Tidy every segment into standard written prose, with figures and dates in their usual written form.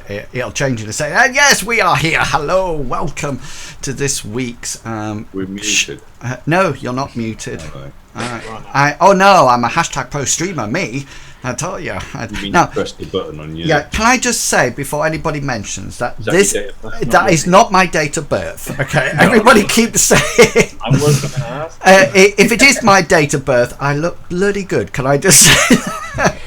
it'll change in a second. And yes, we are here. Hello, welcome to this week's. We're muted. No, you're not muted. Right. Oh no, I'm a hashtag pro streamer. Me, I tell you. You mean Now, you press the button on you? yeah, can I just say before anybody mentions that That that is not my date of birth. Okay, everybody keeps saying. I was going to ask. If it is my date of birth, I look bloody good. Can I just say that?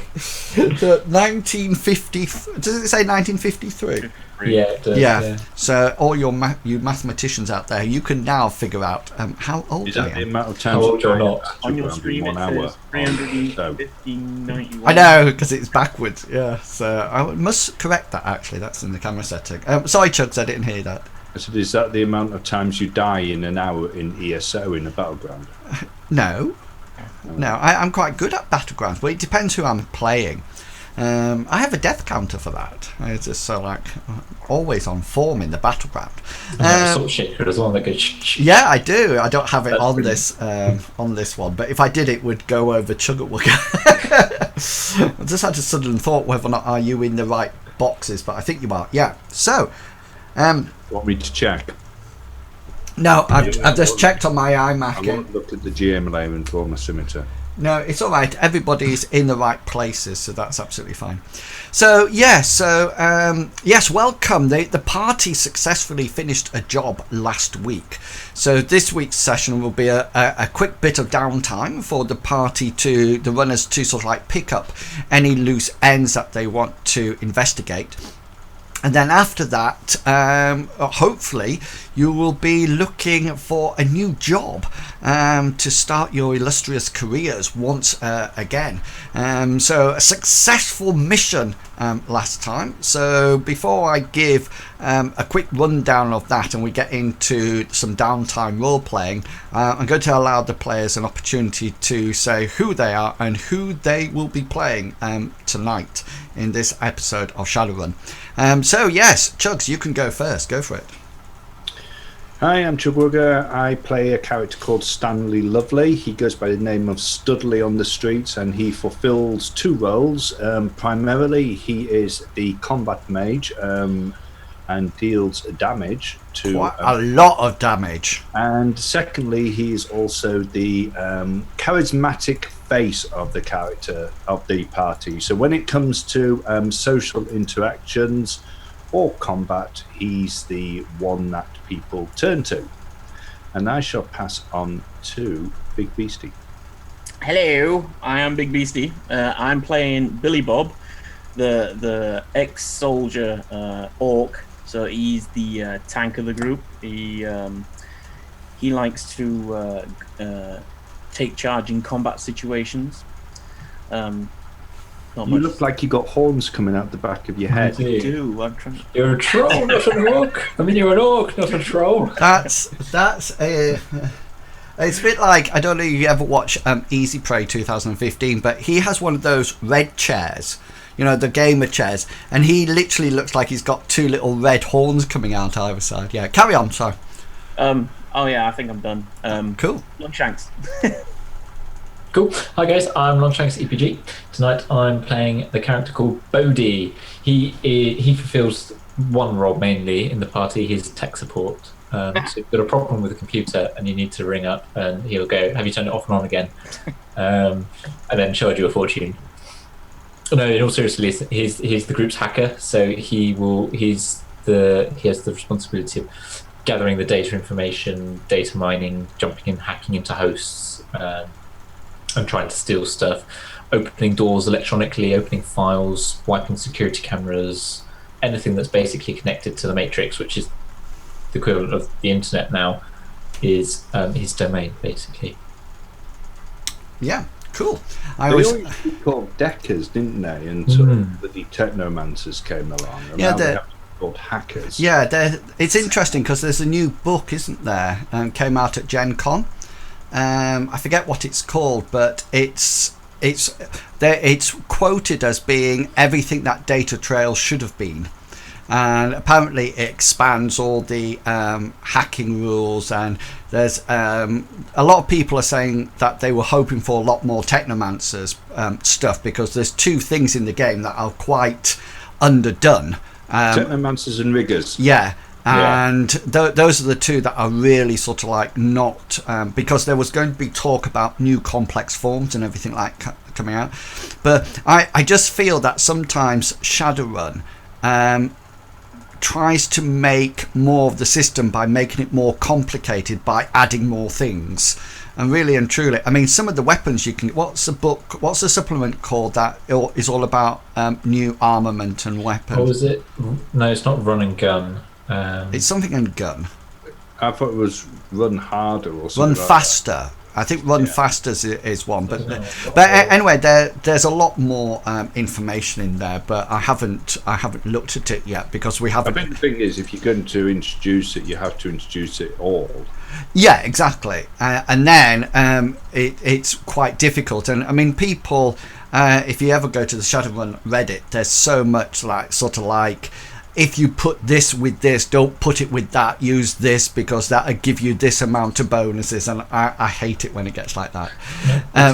1950? Does it say 1953? Yeah, it does, Yeah. So all you mathematicians out there, you can now figure out how old Is I that the am. amount of How times old you're not? On your screen it 1 hour? says 350, 91. I know, because it's backwards. Yeah. So I must correct that. Actually, that's in the camera setting. Sorry, Chugs, I didn't hear that. So is that the amount of times you die in an hour in ESO in a battleground? No. No, I'm quite good at battlegrounds, but it depends who I'm playing. I have a death counter for that. It's just so like always on form in the battleground. Salt shaker as well that goes. Yeah, I do. I don't have it That's on brilliant. this one, but if I did, it would go over Chuggerwugger. I just had a sudden thought whether or not are you in the right boxes, but I think you are. Yeah. So, Want me to check? no, I've just checked on my I iMac. won't look at the GM layer and draw my scimitar. No, it's all right. Everybody's in the right places, so that's absolutely fine. So yes, welcome. The party successfully finished a job last week. So this week's session will be a quick bit of downtime for the party the runners to sort of like pick up any loose ends that they want to investigate. And then after that, hopefully, you will be looking for a new job to start your illustrious careers once again. So a successful mission last time. So before I give a quick rundown of that and we get into some downtime role playing, I'm going to allow the players an opportunity to say who they are and who they will be playing tonight in this episode of Shadowrun. So yes, Chugs, you can go first. Go for it. Hi, I'm Chugwugger. I play a character called Stanley Lovely. He goes by the name of Studley on the streets, and he fulfills two roles. Primarily, he is the combat mage and deals damage to Quite a lot of damage. And secondly, he is also the charismatic face of the character of the party. So when it comes to social interactions or combat, he's the one that people turn to. And I shall pass on to Big Beastie. Hello, I am Big Beastie. I'm playing Billy Bob, the ex-soldier orc. So he's the tank of the group. He likes to take charge in combat situations. You look like you got horns coming out the back of your head. I do. I'm trying. You're a troll, not an orc. I mean, you're an orc, not a troll. That's a. It's a bit like, I don't know if you ever watch Easy Prey 2015, but he has one of those red chairs. You know, the gamer chairs, and he literally looks like he's got two little red horns coming out either side. Yeah, carry on, sorry. Oh yeah, I think I'm done. Cool. Longshanks. Cool. Hi guys, I'm Longshanks EPG. Tonight I'm playing the character called Bodhi. He fulfills one role mainly in the party. He's tech support. So you've got a problem with the computer and you need to ring up, and he'll go, "Have you turned it off and on again?" And then charge you a fortune. No, in all seriousness, he's the group's hacker, so he has the responsibility of gathering the data information, data mining, jumping in, hacking into hosts, and trying to steal stuff, opening doors electronically, opening files, wiping security cameras, anything that's basically connected to the Matrix, which is the equivalent of the internet now, is his domain, basically. Yeah. Cool. They always be called deckers, didn't they? Until the technomancers came along. And now they have to be called hackers. Yeah, it's interesting because there's a new book, isn't there? Came out at Gen Con. I forget what it's called, but it's quoted as being everything that Data Trail should have been. And apparently it expands all the hacking rules, and there's a lot of people are saying that they were hoping for a lot more Technomancers stuff, because there's two things in the game that are quite underdone Technomancers and riggers. Yeah. And those are the two that are really sort of like not, because there was going to be talk about new complex forms and everything like coming out. But I just feel that sometimes Shadowrun tries to make more of the system by making it more complicated by adding more things. And really and truly, I mean, some of the weapons you can... What's the supplement called that is all about new armament and weapons? Or was it? No, it's not run and gun. It's something in gun. I thought it was run harder or something. Run faster. I think run faster is one. But anyway, there's a lot more information in there. But I haven't looked at it yet because we haven't. I think the thing is, if you're going to introduce it, you have to introduce it all. Yeah, exactly. And then it's quite difficult. And I mean, people, if you ever go to the Shadowrun Reddit, there's so much like, if you put this with this, don't put it with that, use this because that'll give you this amount of bonuses. And I hate it when it gets like that.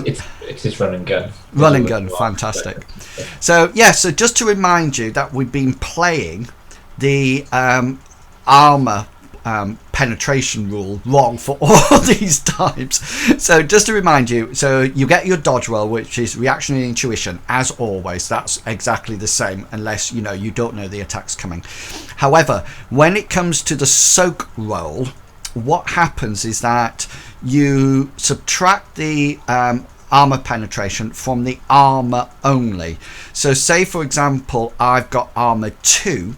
It is run and gun. Run and gun, fantastic. So just to remind you that we've been playing the armor penetration rule wrong for all these times. So just to remind you, so you get your dodge roll, which is reaction and intuition, as always. That's exactly the same unless you don't know the attack's coming. However, when it comes to the soak roll, what happens is that you subtract the armor penetration from the armor only. So say for example I've got armor 2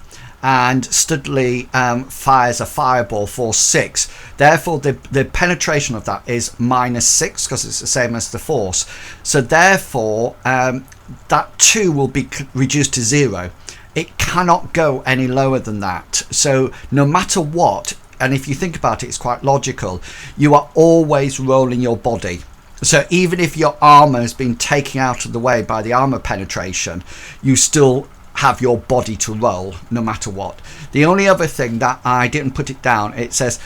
and Studley fires a fireball for 6. Therefore, the penetration of that is -6 because it's the same as the force. So therefore, that 2 will be reduced to 0. It cannot go any lower than that. So no matter what, and if you think about it, it's quite logical, you are always rolling your body. So even if your armor has been taken out of the way by the armor penetration, you still have your body to roll no matter what. The only other thing that I didn't put it down, it says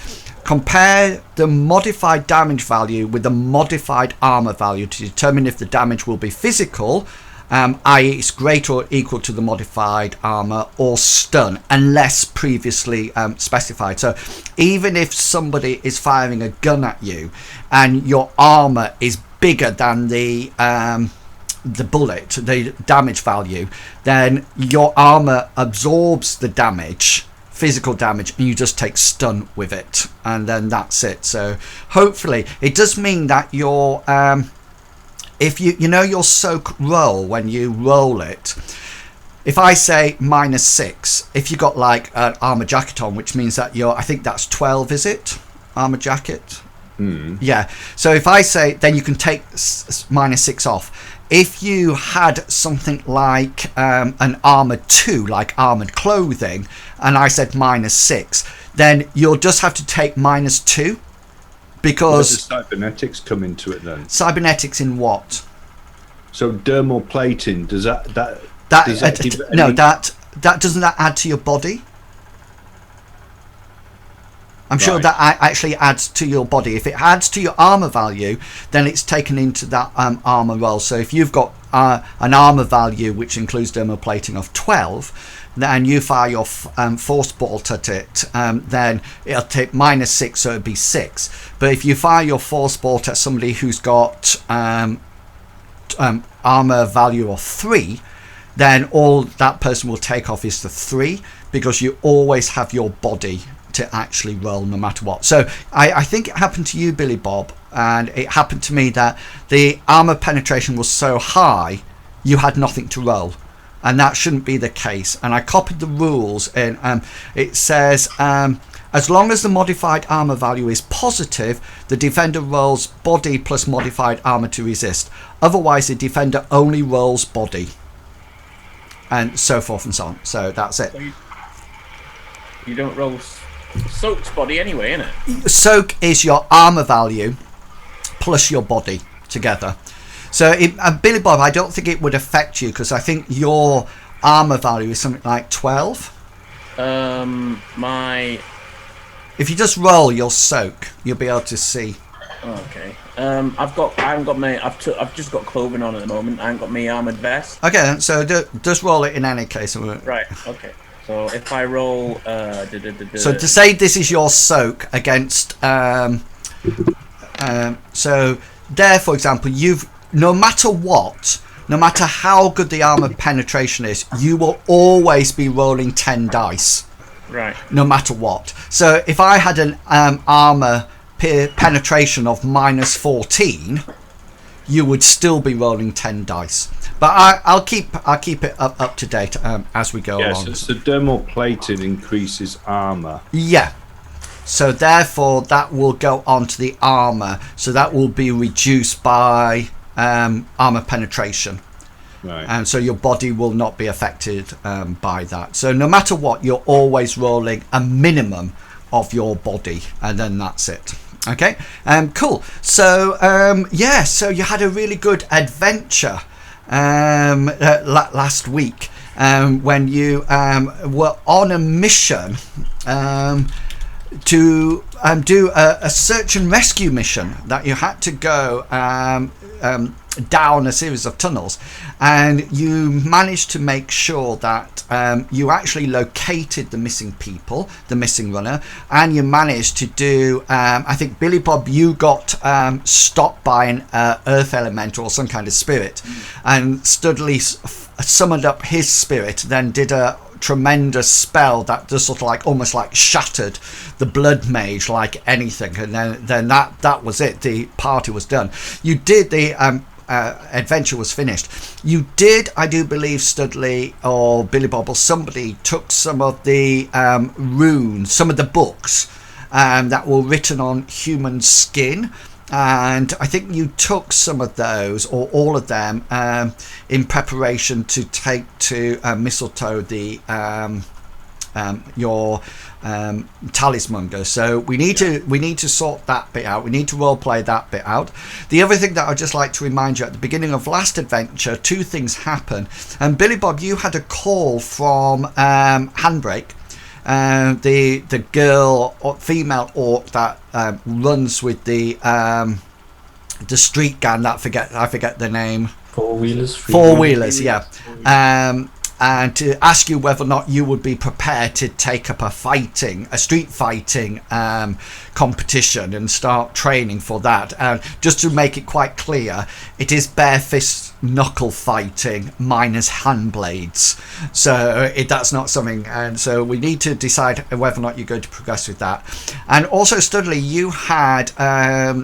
compare the modified damage value with the modified armor value to determine if the damage will be physical, i.e. it's greater or equal to the modified armor, or stun, unless previously specified. So even if somebody is firing a gun at you and your armor is bigger than the bullet, the damage value, then your armor absorbs the damage, physical damage, and you just take stun with it, and then that's it. So hopefully it does mean that your if you know your soak roll, when you roll it, if I say -6, if you got like an armor jacket on, which means that I think that's 12, is it? Armor jacket. Yeah, so if I say, then you can take -6 off. If you had something like an armor 2, like armored clothing, and I said -6, then you'll just have to take -2, because does cybernetics come into it then? Cybernetics in what? So dermal plating, does that give no, any... that doesn't that add to your body? I'm sure that actually adds to your body. If it adds to your armor value, then it's taken into that armor roll. So if you've got an armor value which includes dermal plating of 12, then you fire your force bolt at it, then it'll take -6, so it'd be 6. But if you fire your force bolt at somebody who's got armor value of 3, then all that person will take off is the 3, because you always have your body to actually roll no matter what. So I think it happened to you, Billy Bob, and it happened to me that the armor penetration was so high you had nothing to roll, and that shouldn't be the case. And I copied the rules, and it says as long as the modified armor value is positive, the defender rolls body plus modified armor to resist. Otherwise the defender only rolls body, and so forth and so on. So that's it. So you don't roll Soak's body anyway, innit? Soak is your armor value plus your body together. So Billy Bob, I don't think it would affect you, because I think your armor value is something like 12. If you just roll your soak, you'll be able to see. Okay. I've just got clothing on at the moment. I haven't got my armored vest. Okay, so just roll it in any case. Right. Okay. So if I roll, So to say this is your soak against, so there, for example, no matter what, no matter how good the armor penetration is, you will always be rolling 10 dice. Right. No matter what. So if I had an armor penetration of -14, you would still be rolling 10 dice. But I'll keep it up to date as we go along. Yes, so dermal plating increases armor. Yeah. So therefore, that will go onto the armor. So that will be reduced by armor penetration. Right. And so your body will not be affected by that. So no matter what, you're always rolling a minimum of your body, and then that's it. Okay, cool. So so you had a really good adventure last week when you were on a mission to do a search and rescue mission that you had to go down a series of tunnels, and you managed to make sure that you actually located the missing people, the missing runner, and you managed to do I think Billy Bob, you got stopped by an earth elemental or some kind of spirit, and Studley summoned up his spirit, then did a tremendous spell that just sort of like almost like shattered the blood mage like anything, and then that was it. The party was done. You did the adventure was finished. You did, I do believe, Studley or Billy Bob or somebody took some of the runes, some of the books that were written on human skin, and I think you took some of those or all of them in preparation to take to Mistletoe, the your talismonger. So we need to sort that bit out. We need to role play that bit out. The other thing that I'd just like to remind you, at the beginning of last adventure, two things happened. And Billy Bob, you had a call from Handbrake, the girl or female orc that runs with the street gang. I forget the name. Four-wheelers, yeah. And to ask you whether or not you would be prepared to take up a street fighting competition and start training for that. And just to make it quite clear, it is bare fist knuckle fighting minus hand blades. So that's not something, and so we need to decide whether or not you're going to progress with that. And also, Studley, you had a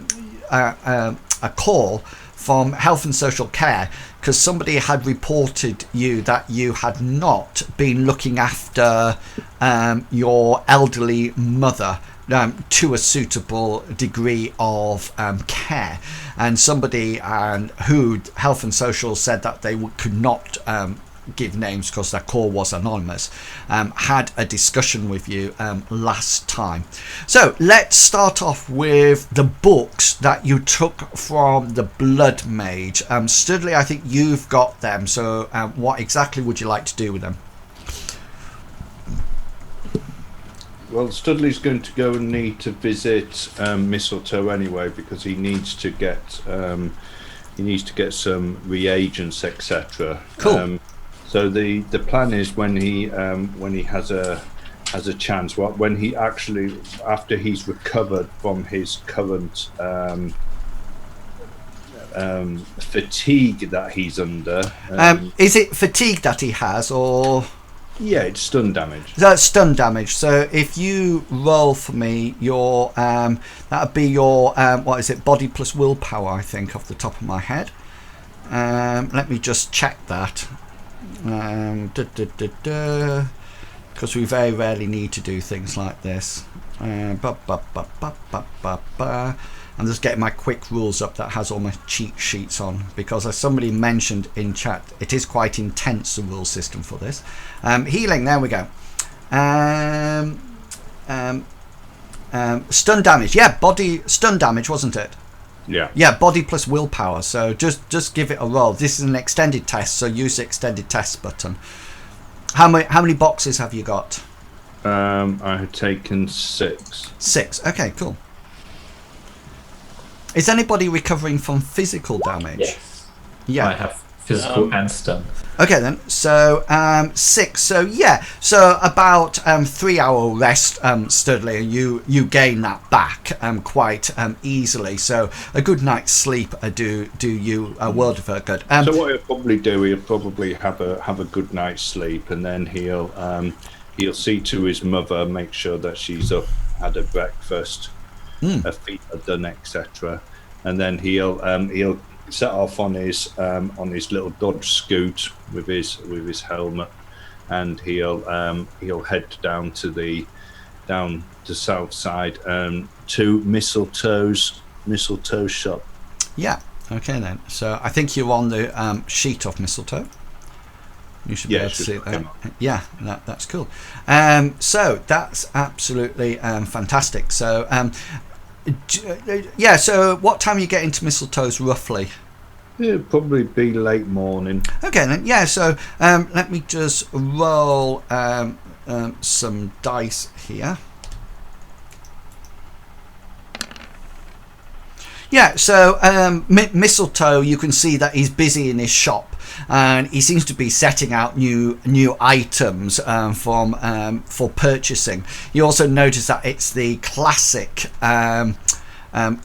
call from Health and Social Care, because somebody had reported you that you had not been looking after your elderly mother to a suitable degree of care, and somebody who Health and Social said that they could not give names because their call was anonymous, had a discussion with you last time. So let's start off with the books that you took from the Blood Mage. Studley, I think you've got them, so what exactly would you like to do with them? Well, Studley's going to go and need to visit Mistletoe anyway, because he needs to get some reagents, etc. Cool. So the plan is when he has a chance, when he actually, after he's recovered from his current fatigue that he's under. Is it fatigue that he has, or? Yeah, it's stun damage. That's stun damage. So if you roll for me, your that would be your what is it? Body plus willpower, I think, off the top of my head. Let me just check that. Because we very rarely need to do things like this. I'm just getting my quick rules up that has all my cheat sheets on, because as somebody mentioned in chat, it is quite intense, the rule system for this. Healing, there we go. Stun damage, yeah, body stun damage, wasn't it? Yeah, body plus willpower. So just give it a roll. This is an extended test, so use the extended test button. How many boxes have you got? I had taken 6. 6. Okay, cool. Is anybody recovering from physical damage? Yes. Yeah. I have physical and stun. Okay then, so 6. So yeah, so about 3 hour rest, Studley, and you gain that back quite easily. So a good night's sleep do you a world of good. So what he'll probably do, he'll probably have a good night's sleep, and then he'll see to his mother, make sure that she's up, had her breakfast, her feet are done, etc. And then he'll set off on his little Dodge Scoot with his helmet, and he'll head down to south side to Mistletoe's shop. Yeah. Okay then. So I think you're on the sheet of Mistletoe. You should be able to see that. Yeah, that's cool. So that's absolutely fantastic. So yeah. So what time are you getting to Mistletoe's roughly? It'll probably be late morning. Okay then. Yeah. So let me just roll some dice here. Yeah, so Mistletoe, you can see that he's busy in his shop, and he seems to be setting out new items for purchasing. You also notice that it's the classic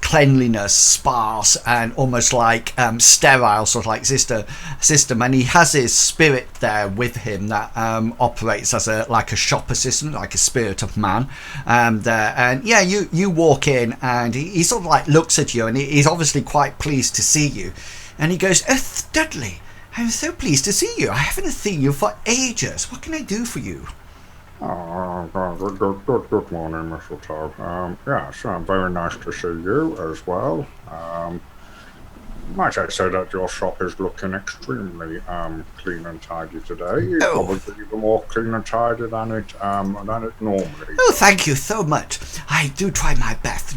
cleanliness, sparse, and almost like sterile, sort of like system. And he has his spirit there with him that operates as like a shop assistant, like a spirit of man. There, and yeah, you walk in, and he sort of like looks at you, and he's obviously quite pleased to see you. And he goes, "Oh, Dudley, I'm so pleased to see you. I haven't seen you for ages. What can I do for you?" Good morning, Mistletoe. Yes, very nice to see you as well. Might I say that your shop is looking extremely clean and tidy today? It's probably even more clean and tidy than it normally. Oh, thank you so much. I do try my best.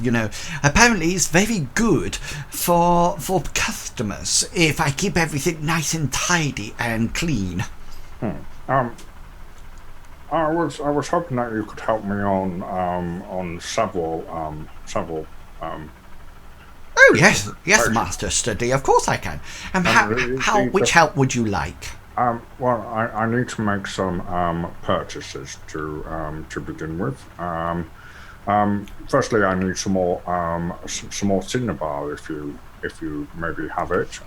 Apparently it's very good for customers if I keep everything nice and tidy and clean. I was hoping that you could help me on several. Oh yes, Master Study. Of course I can. Which help would you like? Well, I need to make some purchases to begin with. Firstly, I need some more cinnabar if you maybe have it.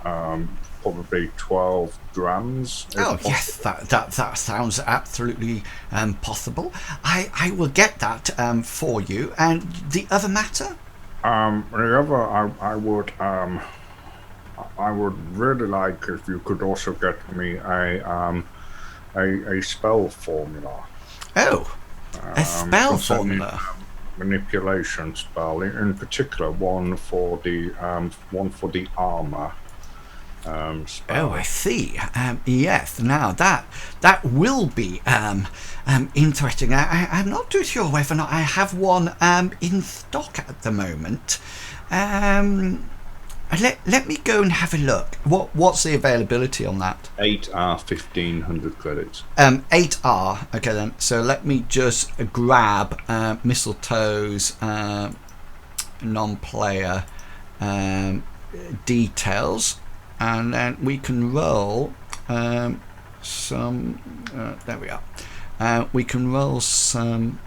Probably 12 grams. Oh yes, that sounds absolutely possible. I will get that for you. And the other matter? The other, I would really like if you could also get me a spell formula. Oh, a spell formula. Manipulation spell, in particular one for the armor. Oh, I see. Yes. Now that will be interesting. I'm not too sure whether or not I have one in stock at the moment. Let me go and have a look. What's the availability on that? 8R 1500 credits. 8R. Okay then. So let me just grab Mistletoe's non-player details. And then we can roll some. There we are. We can roll some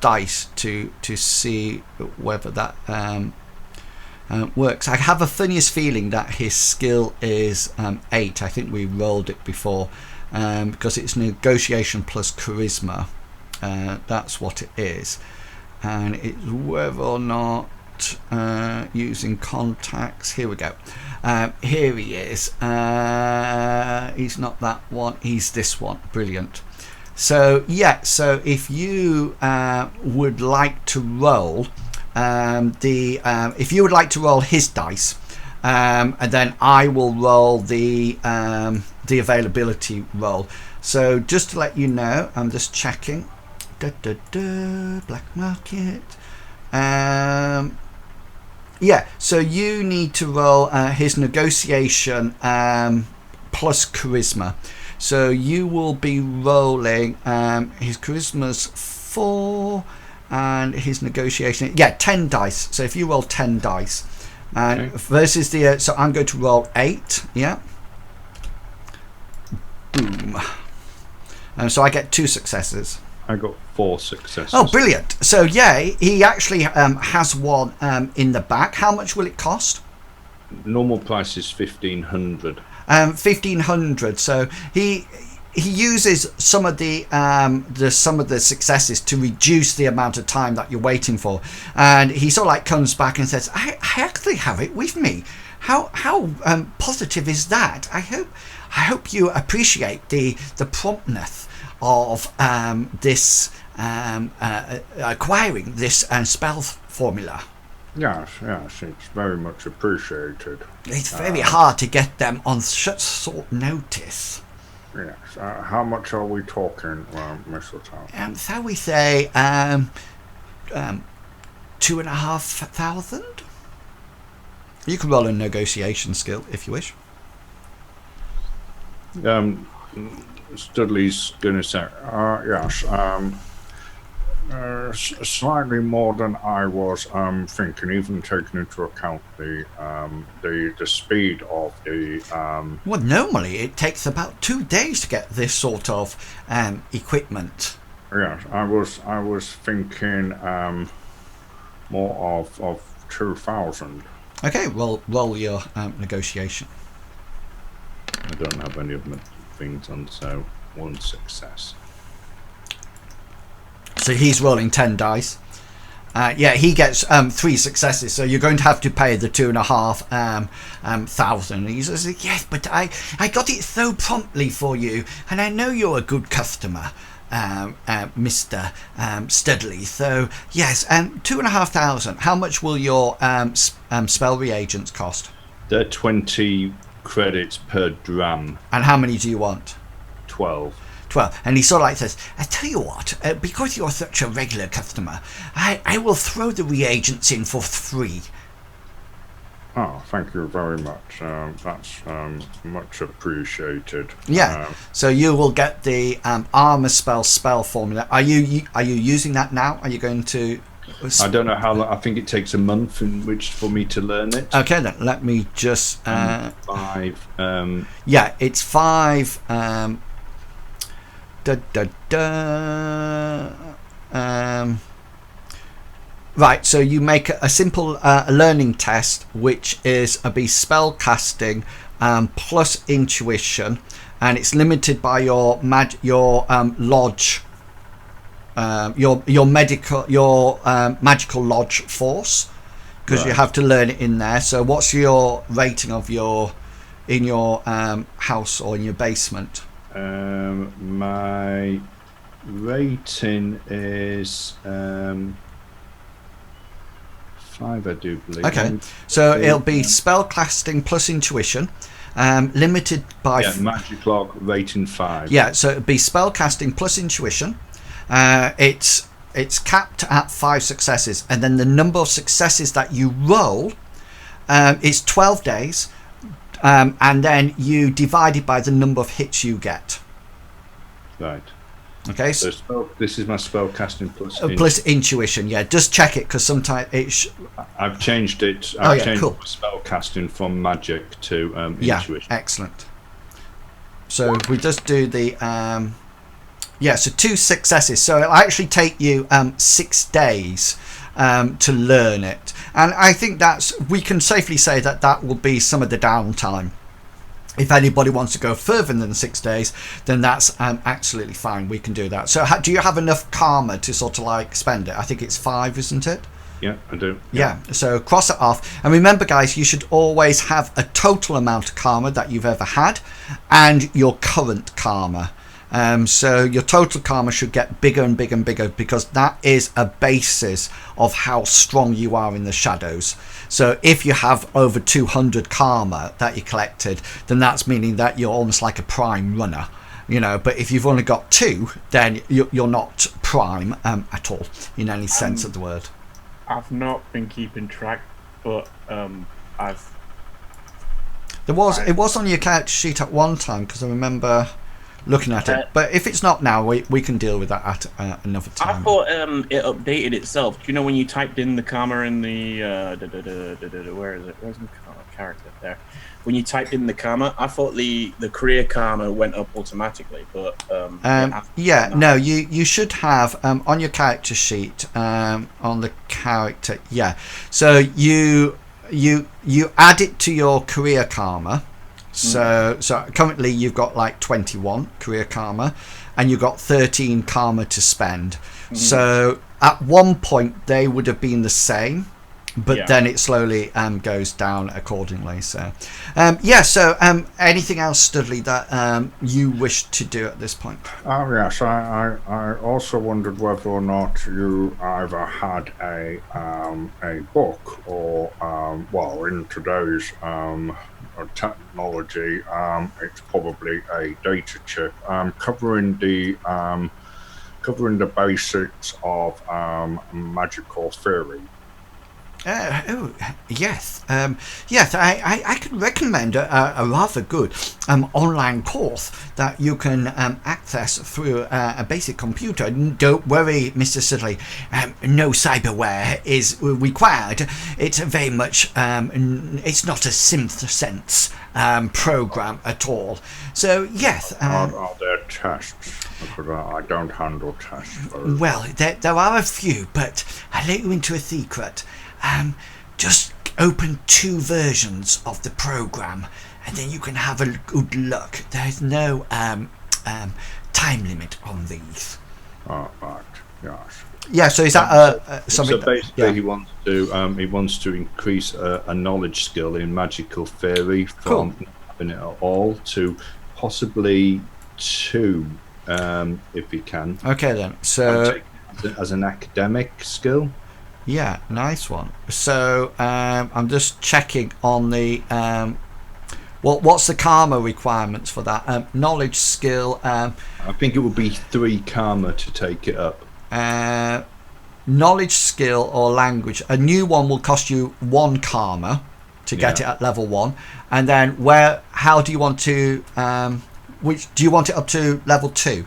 dice to see whether that works. I have a funniest feeling that his skill is 8. I think we rolled it before because it's negotiation plus charisma. That's what it is, and it's whether or not using contacts. Here we go. Here he is. He's not that one, he's this one. Brilliant. So yeah, so if you would like to roll if you would like to roll his dice, and then I will roll the availability roll. So just to let you know, I'm just checking. Black market. Yeah, so you need to roll his negotiation plus charisma. So you will be rolling his charisma's 4 and his negotiation, 10 dice. So if you roll 10 dice, and versus the, so I'm going to roll 8, yeah. time. So I get 2 successes. I got 4 successes. Oh, brilliant. So, yeah, he actually has one in the back. How much will it cost? Normal price is 1,500. 1,500. So he uses some of the successes to reduce the amount of time that you're waiting for, and he sort of like comes back and says, I actually have it with me. How positive is that? I hope you appreciate the promptness of this acquiring this spell formula. Yes, it's very much appreciated. It's very hard to get them on such short notice. Yes. How much are we talking, Mistletoe? So we say 2,500. You can roll a negotiation skill if you wish. Studley's going to say, Yes. Slightly more than I was thinking, even taking into account the speed of the. Well, normally it takes about 2 days to get this sort of equipment. Yes, I was thinking more of 2,000. Okay, well, roll your negotiation. I don't have any of my things on, so 1 success. So he's rolling 10 dice. He gets 3 successes, so you're going to have to pay the 2,500. He says, yes, but I got it so promptly for you, and I know you're a good customer, Mr. Studley. So yes, 2,500. How much will your spell reagents cost? They're 20 credits per dram. And how many do you want? 12. 12. And he sort of like says, I tell you what, because you're such a regular customer, I will throw the reagents in for 3. Oh, thank you very much. That's much appreciated. Yeah. So you will get the armor spell formula. Are you using that now? Are you going to? I don't know how long. I think it takes a month in which for me to learn it. Okay, then let me just. 5. Yeah, it's 5. Right, so you make a simple learning test, which is be spell casting plus intuition, and it's limited by your lodge, your magical lodge force, because you have to learn it in there. So, what's your rating of in your house or in your basement? My rating is 5, I do believe. Okay, so it'll be spell casting plus intuition, limited by magic log rating 5. Yeah, so it'll be spell casting plus intuition. It's capped at 5 successes, and then the number of successes that you roll is 12 days. And then you divide it by the number of hits you get. Right. Okay. So this is my spell casting plus intuition. Yeah, just check it because sometimes I've changed it. I've changed cool. spell casting from magic to intuition. Excellent. So we just do the so 2 successes. So it'll actually take you 6 days to learn it, and I think we can safely say that will be some of the downtime. If anybody wants to go further than 6 days, then that's absolutely fine. We can do that. So do you have enough karma to sort of like spend it? I think it's 5, isn't it? Yeah, I do. Yeah, so cross it off. And remember, guys, you should always have a total amount of karma that you've ever had and your current karma. So your total karma should get bigger and bigger and bigger, because that is a basis of how strong you are in the shadows. So if you have over 200 karma that you collected, then that's meaning that you're almost like a prime runner, but if you've only got 2, then you're not prime at all in any sense of the word. I've not been keeping track, but it was on your character sheet at one time, because I remember looking at it. But if it's not now, we can deal with that at another I time. thought it updated itself. Do you know when you typed in the karma in the where is it? Where's the character there? When you typed in the karma, I thought the career karma went up automatically, but no, you should have on your character sheet on the character, so you add it to your career karma. So currently you've got like 21 career karma, and you've got 13 karma to spend. So at one point they would have been the same, but then it slowly goes down accordingly. So anything else, Studley, that you wish to do at this point? Oh yes, I also wondered whether or not you either had a book or in today's technology, it's probably a data chip covering the basics of magical theory. Yes. I can recommend a rather good online course that you can access through a basic computer. Don't worry, Mr. Studley. No cyberware is required. It's very much. It's not a SynthSense program at all. So yes. Are there tests? Because I don't handle tests. Well, there are a few, but I'll let you into a secret. Just open 2 versions of the program, and then you can have a good look. There's no time limit on these. Oh, right. Yes. Yeah. So is that something? So basically, he wants to increase a knowledge skill in magical theory from not having it at all to possibly 2, if he can. Okay then. So as an academic skill. Yeah, nice one. So I'm just checking on the what's the karma requirements for that? Knowledge skill. I think it would be 3 karma to take it up. Knowledge skill or language. A new one will cost you 1 karma to get it at level 1, and then how do you want to? Do you want it up to level 2?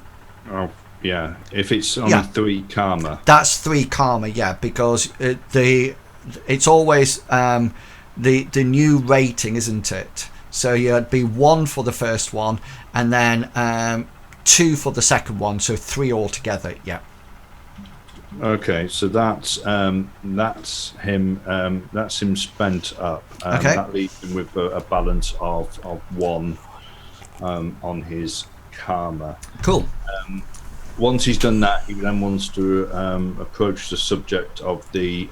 Oh. Yeah, if it's only 3 karma. That's 3 karma, because it's always the new rating, isn't it? So you'd be 1 for the first one, and then 2 for the second one, so 3 altogether. Yeah. Okay, so that's him. That's him spent up. Okay. That leaves him with a balance of 1 on his karma. Cool. Once he's done that, he then wants to approach the subject of the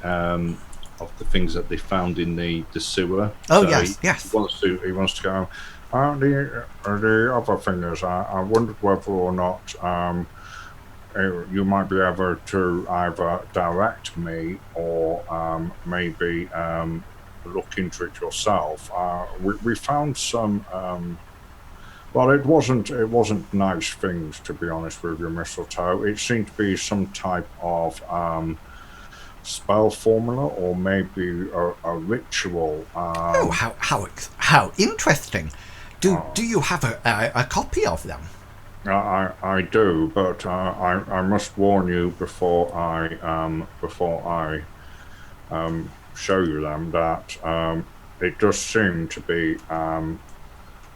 things that they found in the sewer. Oh, so yes. He wants to go. The other thing is, I wondered whether or not you might be able to either direct me or maybe look into it yourself. We found some. Well, it wasn't nice things, to be honest with you, Mistletoe. It seemed to be some type of spell formula, or maybe a ritual. How interesting! Do you have a copy of them? I do, but I must warn you before I show you them that it does seem to be.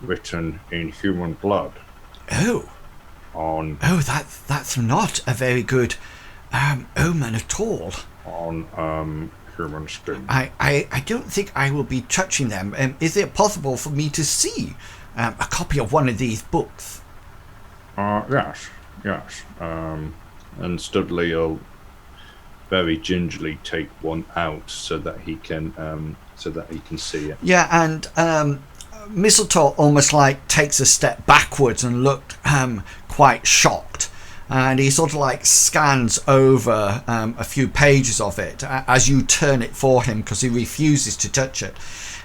Written in human blood. That's not a very good omen at all. On human skin. I don't think I will be touching them. Is it possible for me to see a copy of one of these books? Yes. And Studley will very gingerly take one out so that he can see it. Yeah, and Mistletoe almost like takes a step backwards and looked quite shocked, and he sort of like scans over a few pages of it as you turn it for him, because he refuses to touch it,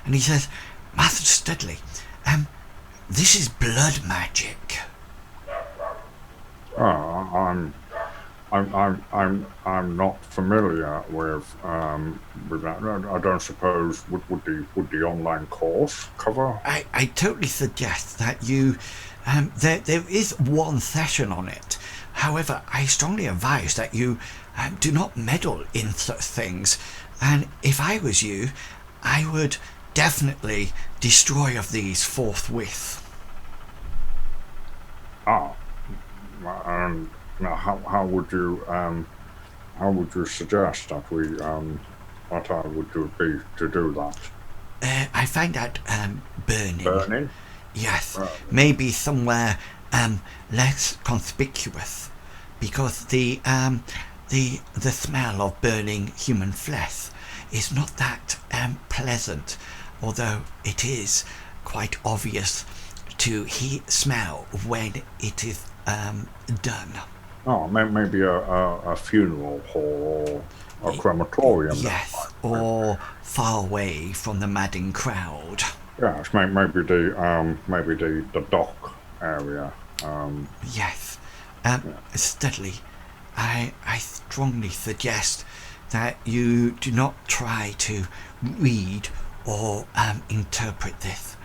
and he says, Master Studley, this is blood magic. I'm I'm not familiar with that. I don't suppose would the online course cover? I totally suggest that you there is one session on it. However, I strongly advise that you do not meddle in such things, and if I was you, I would definitely destroy of these forthwith. Ah, now how would you suggest that we what I would do be to do that? I find that burning. Burning? Yes, Right. maybe somewhere less conspicuous, because the smell of burning human flesh is not that pleasant, although it is quite obvious to smell when it is done. Oh, maybe a funeral hall or a crematorium. Yes, or far away from the madding crowd. Yes, maybe the dock area. Yes, steadily. I strongly suggest that you do not try to read or interpret this.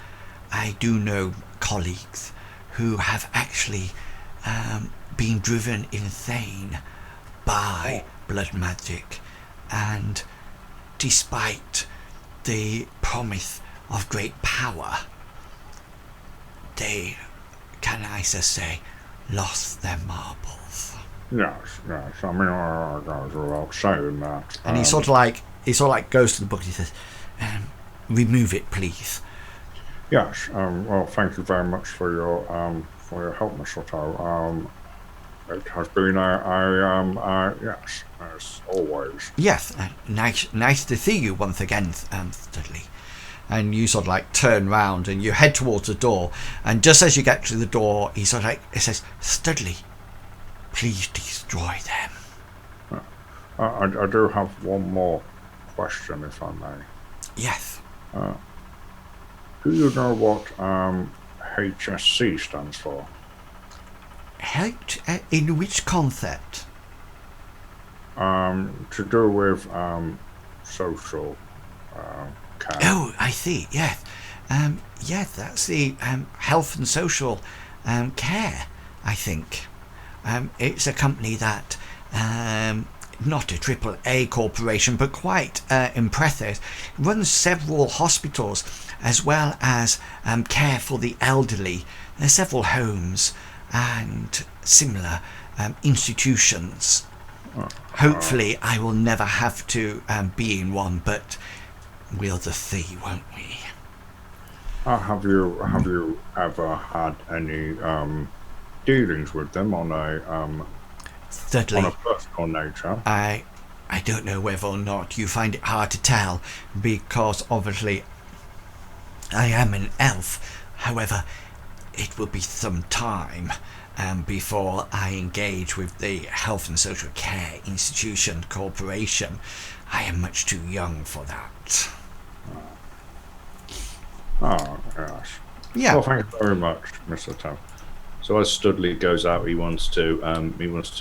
I do know colleagues who have actually been driven insane by blood magic, and despite the promise of great power, they, can I just say, lost their marbles. Yes. I mean, I goes without saying that. And he sort of like goes to the book and he says, "Remove it, please." Yes. Well, thank you very much for your help, Mistletoe. It has been yes, as always. Yes, nice to see you once again, Studley. And you sort of like turn round and you head towards the door. And just as you get to the door, he sort of like it says, "Studley, please destroy them." I do have one more question, if I may. Yes. Do you know what HSC stands for? In which concept? To do with social care. Oh, I see. Yes. Yes, that's the health and social care, I think. It's a company that, not a AAA corporation, but quite impressive, runs several hospitals as well as care for the elderly. There's several homes and similar institutions. Hopefully I will never have to be in one, but we'll just see, won't we? Have you ever had any dealings with them on a Thirdly, personal nature? I don't know whether or not you find it hard to tell, because obviously I am an elf. However, it will be some time before I engage with the Health and Social Care Institution Corporation. I am much too young for that. Oh, yes. Yeah. Well, thank you very much, Mr. Tom. So as Studley goes out, he wants to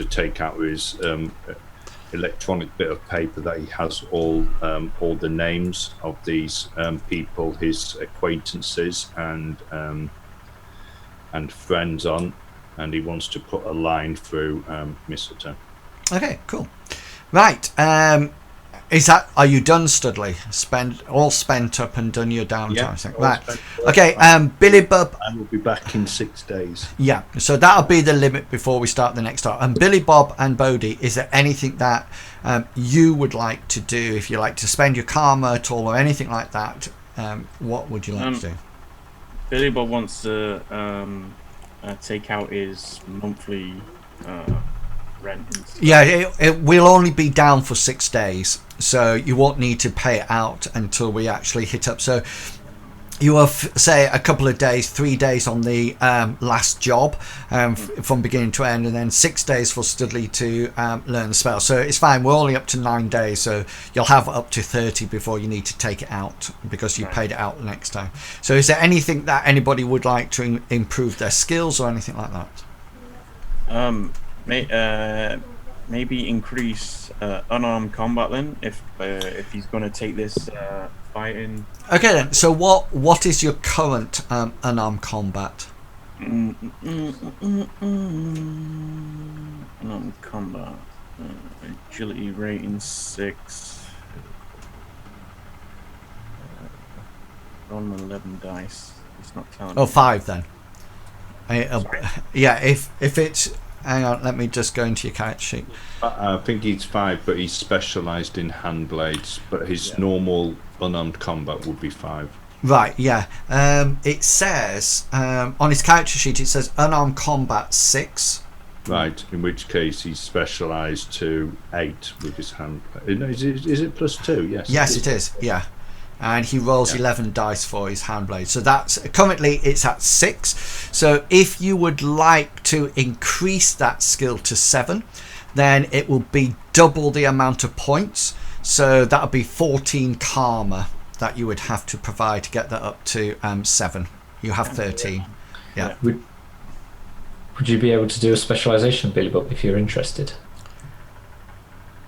take out his electronic bit of paper that he has all the names of these people, his acquaintances and friends on, and he wants to put a line through Mistletoe. Okay, cool. Right. Are you done, Studley? Spent up and done your downtime? Yeah, right. Okay, Billy Bob. I will be back in 6 days. Yeah, so that'll be the limit before we start the next part. And Billy Bob and Bodhi, is there anything that you would like to do? If you like to spend your karma at all or anything like that, what would you like to do? Billy Bob wants to take out his monthly rent. And stuff. Yeah, it will only be down for 6 days, so you won't need to pay it out until we actually hit up. So you will say a couple of days, 3 days on the last job from beginning to end, and then 6 days for Studley to learn the spell. So it's fine, we're only up to 9 days, so you'll have up to 30 before you need to take it out, because you paid it out the next time. So is there anything that anybody would like to improve their skills or anything like that? maybe increase unarmed combat then, if he's going to take this fighting. Okay then. So what is your current unarmed combat? Unarmed combat. Agility rating 6. On 11 dice. It's not telling Oh, me. 5 then. Sorry. Yeah. If it's, hang on. Let me just go into your character sheet. I think he's 5, but he's specialised in hand blades. But his Yeah. normal unarmed combat would be 5. Right, yeah. It says on his character sheet, it says unarmed combat 6. Right, in which case he's specialised to 8 with his hand blade. Is it +2? Yes. Yes, it is. Yeah, and he rolls 11 dice for his hand blade. So that's currently it's at 6. So if you would like to increase that skill to 7, then it will be double the amount of points. So that would be 14 karma that you would have to provide to get that up to 7. You have 13. Yeah. Would you be able to do a specialisation, Billy Bob, if you're interested?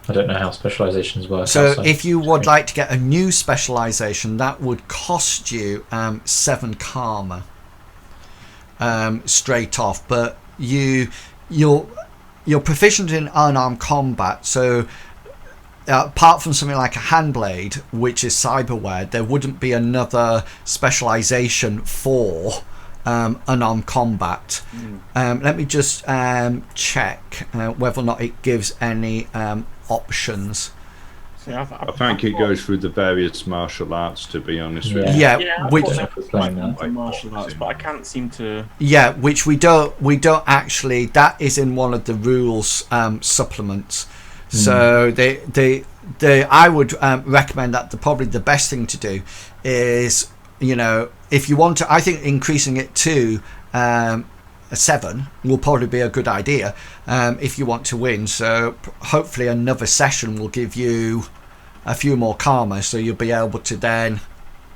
I don't know how specialisations work. So outside. if you would like to get a new specialisation, that would cost you 7 karma straight off. But you're proficient in unarmed combat, so apart from something like a handblade, which is cyberware, there wouldn't be another specialisation for unarmed combat. Let me just check whether or not it gives any options. See, I think it goes through the various martial arts, to be honest with you. Yeah, I which thought that was that might playing come to martial arts, but I can't seem to. yeah, which we don't actually. That is in one of the rules supplements. So I would recommend that probably the best thing to do is, if you want to, I think increasing it to a 7 will probably be a good idea if you want to win. So hopefully another session will give you a few more karma, so you'll be able to then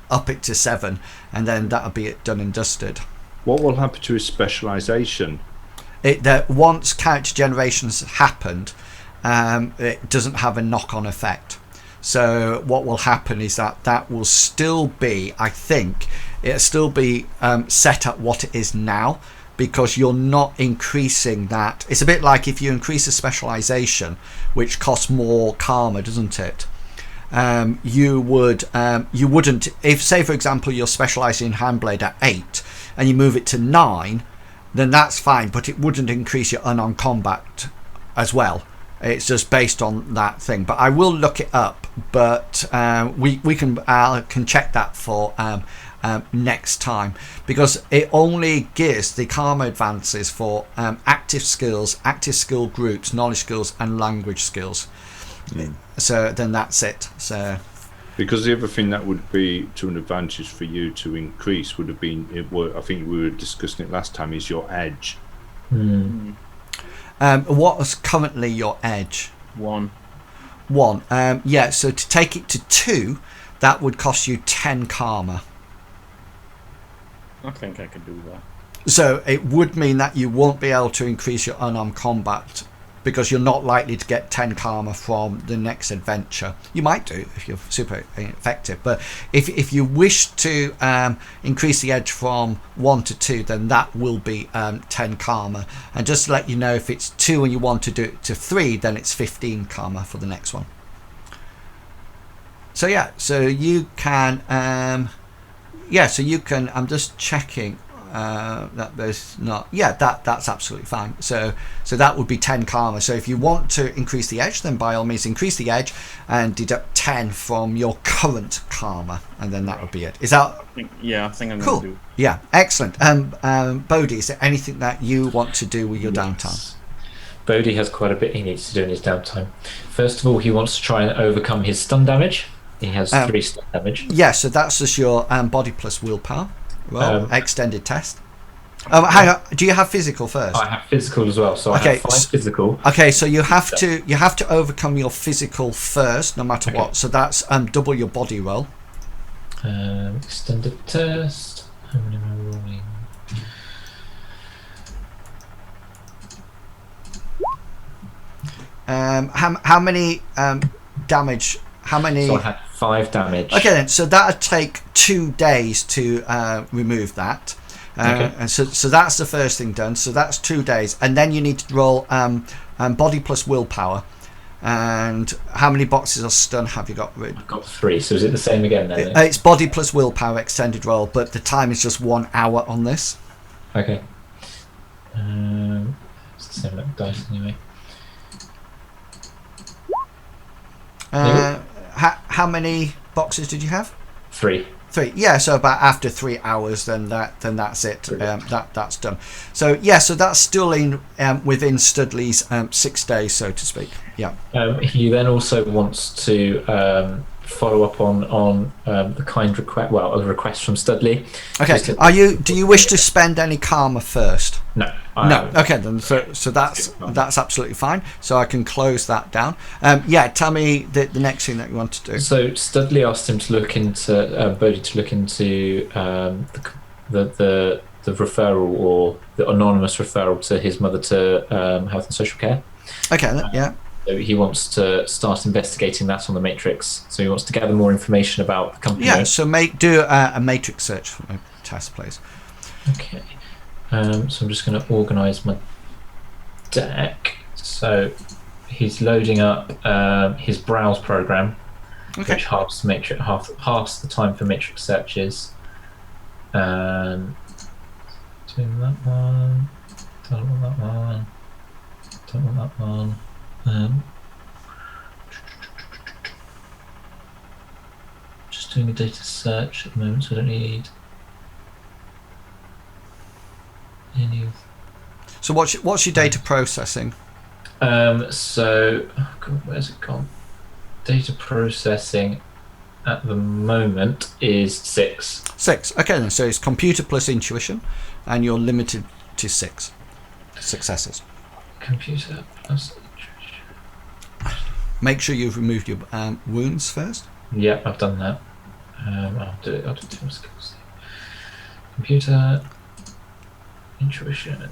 up it to 7, and then that'll be it, done and dusted. What will happen to his specialisation? That once character generations happened, it doesn't have a knock-on effect. So what will happen is that will still be, I think, it'll still be set at what it is now, because you're not increasing that. It's a bit like if you increase a specialization, which costs more karma, doesn't it? You wouldn't, if say for example you're specializing in handblade at 8 and you move it to 9, then that's fine, but it wouldn't increase your unarmed combat as well. It's just based on that thing. But I will look it up, but we can check that for next time, because it only gives the karma advances for active skills, active skill groups, knowledge skills and language skills. So then that's it. So because the other thing that would be to an advantage for you to increase would have been, I think we were discussing it last time, is your edge. What is currently your edge? 1. Yeah, so to take it to 2, that would cost you 10 karma. I think I could do that. So it would mean that you won't be able to increase your unarmed combat, because you're not likely to get 10 karma from the next adventure. You might do if you're super effective, but if you wish to increase the edge from 1 to 2, then that will be 10 karma. And just to let you know, if it's 2 and you want to do it to 3, then it's 15 karma for the next one. So yeah, so you can so you can, I'm just checking that there's not, that's absolutely fine. So that would be 10 karma. So if you want to increase the edge, then by all means increase the edge and deduct 10 from your current karma, and then that would be it. Is that I think I'm cool? going to do. Yeah, excellent. Bodhi, is there anything that you want to do with your downtime? Bodhi has quite a bit he needs to do in his downtime. First of all, he wants to try and overcome his stun damage. He has 3 stun damage. Yeah, so that's just your body plus willpower. Well, extended test. Hang on. Do you have physical first? I have physical as well, so I have 5 physical. Okay, so you have to overcome your physical first, no matter what. So that's double your body roll. Extended test. How many am I rolling? How many damage? How many? So I had 5 damage. Okay, then. So that'd take 2 days to remove that. Okay. And so that's the first thing done. So that's 2 days, and then you need to roll body plus willpower. And how many boxes of stun have you got rid? I've got 3. So is it the same again then? It's body plus willpower extended roll, but the time is just 1 hour on this. Okay. It's the same like dice anyway. How many boxes did you have? 3. 3. Yeah, so about after 3 hours, then that's it. That's done. So yeah, so that's still within Studley's 6 days, so to speak. Yeah. He then also wants to follow up on the kind request. Well, a request from Studley. Okay. Do you wish to spend any karma first? No. No. Okay, then. So that's absolutely fine. So I can close that down. Yeah. Tell me the next thing that you want to do. So Studley asked him to look into Bodhi to look into the referral or the anonymous referral to his mother to health and social care. Okay. Yeah. So he wants to start investigating that on the Matrix. So he wants to gather more information about the company. Yeah. So do a Matrix search for my test, please. Okay. So I'm just going to organise my deck. So he's loading up his browse program, which halves the time for Matrix searches. Doing that one. Don't want that one. Don't want that one. Just doing a data search at the moment, so I don't need any of. So what's your data processing? So oh God, where's it gone? Data processing at the moment is 6. 6. Okay, then. So it's computer plus intuition, and you're limited to 6 successes. Computer plus intuition. Make sure you've removed your wounds first. Yeah, I've done that. I'll do 2 skills. Computer intuition.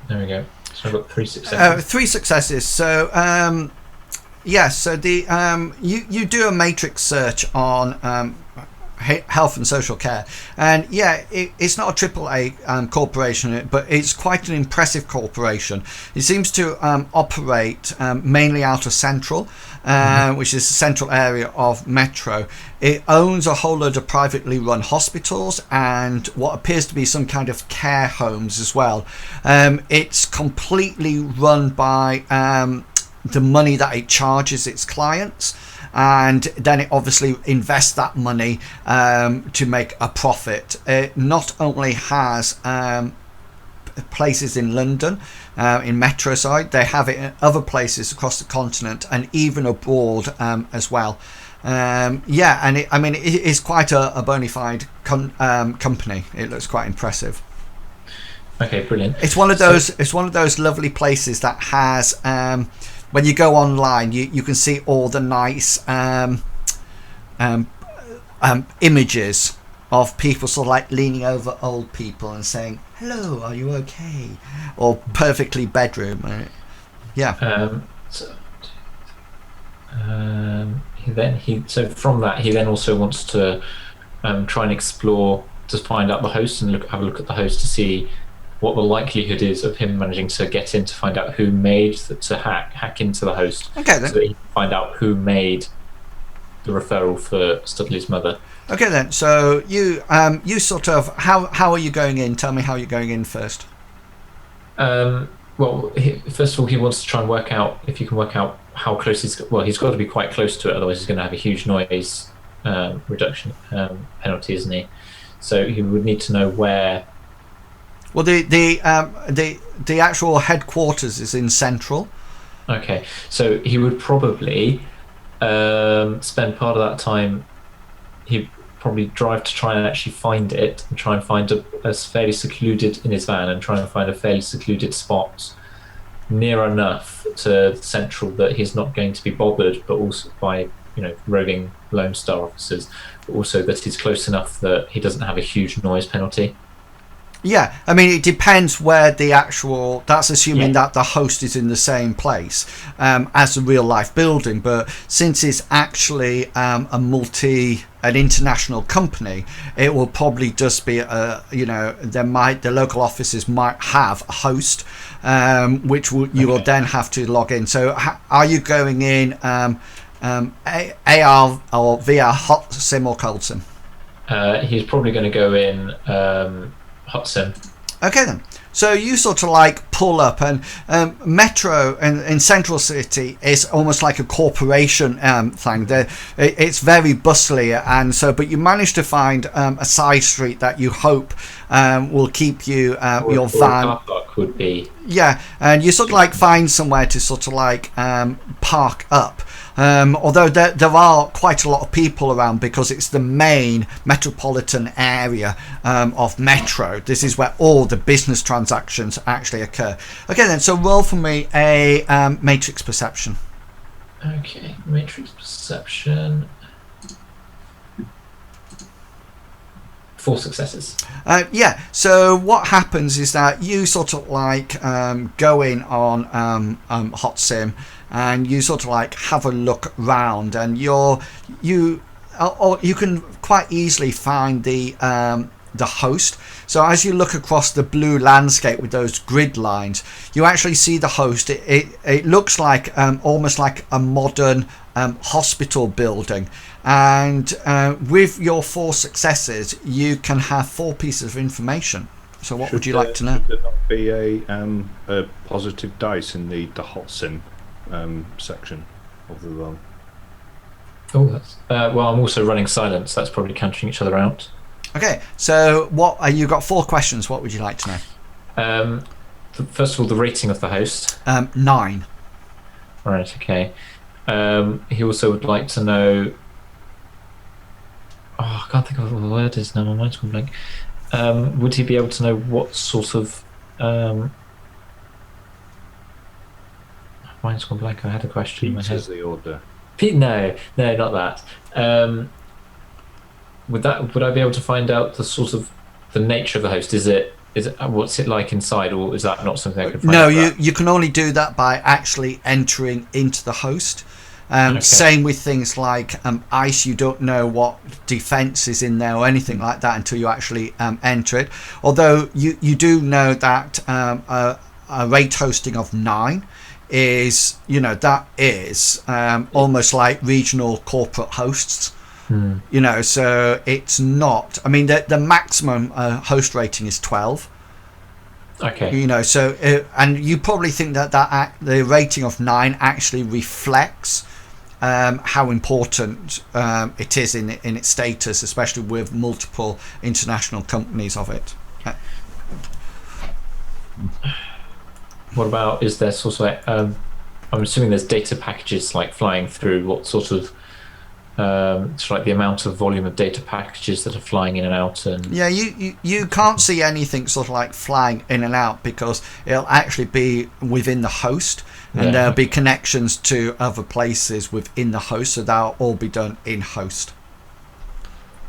There we go. So I've got 3 successes. 3 successes. So yeah. So the you do a matrix search on health and social care, and yeah, it's not a AAA corporation, but it's quite an impressive corporation. It seems to operate mainly out of Central, which is the central area of Metro. It owns a whole load of privately run hospitals and what appears to be some kind of care homes as well. It's completely run by the money that it charges its clients, and then it obviously invests that money to make a profit. It not only has places in London, in Metro side, they have it in other places across the continent and even abroad as well. Yeah, and it is quite a bona fide company. It looks quite impressive. Okay, brilliant. It's one of those lovely places that has when you go online, you can see all the nice images of people sort of like leaning over old people and saying, "Hello, are you okay?" Or perfectly bedroom. Right? Yeah. So from that, he then also wants to try and explore to find out the host and have a look at the host to see what the likelihood is of him managing to get in to find out who made to hack into the host. Okay, then. So that he can find out who made the referral for Studley's mother. Okay then. So you sort of how are you going in? Tell me how you're going in first. Well, first of all, he wants to try and work out if you can work out how close he's got to be quite close to it, otherwise he's going to have a huge noise reduction penalty, isn't he? So he would need to know where. Well, the actual headquarters is in Central. Okay, so he would probably spend part of that time. He'd probably drive to try and actually find it, and try and find a fairly secluded in his van, and try and find a fairly secluded spot near enough to Central that he's not going to be bothered, but also by roving Lone Star officers, but also that he's close enough that he doesn't have a huge noise penalty. Yeah, I mean, it depends where the actual. That's assuming Yeah. that the host is in the same place as the real life building. But since it's actually an international company, it will probably just be the local offices might have a host, which you will then have to log in. So, are you going in AR or VR hot sim or cold sim? He's probably going to go in hot sim. Okay then. So you sort of like pull up, and Metro in Central City is almost like a corporation thing. It's very bustly, and so but you manage to find a side street that you hope will keep you your van. Car park would be. Yeah, and you sort of like find somewhere to sort of like park up. Although there are quite a lot of people around because it's the main metropolitan area of Metro. This is where all the business transactions actually occur. Okay then, so roll for me a matrix perception. Okay, matrix perception. 4 successes. Yeah, so what happens is that you sort of like go in on Hot Sim, and you sort of like have a look round, and you can quite easily find the host. So as you look across the blue landscape with those grid lines, you actually see the host. It looks like almost like a modern hospital building, and with your 4 successes you can have 4 pieces of information. So what would you like to know? Should there not be a positive dice in the hot sim section of the role? Oh, that's well. I'm also running silence. That's probably cancelling each other out. Okay, so what you got 4 questions. What would you like to know? First of all, the rating of the host. 9. Right. Okay. He also would like to know. Oh, I can't think of what the word is now. My mind's gone blank. Would he be able to know what sort of? Mine's gone blank. I had a question in my head. Pizza's the order. No, not that. Would I be able to find out the sort of the nature of the host? Is it what's it like inside, or is that not something I could find out? No, you can only do that by actually entering into the host. Same with things like ice. You don't know what defense is in there or anything like that until you actually enter it. Although you do know that a rate hosting of 9 is, that is almost like regional corporate hosts. So it's not. I mean, the maximum host rating is 12. Okay. So and you probably think that the rating of 9 actually reflects how important it is in its status, especially with multiple international companies of it. What about, is there sort of like, I'm assuming there's data packages like flying through. What sort of it's like the amount of volume of data packages that are flying in and out, and yeah, you can't see anything sort of like flying in and out because it'll actually be within the host, and there'll be connections to other places within the host, so that'll all be done in host.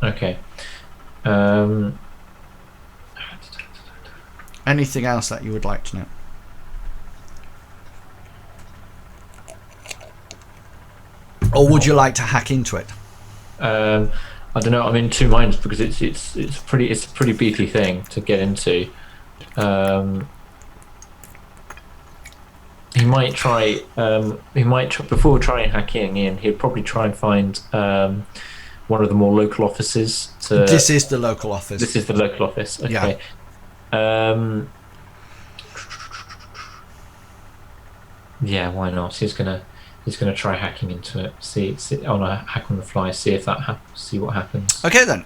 Okay. Anything else that you would like to know? Or would you like to hack into it? I don't know. I'm in 2 minds because it's a pretty beefy thing to get into. He might try. Before trying hacking in. He'd probably try and find one of the more local offices. This is the local office. This is the local office. Okay. Yeah. Yeah. Why not? He's gonna try hacking into it. See on a hack on the fly. See if that happens. See what happens. Okay then.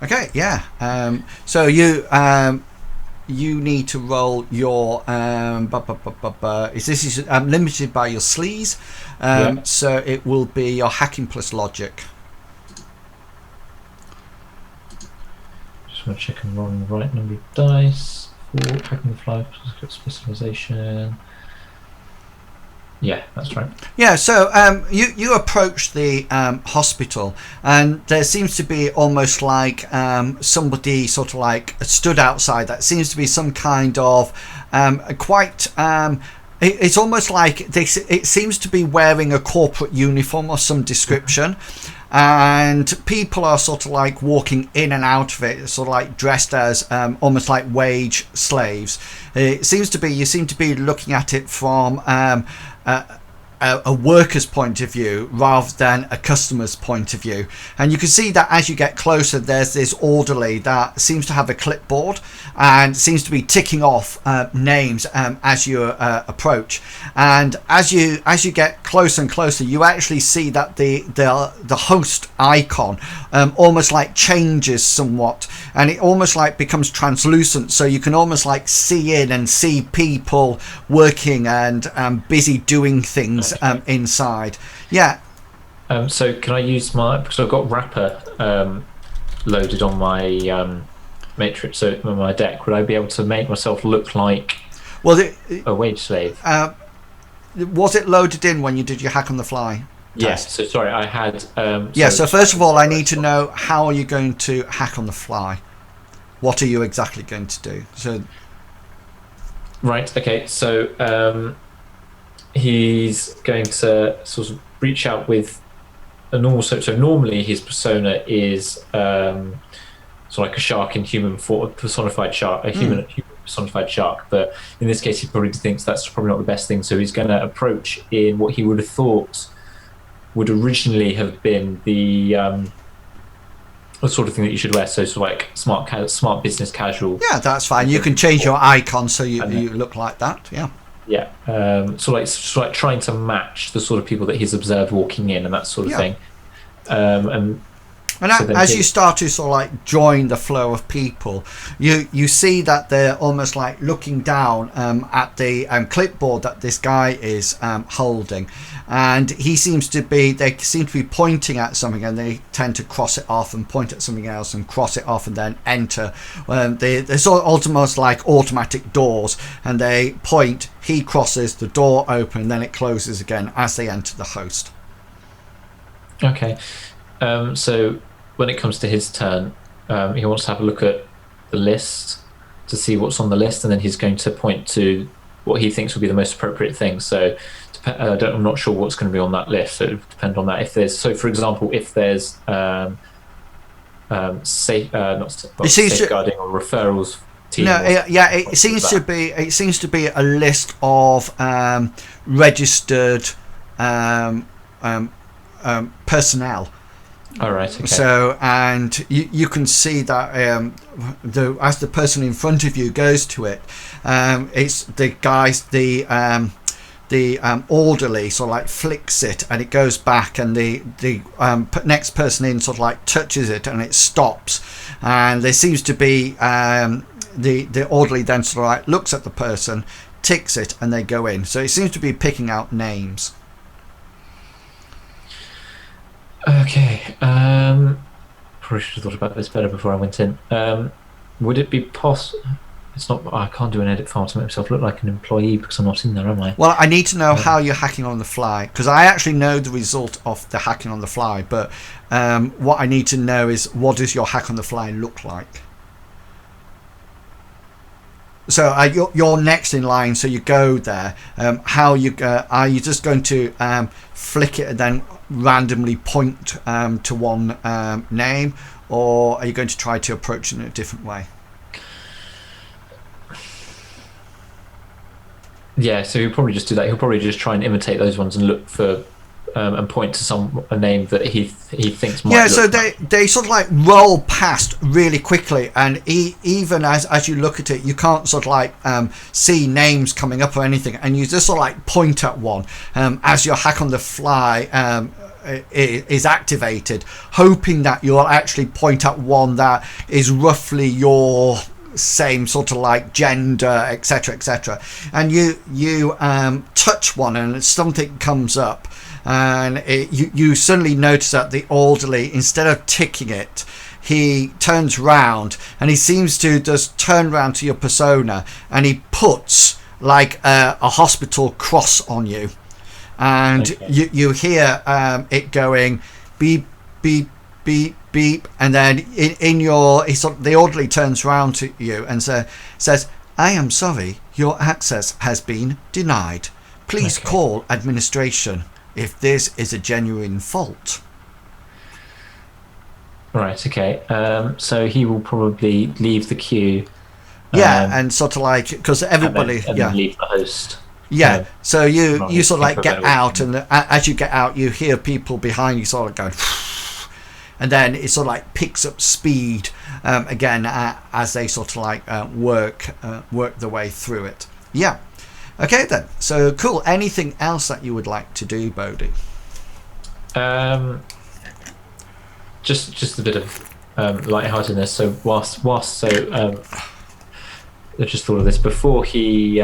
Okay, yeah. So you need to roll your this is limited by your sleaze. So it will be your hacking plus logic. Just want to check I'm rolling the right number of dice for hacking the fly specialization. Yeah, that's right. Yeah, so you approach the hospital, and there seems to be almost like somebody sort of like stood outside. That seems to be some kind of quite. It's almost like it seems to be wearing a corporate uniform of some description. And people are sort of like walking in and out of it, sort of like dressed as almost like wage slaves. It seems to be, you seem to be looking at it from a worker's point of view rather than a customer's point of view. And you can see that as you get closer, there's this orderly that seems to have a clipboard and seems to be ticking off names as you approach. And as you get closer and closer, you actually see that the host icon almost like changes somewhat, and it almost like becomes translucent, so you can almost like see in and see people working and busy doing things inside. Yeah. So can I use because I've got wrapper loaded on my matrix, so on my deck, would I be able to make myself look like a wage slave? Was it loaded in when you did your hack on the fly? Yes. So sorry, I had. So first of all, I need to know, how are you going to hack on the fly? What are you exactly going to do? So. Right. Okay. So he's going to sort of reach out with a normal. So normally his persona is sort of like a shark in human form, personified shark, a human personified shark. But in this case, he probably thinks that's probably not the best thing. So he's going to approach in what he would have thought would originally have been the sort of thing that you should wear. So sort of like smart business casual. Yeah, that's fine. You can change your icon so you look like that. Yeah. Yeah. Sort of like trying to match the sort of people that he's observed walking in and that sort of thing. And so as you start to sort of like join the flow of people, you see that they're almost like looking down at the clipboard that this guy is holding, and they seem to be pointing at something, and they tend to cross it off and point at something else and cross it off and then enter. They're sort of almost like automatic doors, and they point, he crosses, the door open, and then it closes again as they enter the host. Okay. So when it comes to his turn, he wants to have a look at the list to see what's on the list, and then he's going to point to what he thinks will be the most appropriate thing. So I'm not sure what's going to be on that list, so it would depend on that. If there's, so for example, if there's safeguarding or referrals team. No, it seems to be a list of registered personnel. All right. Okay. So, and you can see that as the person in front of you goes to it, it's the guys, the orderly sort of like flicks it, and it goes back, and the next person in sort of like touches it, and it stops, and there seems to be the orderly then sort of like looks at the person, ticks it, and they go in. So it seems to be picking out names. Okay. Probably should have thought about this better before I went in. Would it be possible? It's not. I can't do an edit file to make myself look like an employee because I'm not in there, am I? Well, I need to know how you're hacking on the fly, because I actually know the result of the hacking on the fly, but what I need to know is, what does your hack on the fly look like? So you're next in line, so you go there. Are you just going to flick it and then randomly point to one name, or are you going to try to approach it in a different way? Yeah, so he'll probably just do that. He'll probably just try and imitate those ones and look for and point to a name that he thinks might. Yeah, so they sort of like roll past really quickly, and even as you look at it, you can't sort of like see names coming up or anything, and you just sort of like point at one as your hack on the fly is activated, hoping that you'll actually point at one that is roughly your same sort of like gender, etc., and you touch one, and something comes up, and you suddenly notice that the orderly, instead of ticking it, he turns round, and he seems to just turn round to your persona, and he puts like a hospital cross on you. and you hear it going beep beep beep beep, and then in your the orderly turns around to you and says, "I am sorry, your access has been denied. Please call administration if this is a genuine fault." Right, okay. So he will probably leave the queue. And sort of like, because everybody... and then leave the host. Yeah, so you sort of like get available. out, and as you get out, you hear people behind you sort of going... And then it sort of like picks up speed again as they sort of like work their way through it. Yeah. Okay then. So cool. Anything else that you would like to do, Bodhi? Just a bit of lightheartedness. So I just thought of this before he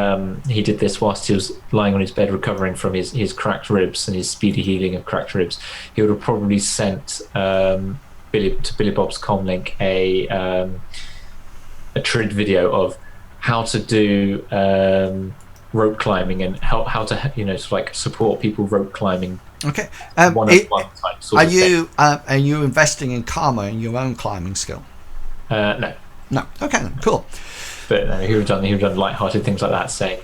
did this. Whilst he was lying on his bed recovering from his cracked ribs and his speedy healing of cracked ribs, he would have probably sent Billy Bob's comlink a trid video of how to do rope climbing and how to sort of like support people rope climbing. Okay. One-on-one type sort of thing. Are you investing in karma in your own climbing skill? No. Okay then. Cool. But he would have done light-hearted things like that, saying,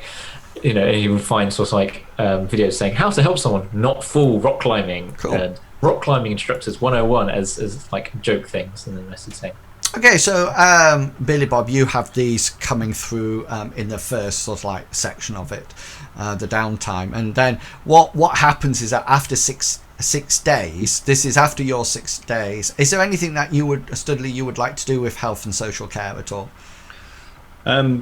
he would find sort of like videos saying how to help someone not fall rock climbing, and rock climbing instructors 101 as like joke things, and then message saying. Okay, so Billy Bob, you have these coming through in the first sort of like section of it, the downtime, and then what happens is that after six days, this is after your 6 days. Is there anything that you would like to do with health and social care at all?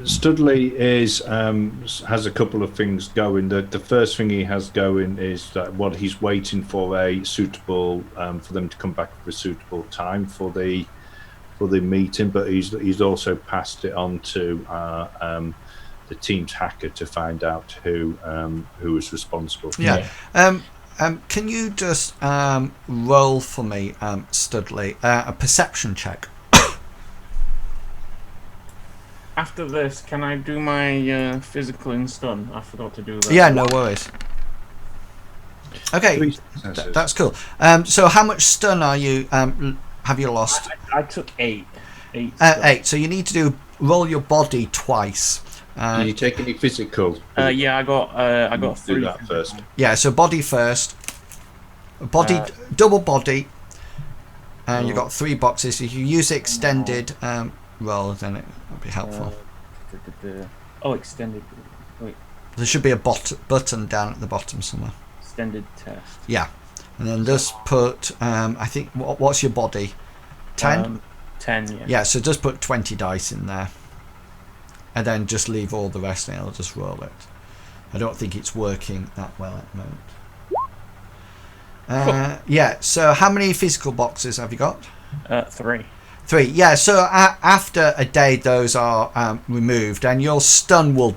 Studley has a couple of things going. The first thing he has going is that he's waiting for a suitable for them to come back with a suitable time for the meeting, but he's also passed it on to the team's hacker to find out who is responsible. Yeah. Can you just roll for me, Studley, a perception check? After this, can I do my physical and stun? I forgot to do that. Yeah, no worries. Okay, that's cool. So how much stun are you? Have you lost? I took 8. 8. So you need to roll your body twice. Did you take any physical? Yeah, I got 3. Do that first. Yeah, so body first. Body, double body. And you've got 3 boxes. If you use extended roll, then it would be helpful. Extended. Wait. There should be a button down at the bottom somewhere. Extended test. Yeah. And then just put, I think, what's your body? 10? 10, yeah. Yeah, so just put 20 dice in there. And then just leave all the rest and I'll just roll it. I don't think it's working that well at the moment. Yeah, so how many physical boxes have you got? 3. 3, yeah, so after a day those are removed, and your stun will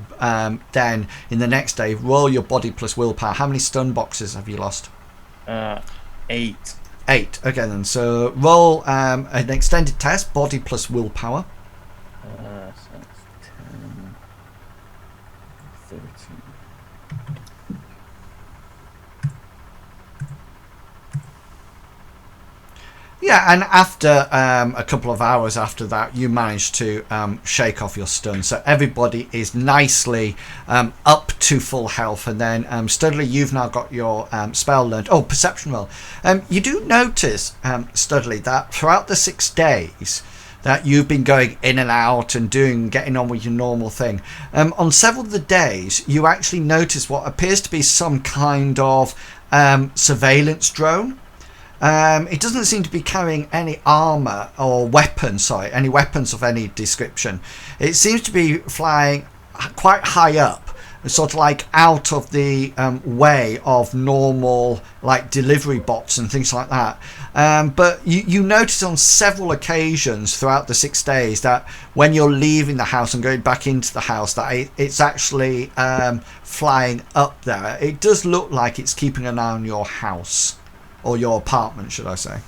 then, in the next day, roll your body plus willpower. How many stun boxes have you lost? 8. 8, okay then, so roll an extended test, body plus willpower. So that's 10, 13. Yeah, and after a couple of hours after that, you manage to shake off your stun. So everybody is nicely up to full health. And then, Studley, you've now got your spell learned. Oh, perception roll. You do notice, Studley, that throughout the 6 days that you've been going in and out and getting on with your normal thing, on several of the days, you actually notice what appears to be some kind of surveillance drone. It doesn't seem to be carrying any armor or weapons, any weapons of any description. It seems to be flying quite high up, sort of like out of the way of normal like delivery bots and things like that. But you notice on several occasions throughout the 6 days that when you're leaving the house and going back into the house, that it's actually flying up there. It does look like it's keeping an eye on your house. Or your apartment, should I say.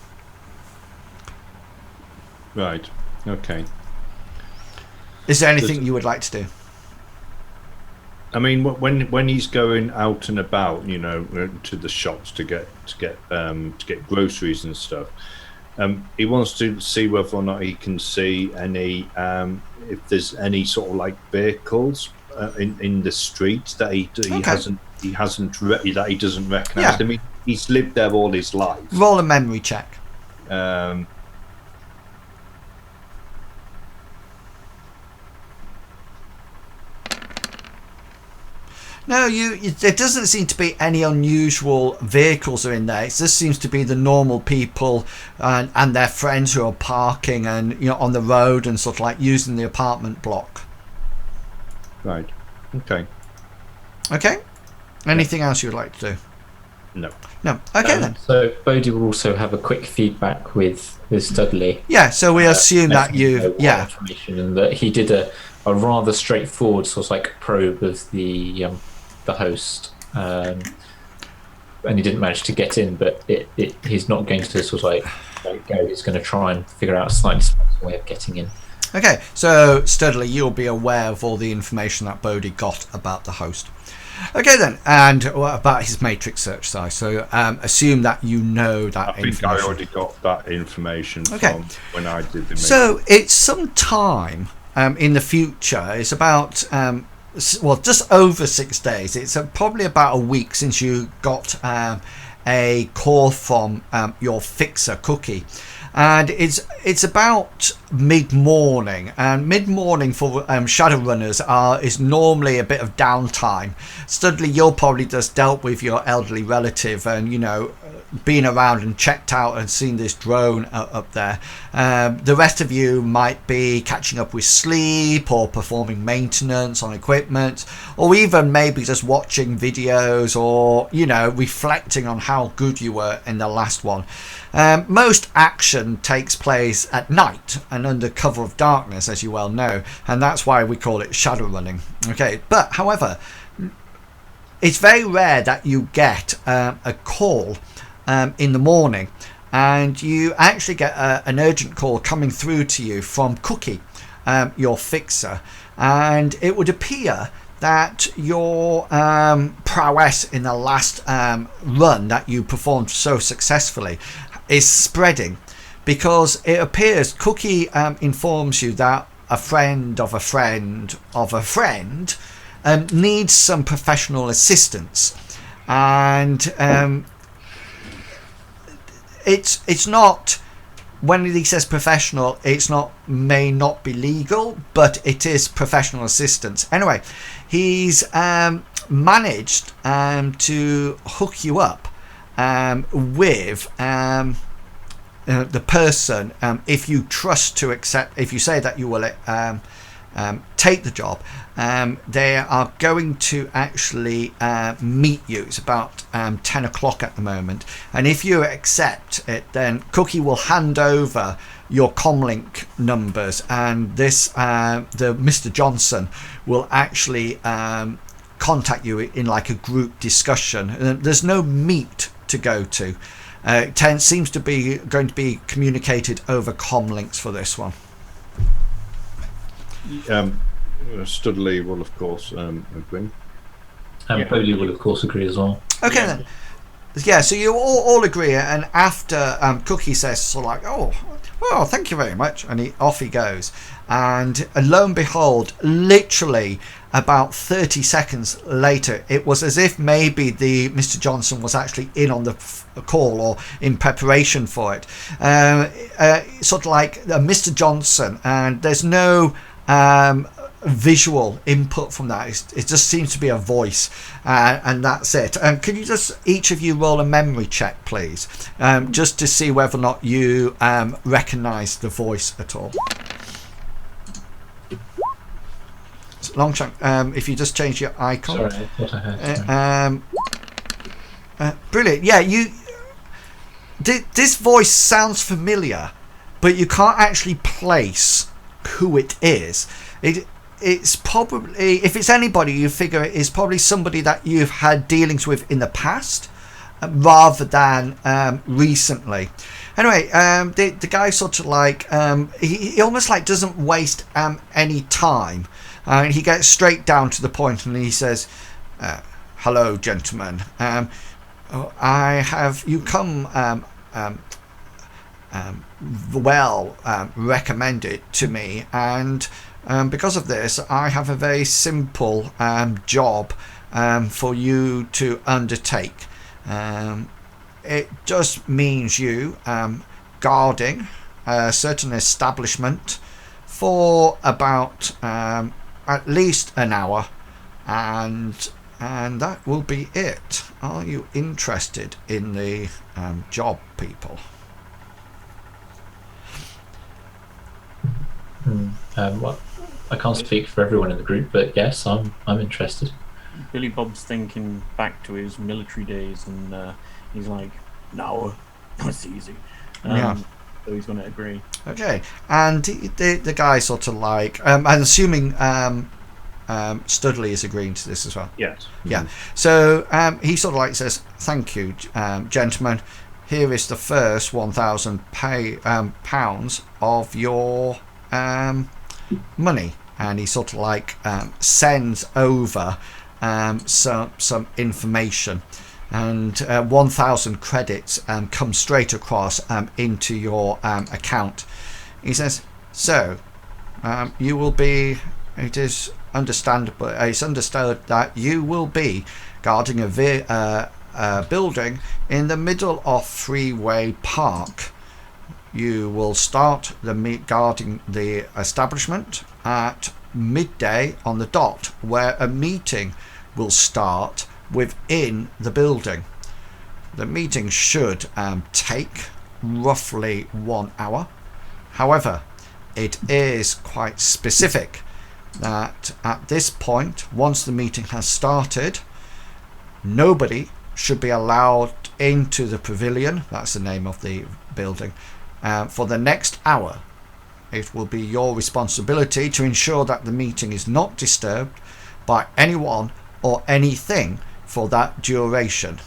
Right, okay. Is there anything you would like to do? I mean, when he's going out and about, to the shops to get groceries and stuff, he wants to see whether or not he can see any if there's any sort of like vehicles in the streets that he doesn't recognize. Yeah. I mean, he's lived there all his life. Roll a memory check. No, there doesn't seem to be any unusual vehicles are in there. It just seems to be the normal people and their friends who are parking and on the road and sort of like using the apartment block. Right. Okay. Okay. Anything else you'd like to do? No. No. Okay then. So Bodhi will also have a quick feedback with Studley. Yeah. So we assume that information, and that he did a rather straightforward sort of like probe of the host, and he didn't manage to get in, but he's not going to sort of like go. He's going to try and figure out a slightly smarter way of getting in. Okay, so Studley, you'll be aware of all the information that Bodhi got about the host. Okay then, and about his matrix search size. So assume that you know that information. I think I already got that information from when I did the matrix. So it's some time in the future. It's about just over 6 days. It's probably about a week since you got a call from your fixer, Cookie. And it's about mid-morning, and mid-morning for Shadowrunners is normally a bit of downtime. Studley, you'll probably just dealt with your elderly relative and been around and checked out and seen this drone up there. The rest of you might be catching up with sleep or performing maintenance on equipment, or even maybe just watching videos or reflecting on how good you were in the last one. Most action takes place at night and under cover of darkness, as you well know, and that's why we call it shadow running. Okay, but however, it's very rare that you get a call in the morning, and you actually get an urgent call coming through to you from Cookie, your fixer, and it would appear that your prowess in the last run that you performed so successfully is spreading, because it appears Cookie informs you that a friend of a friend of a friend needs some professional assistance, and it's not, when he says professional, may not be legal, but it is professional assistance. Anyway, he's managed to hook you up with the person, if you trust to accept, if you say that you will take the job, they are going to actually meet you. It's about 10 o'clock at the moment, and if you accept it, then Cookie will hand over your comlink numbers, and this the Mr. Johnson will actually contact you in like a group discussion. There's no meet to go to. Seems to be going to be communicated over comlinks for this one. Studley will of course agree. And Bodhi will of course agree as well. Okay then. Yeah, so you all agree, and after Cookie says sort of like, oh, well, thank you very much, and off he goes, and lo and behold, literally about 30 seconds later, it was as if maybe the Mr. Johnson was actually in on the call or in preparation for it. Sort of like Mr. Johnson, and there's no visual input from that. It just seems to be a voice, and that's it. Can you just each of you roll a memory check, please, just to see whether or not you recognize the voice at all. Long chunk. If you just change your icon. Sorry, I thought I heard. Brilliant. Yeah, this voice sounds familiar, but you can't actually place who it is. It's probably, if it's anybody, you figure it is probably somebody that you've had dealings with in the past rather than recently. Anyway, the guy sort of like he almost like doesn't waste any time. He gets straight down to the point, and he says, "Hello, gentlemen. I have you come well recommended to me, and because of this, I have a very simple job for you to undertake. It just means you guarding a certain establishment for about at least an hour, and that will be it. Are you interested in the job, people?" Well, I can't speak for everyone in the group, but yes, I'm interested. Billy Bob's thinking back to his military days, and he's like, "No, that's easy." Yeah. So he's going to agree. Okay, and the guy sort of like, I'm assuming Studley is agreeing to this as well. Yes. Yeah. So he sort of like says, "Thank you, gentlemen. Here is the first 1,000 pounds of your money," and he sort of like sends over some information, and 1,000 credits come straight across into your account. He says, "So you will be. It is understandable. It's understood that you will be guarding a building in the middle of Freeway Park. You will start guarding the establishment at midday on the dot, where a meeting will start within the building. The meeting should take roughly 1 hour. However, it is quite specific that at this point, once the meeting has started, nobody should be allowed into the pavilion," that's the name of the building, "for the next hour. It will be your responsibility to ensure that the meeting is not disturbed by anyone or anything for that duration.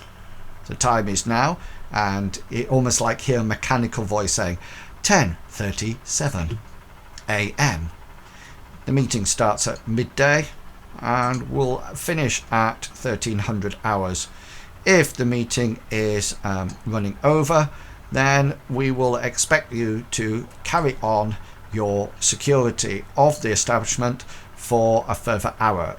The time is now," and it almost like hear a mechanical voice saying, 10:37 a.m. The meeting starts at midday and will finish at 1300 hours. If the meeting is running over, then we will expect you to carry on your security of the establishment for a further hour.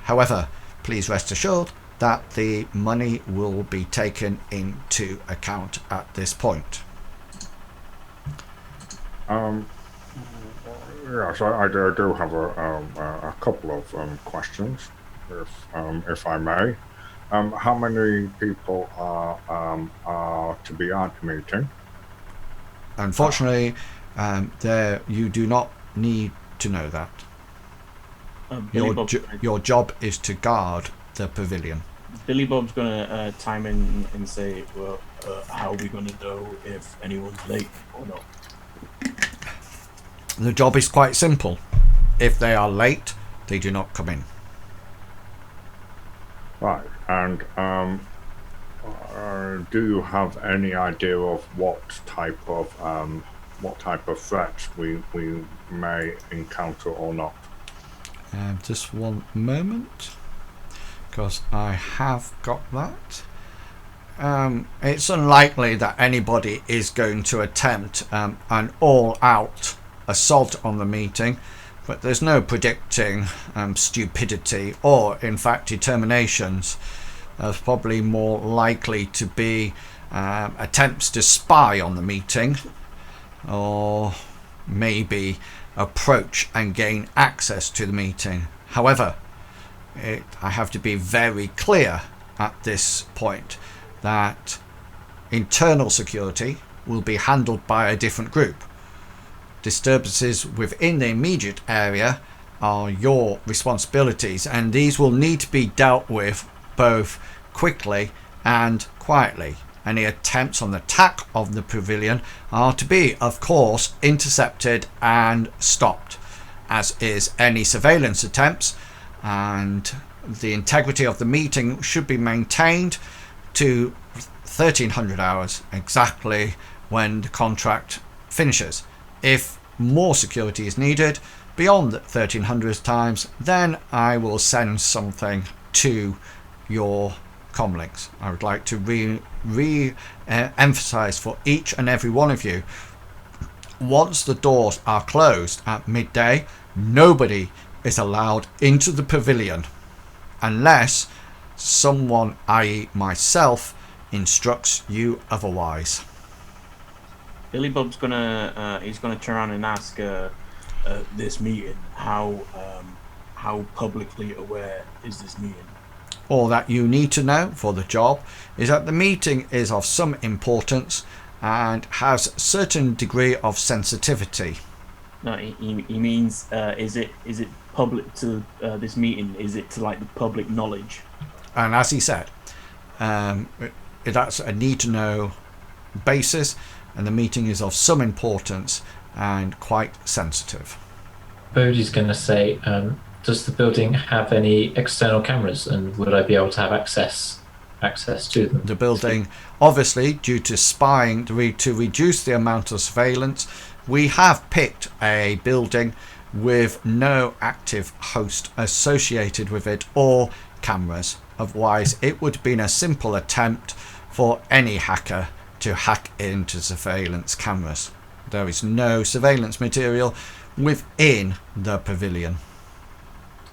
However, please rest assured that the money will be taken into account at this point. Yes, I do have a couple of questions, if I may. How many people are to be at the meeting? Unfortunately, you do not need to know that. Your job is to guard the pavilion. Billy Bob's going to chime in and say, "Well, how are we going to know if anyone's late or not?" The job is quite simple. If they are late, they do not come in. Right, and do you have any idea of what type of threats we may encounter or not? Just one moment, because I have got that. It's unlikely that anybody is going to attempt an all-out assault on the meeting, but there's no predicting stupidity or, in fact, determinations. There's probably more likely to be attempts to spy on the meeting, or maybe approach and gain access to the meeting. However, I have to be very clear at this point that internal security will be handled by a different group. Disturbances within the immediate area are your responsibilities, and these will need to be dealt with both quickly and quietly. Any attempts on the attack of the pavilion are to be, of course, intercepted and stopped, as is any surveillance attempts, and the integrity of the meeting should be maintained to 1300 hours, exactly when the contract finishes. If more security is needed beyond 1300 times, then I will send something to your comlinks. I would like to emphasize for each and every one of you, once the doors are closed at midday, nobody is allowed into the pavilion unless someone, i.e. myself, instructs you otherwise. Billy Bob's he's gonna turn around and ask this meeting how publicly aware is this meeting? All that you need to know for the job is that the meeting is of some importance and has a certain degree of sensitivity. No, he means is it public to this meeting? Is it to like the public knowledge? And as he said, that's a need to know basis, and the meeting is of some importance and quite sensitive. Bodhi's going to say, does the building have any external cameras, and would I be able to have access to them? The building, obviously, due to spying, to reduce the amount of surveillance, we have picked a building with no active host associated with it or cameras. Otherwise, it would have been a simple attempt for any hacker to hack into surveillance cameras. There is no surveillance material within the pavilion.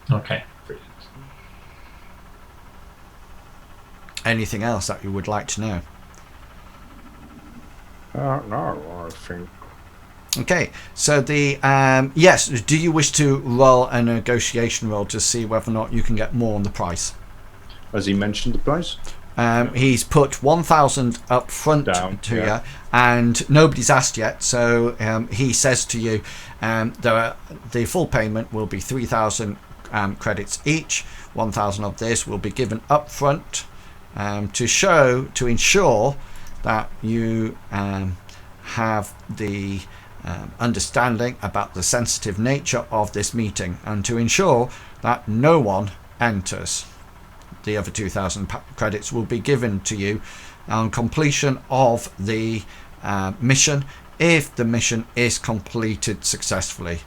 Okay, brilliant. Anything else that you would like to know? No, I think. Okay, so the yes, do you wish to roll a negotiation roll to see whether or not you can get more on the price? Has he mentioned the price? He's put 1,000 up front Down, to yeah. you, and nobody's asked yet. So he says to you, the full payment will be 3,000 credits each. 1,000 of this will be given up front to ensure that you have the understanding about the sensitive nature of this meeting, and to ensure that no one enters. The other 2,000 credits will be given to you on completion of the mission, if the mission is completed successfully.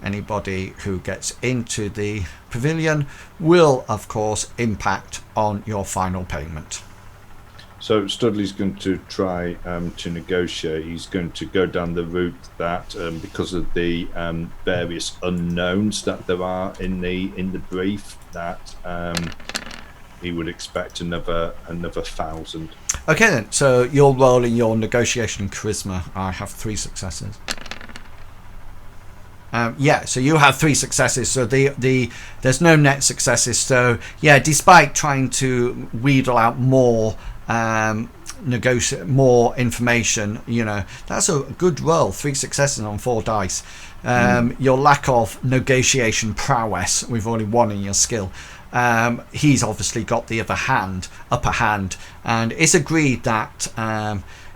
Anybody who gets into the pavilion will, of course, impact on your final payment. So Studley's going to try to negotiate. He's going to go down the route that, because of the various unknowns that there are in the brief, that he would expect another 1,000. Okay then, so you're rolling your negotiation charisma. I have 3 successes. Yeah, so you have 3 successes. So there's no net successes. So yeah, despite trying to wheedle out more more information, that's a good roll. 3 successes on 4 dice. Your lack of negotiation prowess with only 1 in your skill. He's obviously got the upper hand, and it's agreed that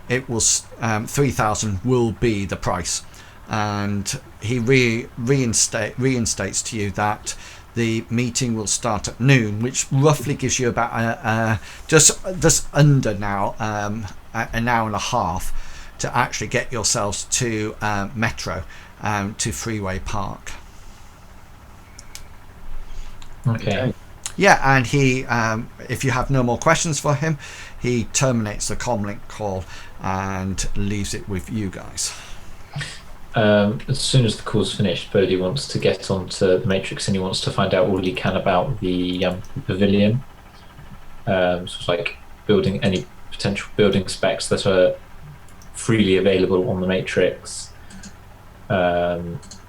it was 3,000 will be the price, and he reinstates to you that the meeting will start at noon, which roughly gives you about just under now an hour and a half to actually get yourselves to Metro, to Freeway Park. Okay. Yeah, and he, if you have no more questions for him, he terminates the comlink call and leaves it with you guys. As soon as the call's finished, Bodhi wants to get onto the Matrix, and he wants to find out all he can about the pavilion. So it's like building any potential building specs that are freely available on the Matrix,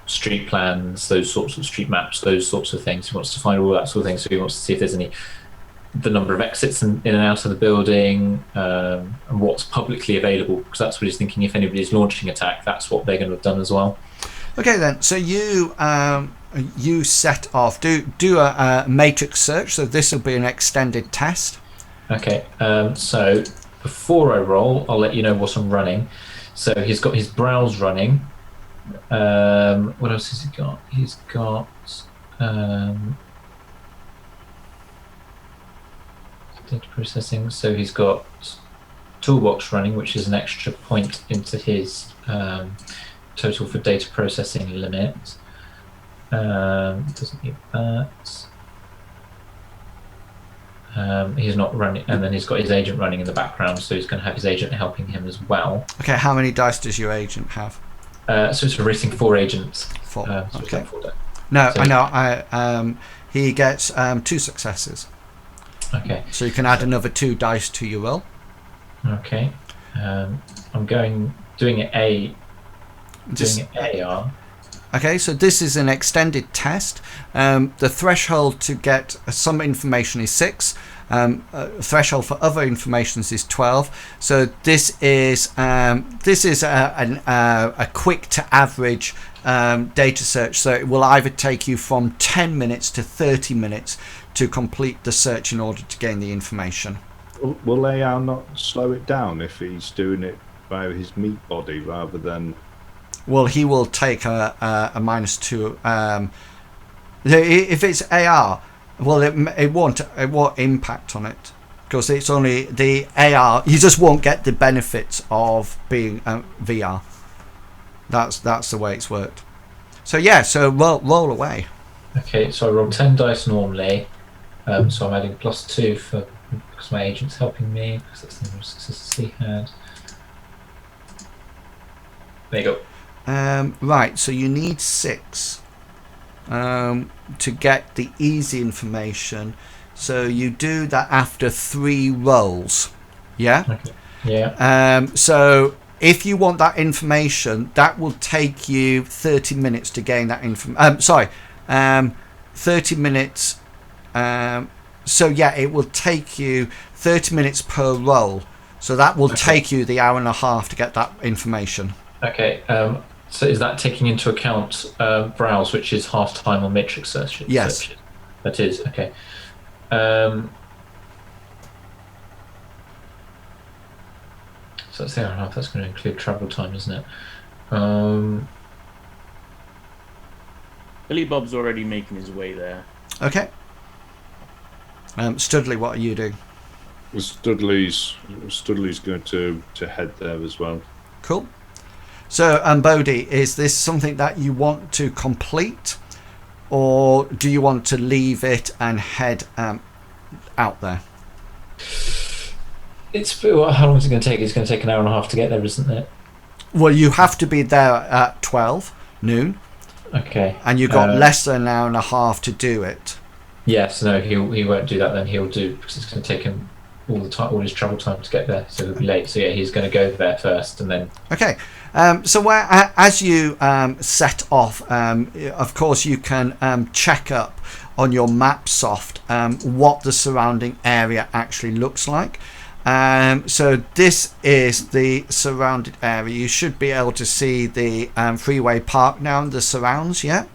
street plans, those sorts of street maps, those sorts of things. He wants to find all that sort of thing. So he wants to see if there's the number of exits in and out of the building, and what's publicly available, because that's what he's thinking. If anybody's launching attack, that's what they're going to have done as well. Okay then, so you set off, do a matrix search. So this will be an extended test. Okay, so before I roll, I'll let you know what I'm running. So he's got his browse running. What else has he got? He's got data processing. So he's got toolbox running, which is an extra point into his total for data processing limit. Doesn't need that. He's not running, and then he's got his agent running in the background, so he's going to have his agent helping him as well. Okay, how many dice does your agent have? So it's racing 4 agents. 4. So it's Okay. like 4 dice. No, So- I know. He gets 2 successes, Okay. so you can add another 2 dice to your roll. Okay. I'm doing it AR. Okay, so this is an extended test. The threshold to get some information is 6. Threshold for other information is 12. So this is a quick to average data search. So it will either take you from 10 minutes to 30 minutes to complete the search in order to gain the information. Will AR not slow it down if he's doing it by his meat body rather than? Well, he will take a -2. If it's AR, well, it won't impact on it because it's only the AR. You just won't get the benefits of being VR. That's the way it's worked. So yeah, so roll away. Okay, so I rolled 10 dice normally. So I'm adding +2 because my agent's helping me, because that's the number of successes he had. There you go. Right, so you need 6 to get the easy information. So you do that after 3 rolls. Yeah? Okay. Yeah. So if you want that information, that will take you 30 minutes to gain that information. 30 minutes. So yeah, it will take you 30 minutes per roll. So that will take you the hour and a half to get that information. Okay. So is that taking into account browse, which is half time on matrix searches? Yes. That is, okay. So that's the hour and a half. That's going to include travel time, isn't it? Billy Bob's already making his way there. Okay. Studley, what are you doing? Studley's going to head there as well. Cool. So, Bodhi, is this something that you want to complete, or do you want to leave it and head out there? How long is it going to take? It's going to take an hour and a half to get there, isn't it? Well, you have to be there at 12 noon, Okay. and you've got less than an hour and a half to do it. Yes, no, he won't do that then. He'll do, because it's going to take him all his travel time to get there, so he'll be late. So yeah, he's going to go there first and then. Okay. So as you set off, of course you can check up on your map soft what the surrounding area actually looks like. So this is the surrounded area. You should be able to see the freeway park now and the surrounds, yeah?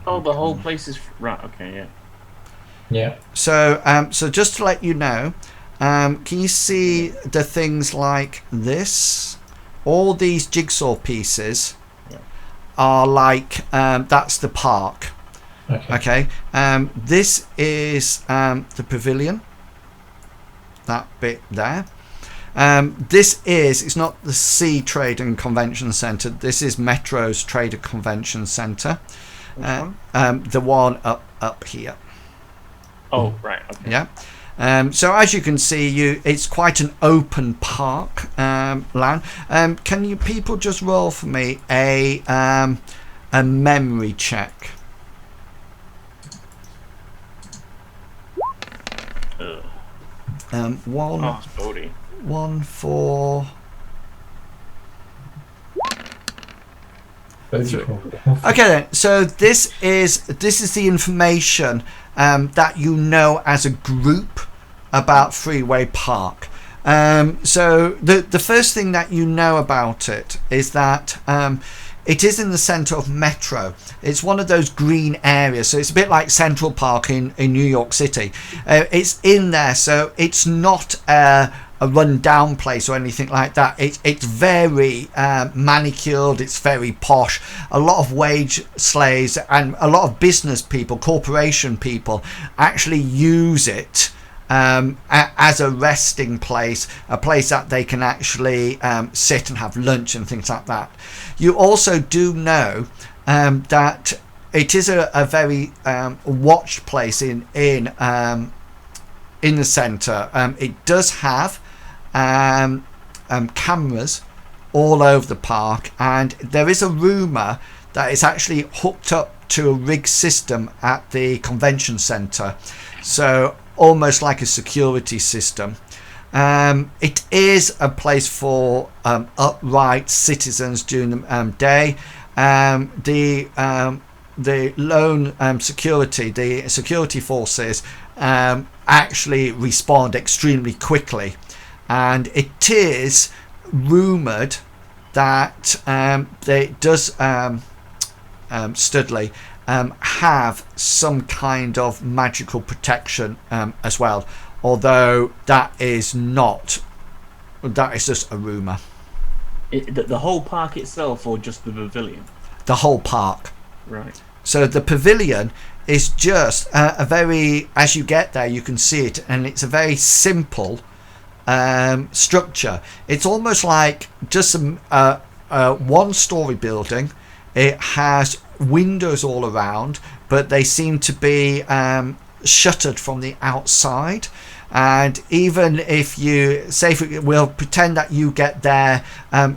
Oh, the whole place is... Right, okay, yeah. Yeah. So just to let you know, can you see the things like this? All these jigsaw pieces are like, that's the park. Okay. This is the pavilion. That bit there. It's not the Sea Trade and Convention Centre. This is Metro's Trade and Convention Centre. The one up here. Oh, right, okay. Yeah. So as you can see, it's quite an open park land. Can you people just roll for me a memory check? One. Oh, it's Bodhi. 1 4. Okay then. So this is the information that you know as a group about Freeway Park. So the first thing that you know about it is that it is in the centre of Metro. It's one of those green areas, so it's a bit like Central Park in New York City. It's in there, so it's not a run-down place or anything like that. It's very manicured, it's very posh. A lot of wage slaves and a lot of business people, corporation people, actually use it as a resting place, a place that they can actually sit and have lunch and things like that. You also do know that it is a very watched place in the centre. It does have cameras all over the park, and there is a rumour that it's actually hooked up to a rig system at the convention centre, so almost like a security system. It is a place for upright citizens during the day. The lone security, the security forces actually respond extremely quickly, and it is rumoured that Studley have some kind of magical protection as well, although that is just a rumour. The whole park itself, or just the pavilion? The whole park. Right. So the pavilion is just a very, as you get there you can see it, and it's a very simple structure. It's almost like just a one-story building. It has windows all around, but they seem to be shuttered from the outside. And even if you say, we'll pretend that you get there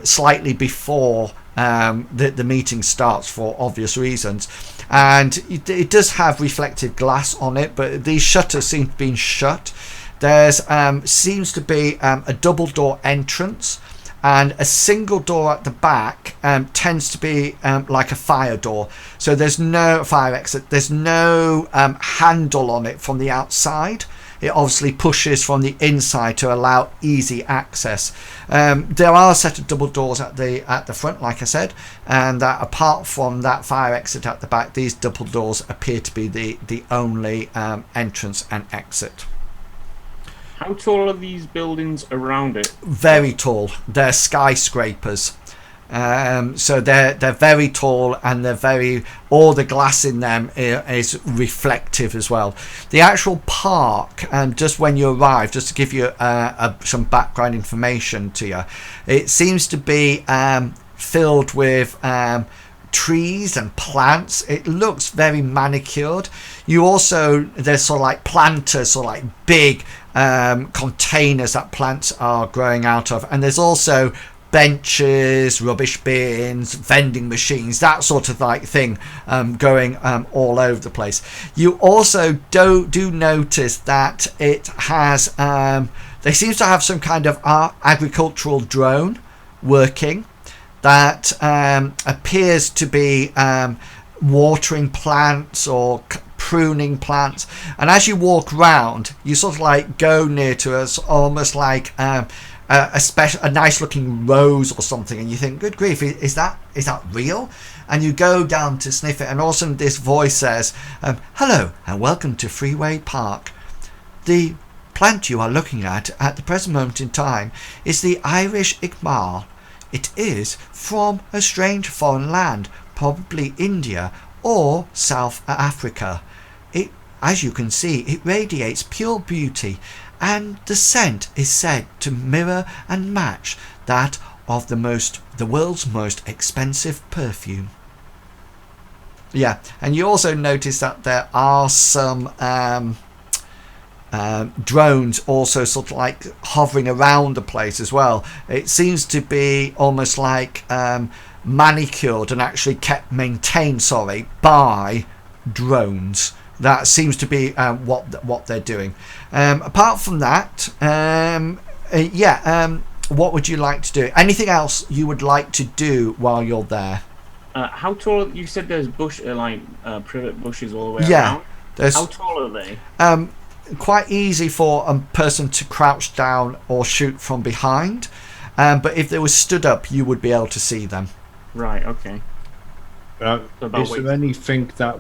slightly before the meeting starts for obvious reasons, and it does have reflective glass on it, but these shutters seem to be shut. There's seems to be a double door entrance, and a single door at the back tends to be like a fire door. So there's no fire exit, there's no handle on it from the outside. It obviously pushes from the inside to allow easy access. There are a set of double doors at the front, like I said, and that apart from that fire exit at the back, these double doors appear to be the only entrance and exit. How tall are these buildings around it? Very tall. They're skyscrapers. So they're very tall, and all the glass in them is reflective as well. The actual park, just when you arrive, just to give you some background information to you, it seems to be filled with trees and plants. It looks very manicured. There's sort of like planters, sort of like big containers that plants are growing out of, and there's also benches, rubbish bins, vending machines, that sort of like thing going all over the place. You also do notice that it has they seem to have some kind of agricultural drone working that appears to be watering plants or pruning plants, and as you walk round you sort of like go near to us, almost like a nice looking rose or something, and you think, good grief, is that real? And you go down to sniff it, and all of a sudden this voice says, hello and welcome to Freeway Park. The plant you are looking at the present moment in time is the Irish Igmal. It is from a strange foreign land, probably India or South Africa. As you can see, it radiates pure beauty, and the scent is said to mirror and match that of the world's most expensive perfume. Yeah, and you also notice that there are some drones also sort of like hovering around the place as well. It seems to be almost like manicured and actually maintained by drones. That seems to be what they're doing. Apart from that, what would you like to do? Anything else you would like to do while you're there? How tall? You said there's privet bushes all the way around. How tall are they? Quite easy for a person to crouch down or shoot from behind, but if they were stood up, you would be able to see them. Right. Okay. Is there anything that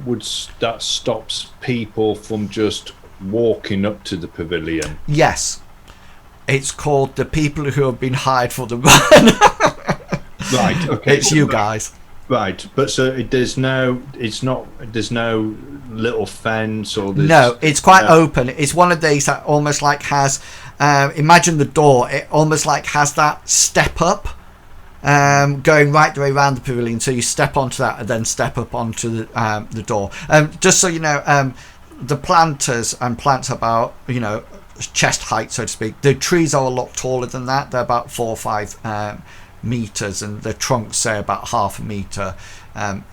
stops people from just walking up to the pavilion? Yes, it's called the people who have been hired for the run. Right. Okay. It's you guys. Right, but so there's no little fence or there's, No, it's quite open. It's one of these that almost like has, imagine the door, it almost like has that step up going right the way around the pavilion. So you step onto that and then step up onto the door. Just so you know, the plants are about, chest height, so to speak. The trees are a lot taller than that. They're about 4 or 5 meters, and the trunks say about half a meter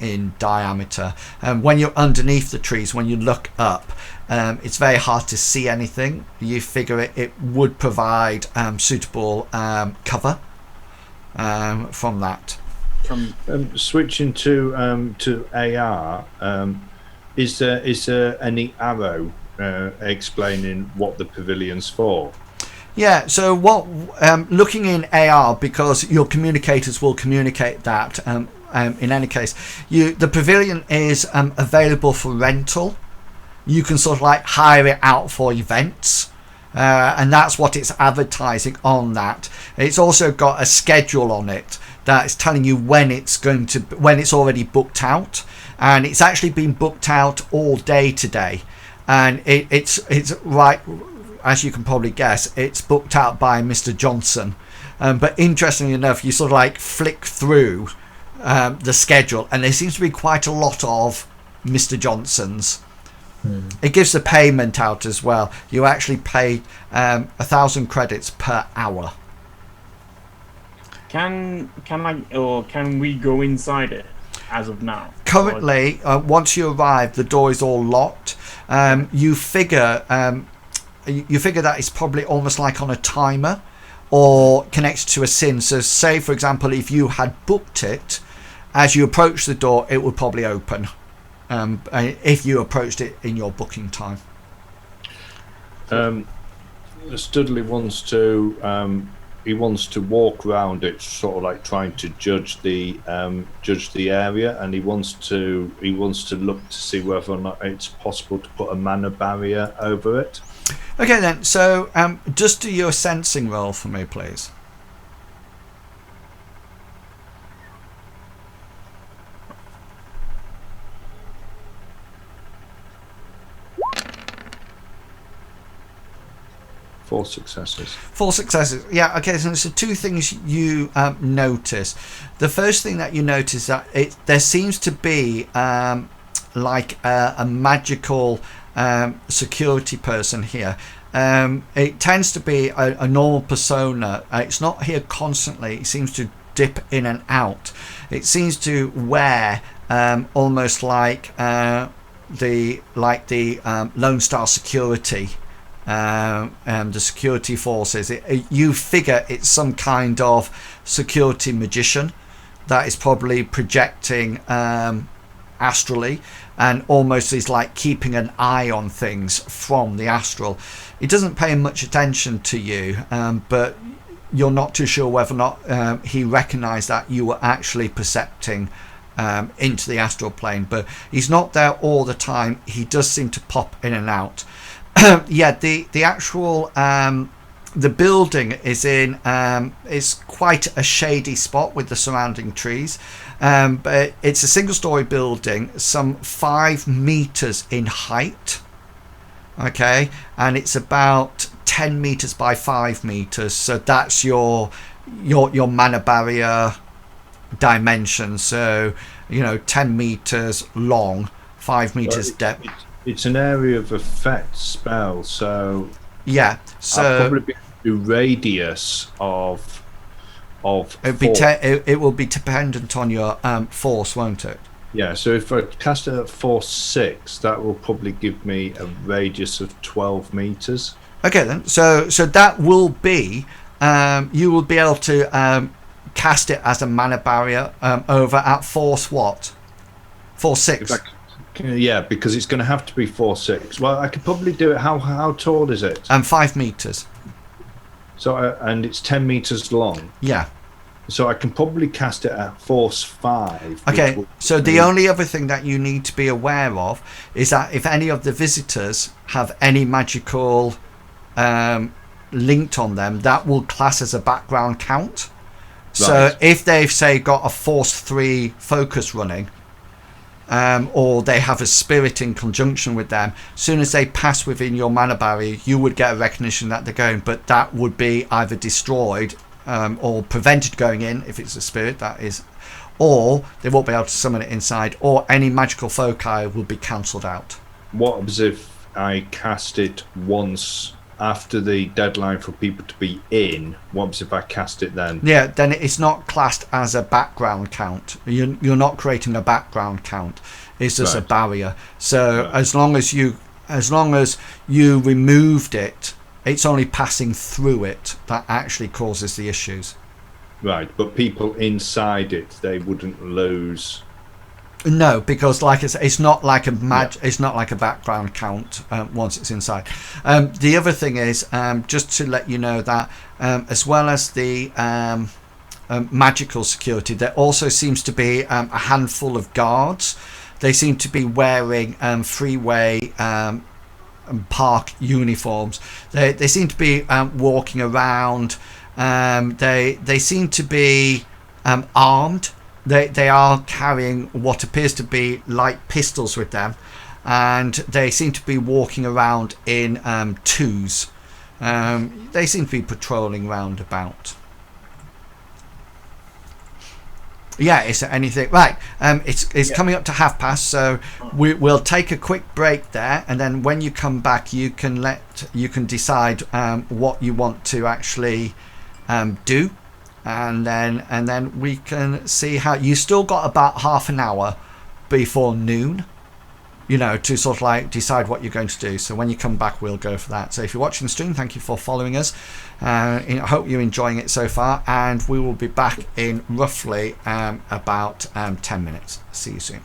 in diameter. When you're underneath the trees, when you look up, it's very hard to see anything. You figure it would provide suitable cover from that. switching to AR, is there any arrow explaining what the pavilion's for? Yeah, so what looking in AR, because your communicators will communicate that in any case, the pavilion is available for rental. You can sort of like hire it out for events, and that's what it's advertising on that. It's also got a schedule on it that's telling you when it's already booked out, and it's actually been booked out all day today, and it's right, as you can probably guess, it's booked out by Mr. Johnson. But interestingly enough, you sort of like flick through the schedule, and there seems to be quite a lot of Mr. Johnson's. It gives the payment out as well. You actually pay 1,000 credits per hour. Can we go inside it as of now? Currently, once you arrive, the door is all locked. You figure that it's probably almost like on a timer or connected to a SIN. So say, for example, if you had booked it, as you approach the door, it would probably open. If you approached it in your booking time. Studley wants to walk around it, sort of like trying to judge the area, and he wants to look to see whether or not it's possible to put a mana barrier over it. Okay then, so just do your sensing roll for me, please. Four successes. 4 successes. Yeah, okay, so two things you notice. The first thing that you notice that there seems to be like a magical security person here. It tends to be a normal persona. It's not here constantly. It seems to dip in and out. It seems to wear almost like the Lone Star Security. The security forces. You figure it's some kind of security magician that is probably projecting astrally, and almost is like keeping an eye on things from the astral. He doesn't pay much attention to you, but you're not too sure whether or not he recognised that you were actually percepting into the astral plane. But he's not there all the time. He does seem to pop in and out. Yeah, the actual the building is in is quite a shady spot with the surrounding trees, but it's a single-story building, some 5 meters in height. Okay, and it's about 10 meters by 5 meters, so that's your mana barrier dimension. So 10 meters long, 5 meters depth. It's an area of effect spell, so yeah. So I'll probably be the radius of. It will be dependent on your force, won't it? Yeah. So if I cast it at force 6, that will probably give me a radius of 12 meters. Okay then. So that will be you will be able to cast it as a mana barrier over at force what? Force 6. Yeah, because it's going to have to be 4/6. Well, I could probably do it. How tall is it? 5 meters. So and it's 10 meters long. Yeah. So I can probably cast it at force 5. Okay. So the only other thing that you need to be aware of is that if any of the visitors have any magical linked on them, that will class as a background count. So Right. if they've, say, got a Force 3 focus running, or they have a spirit in conjunction with them, as soon as they pass within your mana barrier, you would get a recognition that they're going, but that would be either destroyed or prevented going in if it's a spirit, that is, or they won't be able to summon it inside, or any magical foci will be cancelled out. What happens if I cast it once after the deadline for people to be in? What happens if I cast it then? Yeah, then it's not classed as a background count. You're not creating a background count. It's just a Right. barrier. So Right. as long as you removed it, it's only passing through it that actually causes the issues. Right, but people inside it, they wouldn't lose. No, because like I said, it's not like it's not like a background count once it's inside. The other thing is, just to let you know that as well as the magical security, there also seems to be a handful of guards. They seem to be wearing freeway park uniforms. They seem to be walking around. They seem to be armed. They are carrying what appears to be light pistols with them, and they seem to be walking around in twos. They seem to be patrolling round about. Yeah, is there anything right? It's coming up to past, so we'll take a quick break there, and then when you come back, you can decide what you want to actually do, and then we can see how. You still got about half an hour before noon, to sort of like decide what you're going to do. So when you come back, we'll go for that. So if you're watching the stream, thank you for following us. I hope you're enjoying it so far, and we will be back in roughly about 10 minutes. See you soon.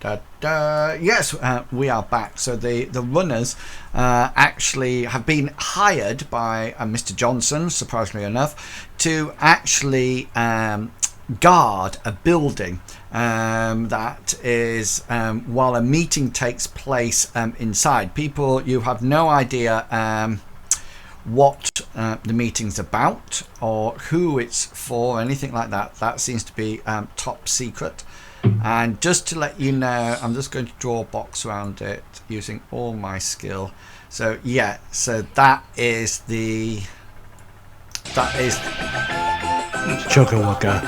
Yes, we are back. So the runners actually have been hired by Mr. Johnson, surprisingly enough, to actually guard a building that is while a meeting takes place inside. People, you have no idea what the meeting's about or who it's for, anything like that. That seems to be top secret. And just to let you know, I'm just going to draw a box around it using all my skill. So yeah, so that is Chugga wugga.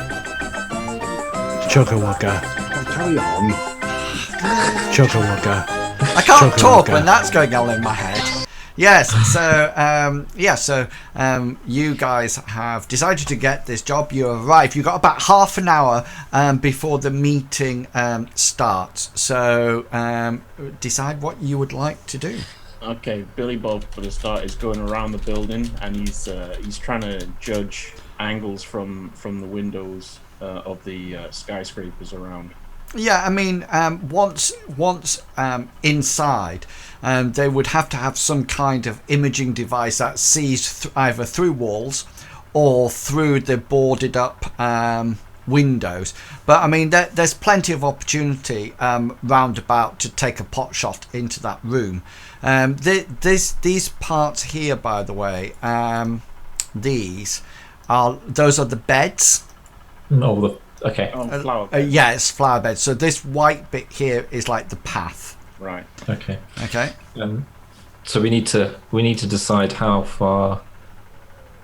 Chugga wugga. Carry on. Chugga wugga. I can't talk when that's going on in my head. Yes, so you guys have decided to get this job. You arrive. You've got about half an hour before the meeting starts. So decide what you would like to do. Okay, Billy Bob for the start is going around the building and he's trying to judge angles from the windows of the skyscrapers around. Yeah, I mean, once inside, they would have to have some kind of imaging device that sees either through walls or through the boarded up windows. But I mean, there's plenty of opportunity roundabout to take a pot shot into that room. These parts here, by the way, those are the beds. No, okay. Flower bed. Yeah, it's flower beds. So this white bit here is like the path. Right. Okay. Okay. So we need to decide how far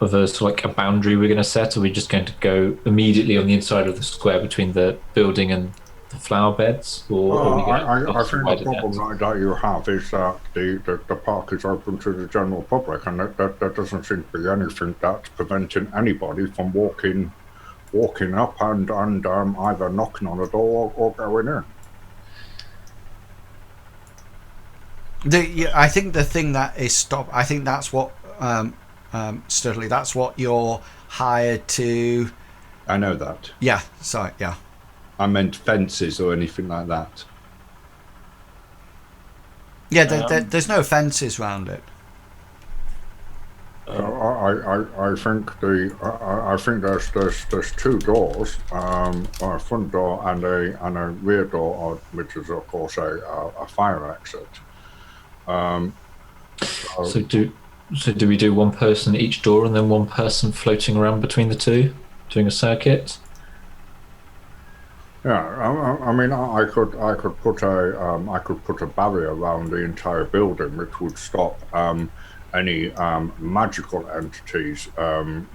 of a boundary we're going to set. Are we just going to go immediately on the inside of the square between the building and the flower beds, or are we going I think the problem that you have is that the park is open to the general public, and there doesn't seem to be anything that's preventing anybody from walking up and either knocking on the door or going in. I think the thing that is stop. I think that's what Studley. That's what you're hired to. I know that. Yeah. Sorry. Yeah. I meant fences or anything like that. Yeah. There's no fences around it. I think there's two doors, a front door and a rear door, which is of course a fire exit. So do we do one person at each door and then one person floating around between the two, doing a circuit? Yeah, I mean, I could put a barrier around the entire building, which would stop any magical entities from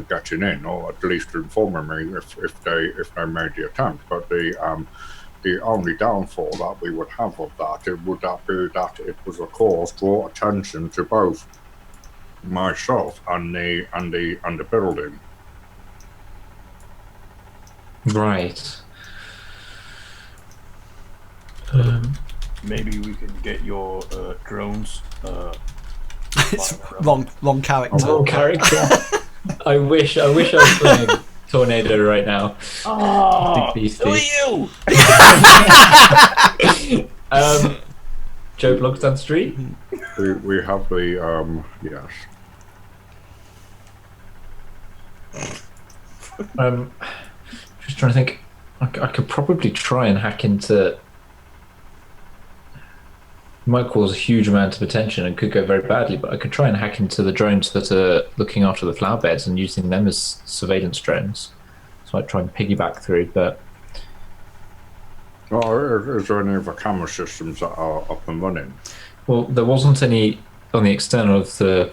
getting in, or at least informing me if they made the attempt. But the only downfall that we would have of that would be that it was a cause draw attention to both myself and the building. Right. Maybe we can get your drones. It's wrong character. Wrong character. I wish I was playing Tornado right now. Oh, Big who are you? Joe Blogs down the street. We have the yes. Just trying to think. I could probably try and hack into. It might cause a huge amount of attention and could go very badly, but I could try and hack into the drones that are looking after the flower beds and using them as surveillance drones. So I'd try and piggyback through, but... Is there any of the camera systems that are up and running? Well, there wasn't any on the external of the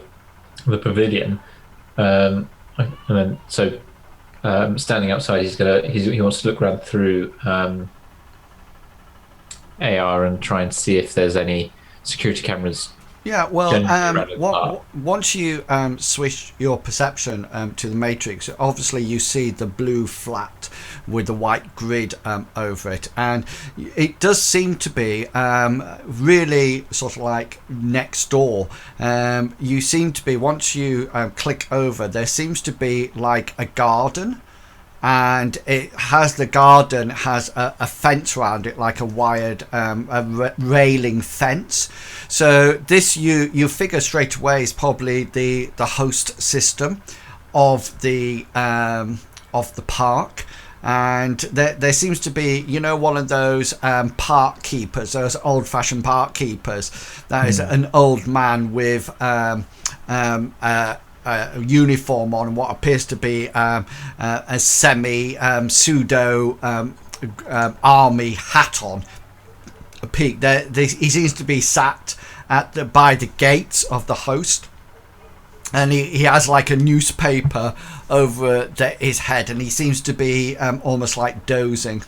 pavilion. Standing outside, he wants to look around through AR and try and see if there's any security cameras. Yeah, well, once you switch your perception to the matrix, obviously you see the blue flat with the white grid over it, and it does seem to be really sort of like next door. You seem to be, once you click over, there seems to be like a garden and it has the garden has a fence around it, like a wired railing fence. So this you figure straight away is probably the host system of the park. And there seems to be, one of those park keepers, those old-fashioned park keepers. That is an old man with a uniform on, what appears to be a pseudo army hat on. A peak. He seems to be sat by the gates of the host. And he has like a newspaper over his head, and he seems to be almost like dozing.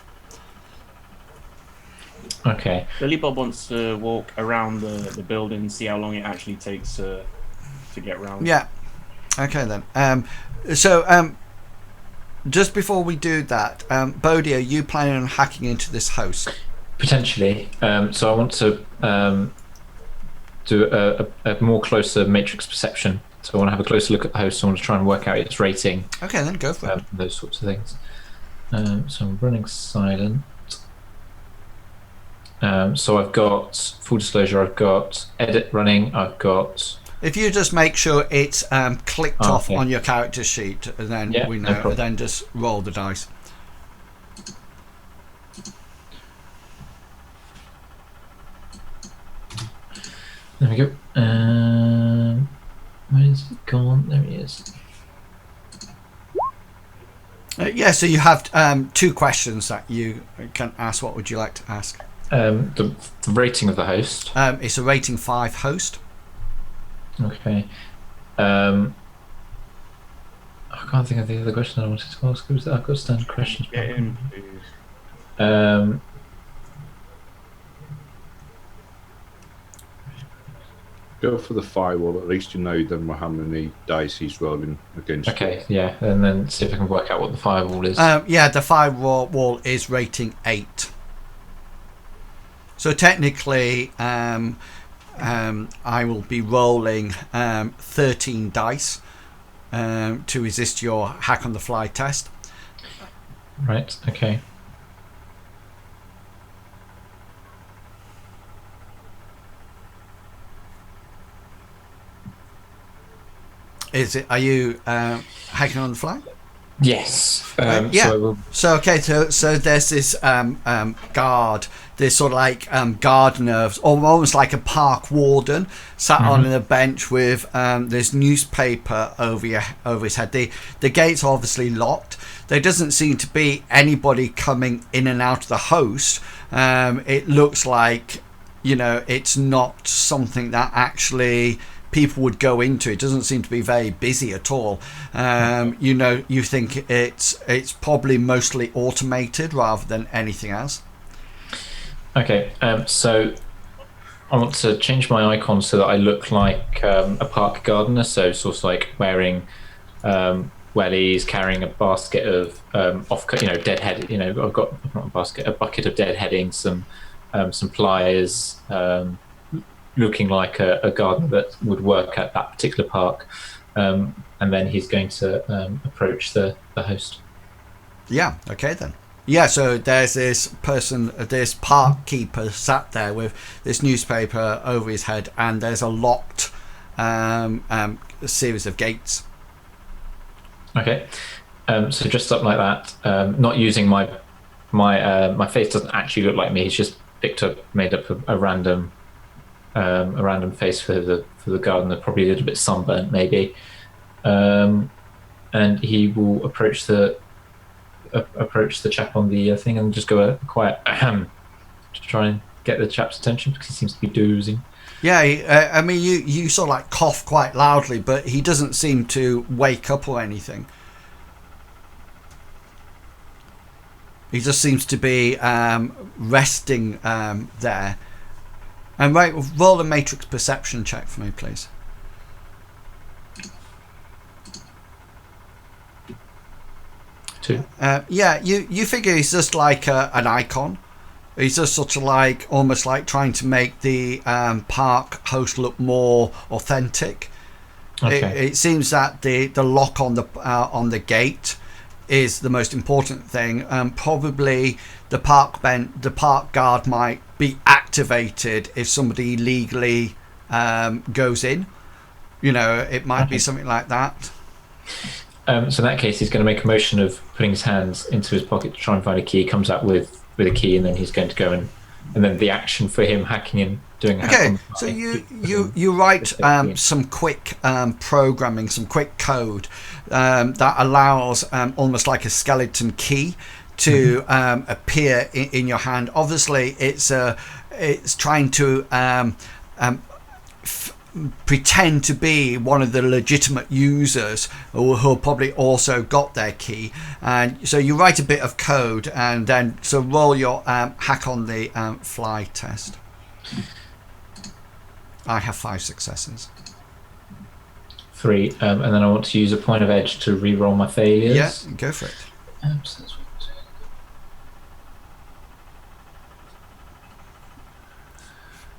Okay. Billy Bob wants to walk around the building and see how long it actually takes to get round. Yeah. Okay then. Just before we do that, Bodhi, are you planning on hacking into this house? Potentially. So I want to do a more closer matrix perception. So I want to have a closer look at the host. I want to try and work out its rating. Okay, then go for it. Those sorts of things. So I'm running silent. So I've got, full disclosure, I've got edit running. I've got... If you just make sure it's clicked off on your character sheet, and then we know, and then just roll the dice. There we go. Where is it gone? There he is. So you have 2 questions that you can ask. What would you like to ask? The rating of the host. It's a rating 5 host. Okay. I can't think of the other question I wanted to ask. I've got standard questions. Go for the firewall. At least you know then how many dice he's rolling against. Okay, yeah, and then see if I can work out what the firewall is. The firewall is rating 8. So technically, I will be rolling 13 dice to resist your hack on the fly test. Right. Okay. Are you hacking on the fly? Yes. So there's this guard, this sort of like gardener, almost like a park warden, sat on a bench with this newspaper over his head. The gates are obviously locked. There doesn't seem to be anybody coming in and out of the host. It looks like, it's not something that actually people would go into. It doesn't seem to be very busy at all. You think it's probably mostly automated rather than anything else. Okay, so I want to change my icon so that I look like a park gardener, so sort of like wearing wellies, carrying a basket of deadhead. I've got not a basket, a bucket of deadheading, some pliers, looking like a gardener that would work at that particular park, and then he's going to approach the host. Yeah. Okay then. Yeah. So there's this person, this park keeper, sat there with this newspaper over his head, and there's a locked series of gates. Okay. So just something like that. Not using my face doesn't actually look like me. He's just made up a random face for the gardener, probably a little bit sunburnt maybe, and he will approach the chap on the thing and just go a quiet ahem to try and get the chap's attention because he seems to be dozing. Yeah, you sort of like cough quite loudly, but he doesn't seem to wake up or anything. He just seems to be resting there. And roll a matrix perception check for me, please. 2. You figure he's just like an icon. He's just sort of like almost like trying to make the park host look more authentic. Okay. It seems that the lock on the gate is the most important thing. Probably the park guard might be activated if somebody illegally goes in. It might be something like that. So in that case, he's going to make a motion of putting his hands into his pocket to try and find a key. He comes out with a key, and then he's going to go and then the action for him hacking in, doing a hack on the fly. So you write some quick programming, some quick code that allows almost like a skeleton key to appear in your hand. Obviously, it's trying to pretend to be one of the legitimate users who probably also got their key, and so you write a bit of code and then roll your hack on the fly test. I have 5 successes. 3, and then I want to use a point of edge to re-roll my failures. Yeah, go for it. So that's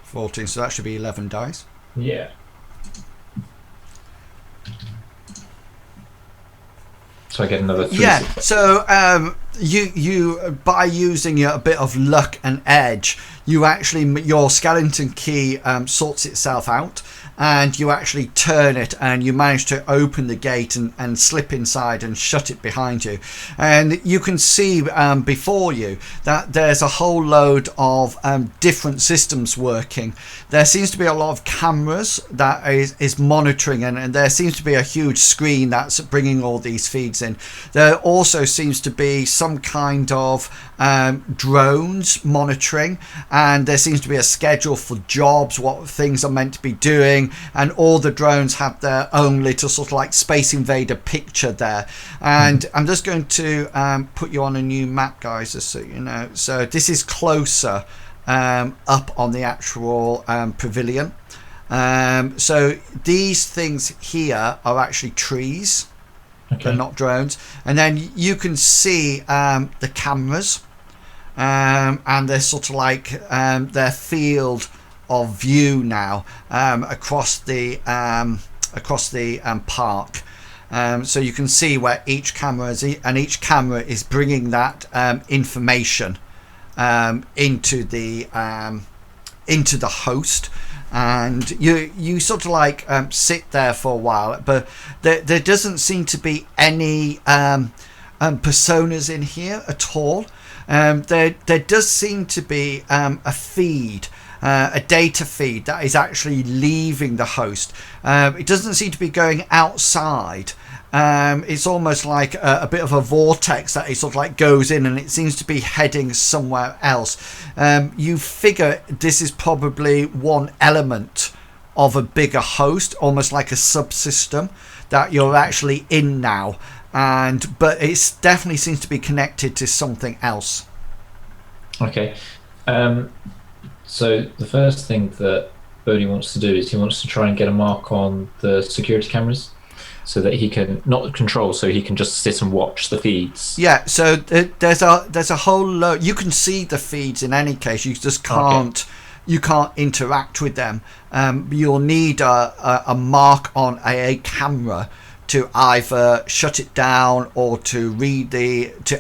14, so that should be 11 dice. Yeah. So I get another 3. Yeah. So you by using a bit of luck and edge, your skeleton key sorts itself out, and you actually turn it, and you manage to open the gate and slip inside and shut it behind you. And you can see before you that there's a whole load of different systems working. There seems to be a lot of cameras that is monitoring, and there seems to be a huge screen that's bringing all these feeds in. There also seems to be some kind of drones monitoring, and there seems to be a schedule for jobs, what things are meant to be doing, and all the drones have their own little sort of like Space Invader picture there. And I'm just going to put you on a new map, guys, just so you know. So this is closer up on the actual pavilion. So these things here are actually trees. Okay. They're not drones. And then you can see the cameras, and they're sort of like their field of view now across the park. So you can see where each camera is, and each camera is bringing that information into the host. And you sort of like sit there for a while, but there doesn't seem to be any personas in here at all. There does seem to be a feed, a data feed that is actually leaving the host. It doesn't seem to be going outside. It's almost like a bit of a vortex that it sort of like goes in, and it seems to be heading somewhere else. You figure this is probably one element of a bigger host, almost like a subsystem that you're actually in now, but it definitely seems to be connected to something else. Okay. So the first thing that Bodhi wants to do is he wants to try and get a mark on the security cameras, so that he can not control, so he can just sit and watch the feeds. Yeah, so there's a whole load. You can see the feeds in any case. You just can't. Okay. You can't interact with them. You'll need a mark on a camera to either shut it down or to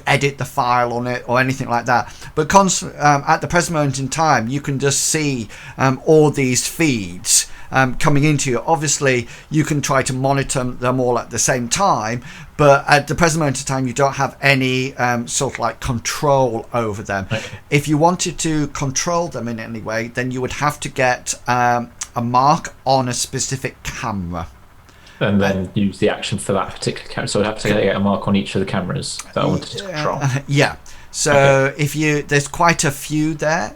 edit the file on it or anything like that. But at the present moment in time, you can just see all these feeds coming into you. Obviously, you can try to monitor them all at the same time, but at the present moment in time, you don't have any sort of like control over them. Okay. If you wanted to control them in any way, then you would have to get a mark on a specific camera. And then use the action for that particular camera. So I'd have to get a mark on each of the cameras that I wanted to control. Yeah. So okay. There's quite a few there.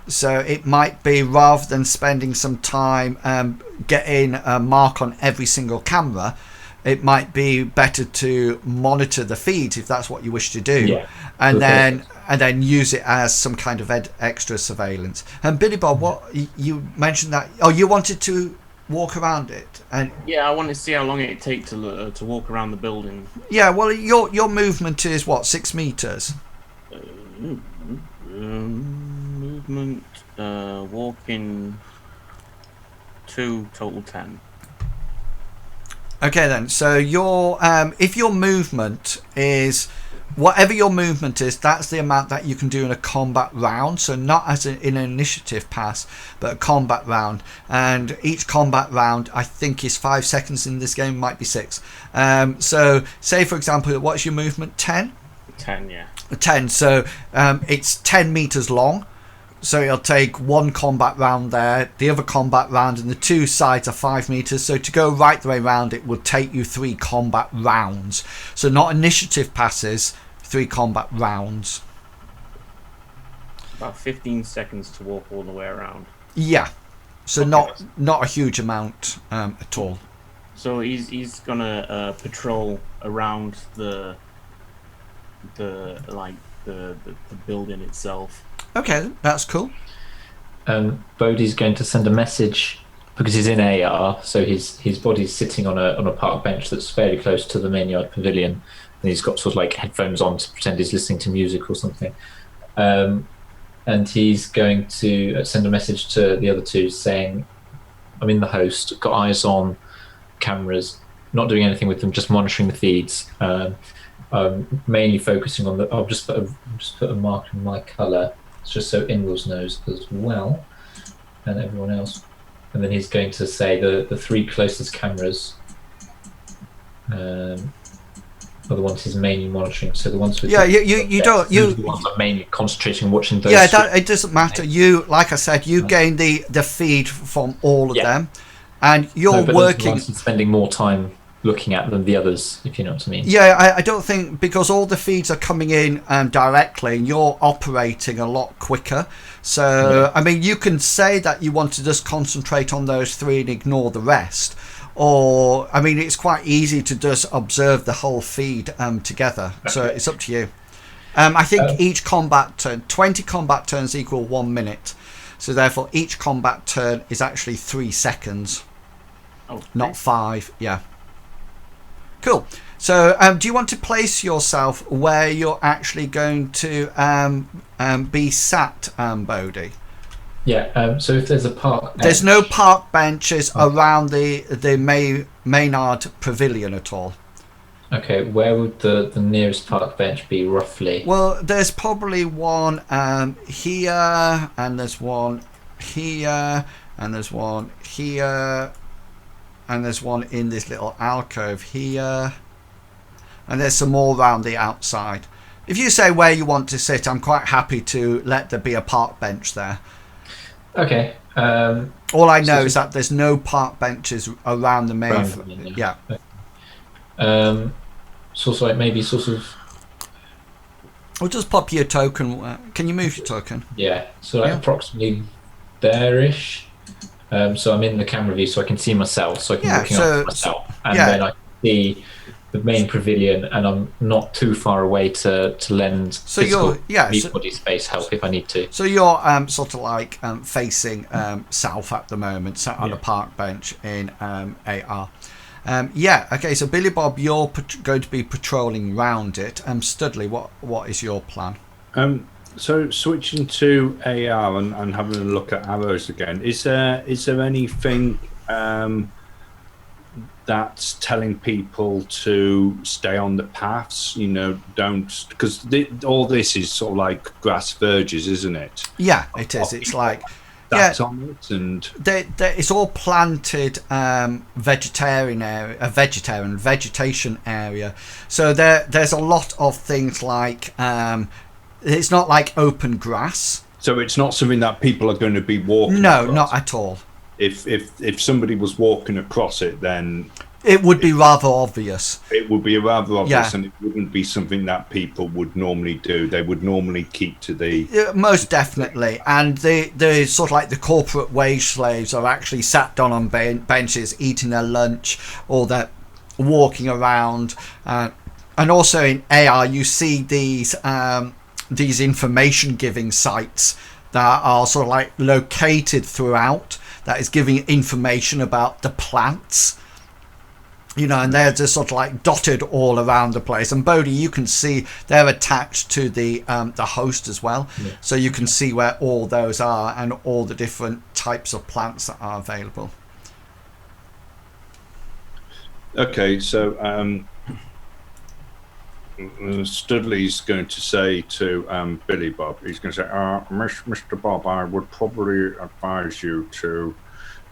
So it might be, rather than spending some time getting a mark on every single camera, it might be better to monitor the feeds if that's what you wish to do, and then use it as some kind of extra surveillance. And Billy Bob, what you mentioned that? Oh, you wanted to walk around it, and yeah, I want to see how long it takes to walk around the building. Yeah, well, your movement is what, 6 meters? Movement, walking, 2, total 10. Okay then. So your if your movement is whatever your movement is, that's the amount that you can do in a combat round. So not as in an initiative pass, but a combat round. And each combat round, I think, is 5 seconds in this game. Might be 6. So say for example, what's your movement? 10. 10, yeah. 10. So it's 10 meters long. So it'll take one combat round there, the other combat round, and the two sides are 5 meters. So to go right the way round, it will take you 3 combat rounds. So not initiative passes, 3 combat rounds. About 15 seconds to walk all the way around. Yeah. So Okay. not a huge amount at all. So he's gonna patrol around the building itself. Okay, that's cool. Bodhi's going to send a message because he's in AR, so his body's sitting on a park bench that's fairly close to the main yard pavilion, and he's got sort of like headphones on to pretend he's listening to music or something. And he's going to send a message to the other two saying, "I'm in the host, got eyes on cameras, not doing anything with them, just monitoring the feeds. Mainly focusing on the. I'll just put a mark in my colour." It's just so Inwell's knows as well, and everyone else. And then he's going to say the 3 closest cameras are the ones he's mainly monitoring. So the ones with the ones I'm mainly concentrating on watching those. Yeah, it doesn't matter. You, like I said, you gain the feed from all of them, and you're working. Spending more time looking at than the others, if you know what I mean. Yeah, I don't think, because all the feeds are coming in directly, and you're operating a lot quicker. So, I mean, you can say that you want to just concentrate on those 3 and ignore the rest. Or, I mean, it's quite easy to just observe the whole feed together. Okay. So it's up to you. I think each combat turn, 20 combat turns equal 1 minute. So therefore, each combat turn is actually 3 seconds. Oh, not 5, yeah. Cool. So, do you want to place yourself where you're actually going to be sat, Bodhi? Yeah. So if there's a park bench, there's no park benches around the Maynard Pavilion at all. Okay. Where would the nearest park bench be roughly? Well, there's probably one here, and there's one here, and there's one here. And there's one in this little alcove here. And there's some more around the outside. If you say where you want to sit, I'm quite happy to let there be a park bench there. Okay. All I know is that there's no park benches around the main... Yeah. Sort of like maybe sort of... We'll just pop your token. Can you move your token? Yeah. So like approximately there-ish. So I'm in the camera view, so I can see myself, so I can look at myself, and then I can see the main pavilion, and I'm not too far away to lend physical body space help if I need to. So you're sort of like facing south at the moment, sat on a park bench in AR. Okay. So Billy Bob, you're going to be patrolling round it. Studley, what is your plan? So switching to AR and having a look at arrows again, is there anything that's telling people to stay on the paths? You know, don't, because all this is sort of like grass verges, isn't it? Yeah, it is. It's like on it, and it's all planted vegetation area. So there's a lot of things like. It's not like open grass. So it's not something that people are going to be walking No, across. not at all. If somebody was walking across it, then... It would be rather obvious. It would be rather obvious, and it wouldn't be something that people would normally do. They would normally keep to the... Most definitely. And the sort of like the corporate wage slaves are actually sat down on benches eating their lunch, or they're walking around. And also in AR, you see these information giving sites that are sort of like located throughout, that is giving information about the plants, you know, and they're just sort of like dotted all around the place. And Bodhi, you can see they're attached to the host as well, so you can see where all those are and all the different types of plants that are available. Okay, so Studley's going to say to Billy Bob, he's going to say, Mr. Bob, I would probably advise you to,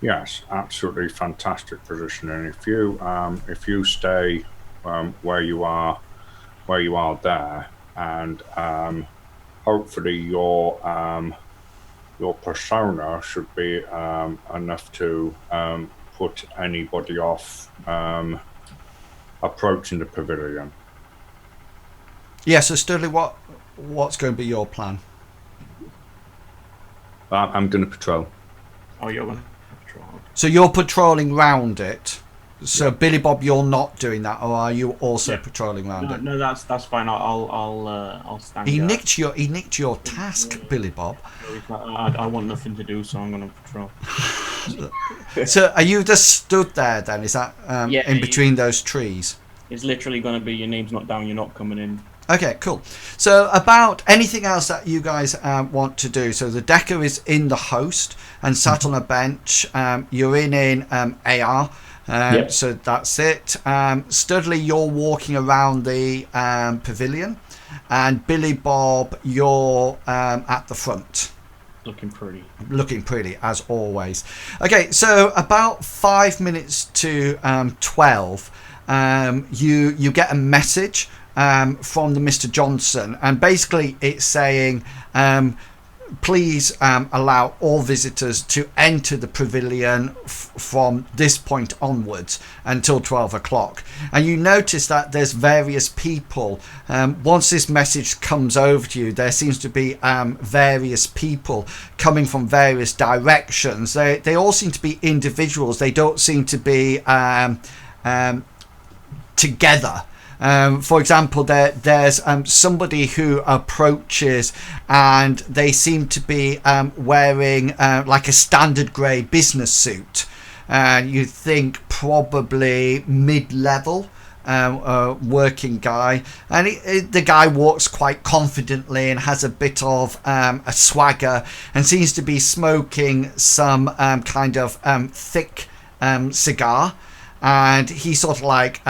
yes, absolutely fantastic positioning. If you stay where you are there, and hopefully your persona should be enough to put anybody off approaching the pavilion. Yeah, so Studley, what's going to be your plan? I'm going to patrol. Oh, you're gonna patrol. So you're patrolling round it. So Billy Bob, you're not doing that, or are you also patrolling round it? No, that's fine. I'll stand. He guard. nicked your task, Billy Bob. I want nothing to do, so I'm gonna patrol. So are you just stood there then? Is that Yeah, in between those trees? It's literally gonna be your name's not down, you're not coming in. Okay, cool. So about anything else that you guys want to do. So the Decker is in the host and sat on a bench. You're in AR. Yep. So that's it. Studley, you're walking around the pavilion. And Billy Bob, you're at the front. Looking pretty, as always. Okay, so about 5 minutes to 12, you get a message from the Mr. Johnson, and basically it's saying, please allow all visitors to enter the pavilion from this point onwards until 12 o'clock. And you notice that there's various people. Once this message comes over to you, there seems to be various people coming from various directions. They all seem to be individuals. They don't seem to be together. For example, there's somebody who approaches and they seem to be wearing like a standard grey business suit. You think probably mid-level working guy. And the guy walks quite confidently and has a bit of a swagger and seems to be smoking some kind of thick cigar. And he sort of like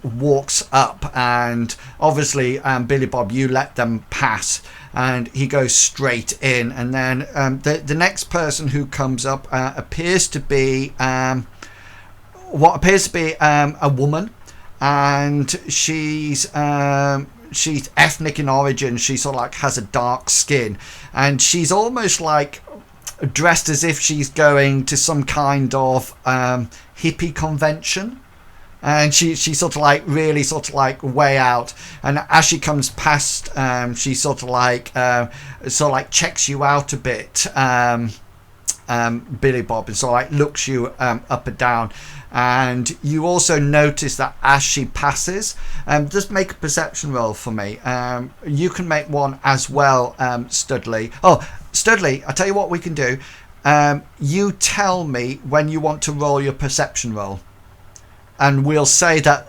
walks up, and obviously Billy Bob, you let them pass, and he goes straight in. And then the next person who comes up appears to be a woman, and she's ethnic in origin. She sort of like has a dark skin, and she's almost like dressed as if she's going to some kind of hippie convention, and she sort of like really sort of like way out. And as she comes past, she sort of like checks you out a bit, Billy Bob, and sort of like looks you up and down. And you also notice that as she passes, just make a perception roll for me. You can make one as well, Studley. Oh, Studley, I'll tell you what we can do. You tell me when you want to roll your perception roll. And we'll say that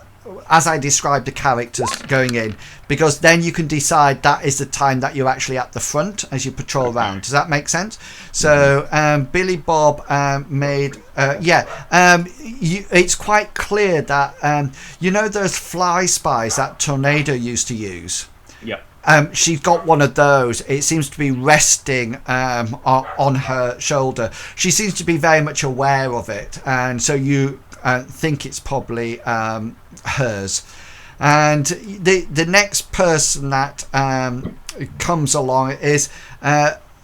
as I describe the characters going in, because then you can decide that is the time that you're actually at the front as you patrol around. Does that make sense? So Billy Bob made it's quite clear that you know those fly spies that Tornado used to use. Yep. She's got one of those. It seems to be resting on her shoulder. She seems to be very much aware of it, and so you think it's probably hers. And the next person that comes along is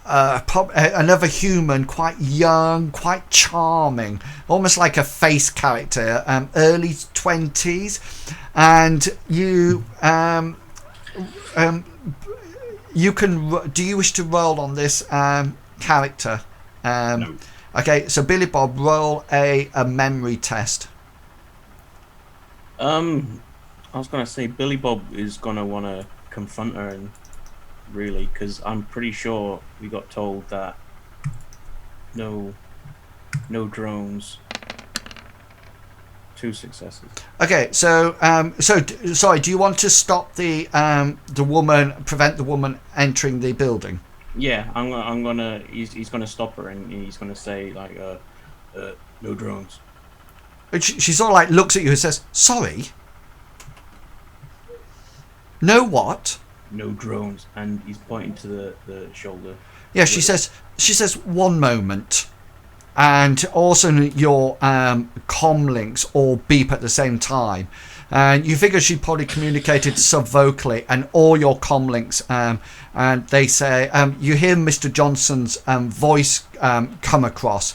another human, quite young, quite charming, almost like a face character, early 20s, and you can. Do you wish to roll on this character? No. Okay, so Billy Bob, roll a memory test. I was gonna say Billy Bob is gonna want to confront her, and really, because I'm pretty sure we got told that no drones. 2 successes. Okay, so sorry. Do you want to stop the woman, prevent the woman entering the building? Yeah, I'm gonna. He's gonna stop her, and he's gonna say like, no drones. She sort of like looks at you and says, "Sorry? No what?" No drones, and he's pointing to the shoulder. Yeah, she says, "One moment." And also your comm links all beep at the same time. And you figure she probably communicated sub-vocally, and all your comm links, and they say, you hear Mr. Johnson's voice come across,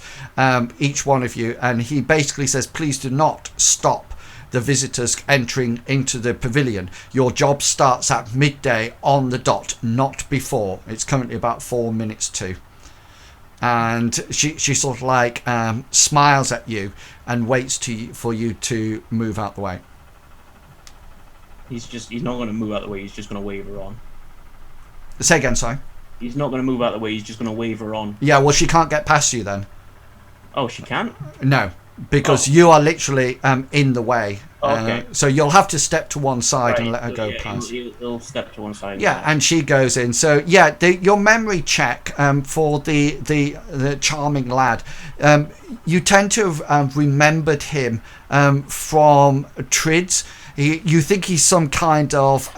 each one of you, and he basically says, "Please do not stop the visitors entering into the pavilion. Your job starts at midday on the dot, not before." It's currently about 4 minutes to. And she sort of like smiles at you and waits for you to move out the way. He's not going to move out the way. He's just going to wave her on. Say again, sorry. He's not going to move out the way. He's just going to wave her on. Yeah, well, she can't get past you then. Oh, she can't? No, because you are literally in the way. Okay. So you'll have to step to one side and let her go yeah, past. He'll step to one side. Yeah, and she goes in. So yeah, your memory check for the charming lad, you tend to have remembered him from Trids. You think he's some kind of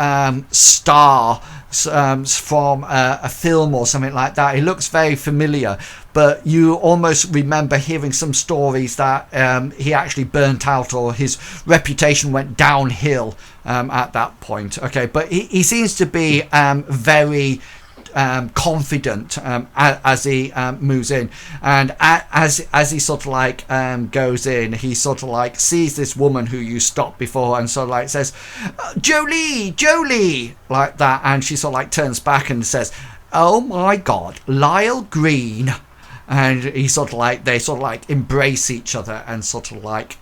star from a film or something like that. He looks very familiar, but you almost remember hearing some stories that he actually burnt out or his reputation went downhill at that point. Okay, but he seems to be very confident as he moves in, and as he sort of like goes in, he sort of like sees this woman who you stopped before and sort of like says, Jolie, like that, and she sort of like turns back and says, "Oh my God, Lyle Green." And they sort of like embrace each other and sort of like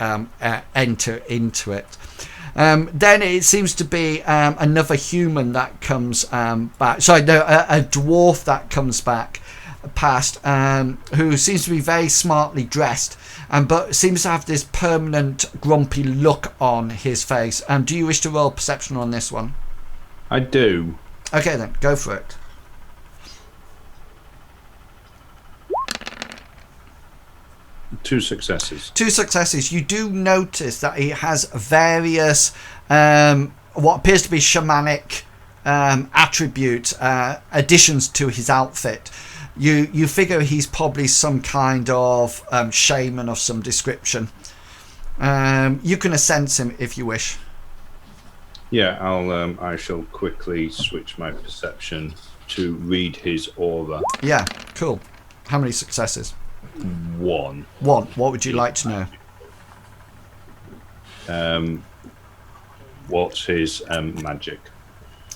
enter into it. Then it seems to be another human that comes back. Sorry, no, a dwarf that comes back past, who seems to be very smartly dressed, but seems to have this permanent grumpy look on his face. Do you wish to roll perception on this one? I do. Okay, then go for it. Two successes. You do notice that he has various what appears to be shamanic attributes, additions to his outfit. You figure he's probably some kind of shaman of some description. You can sense him if you wish. Yeah, I shall quickly switch my perception to read his aura. Yeah, cool. How many successes? One. What would you like to know? What's his magic?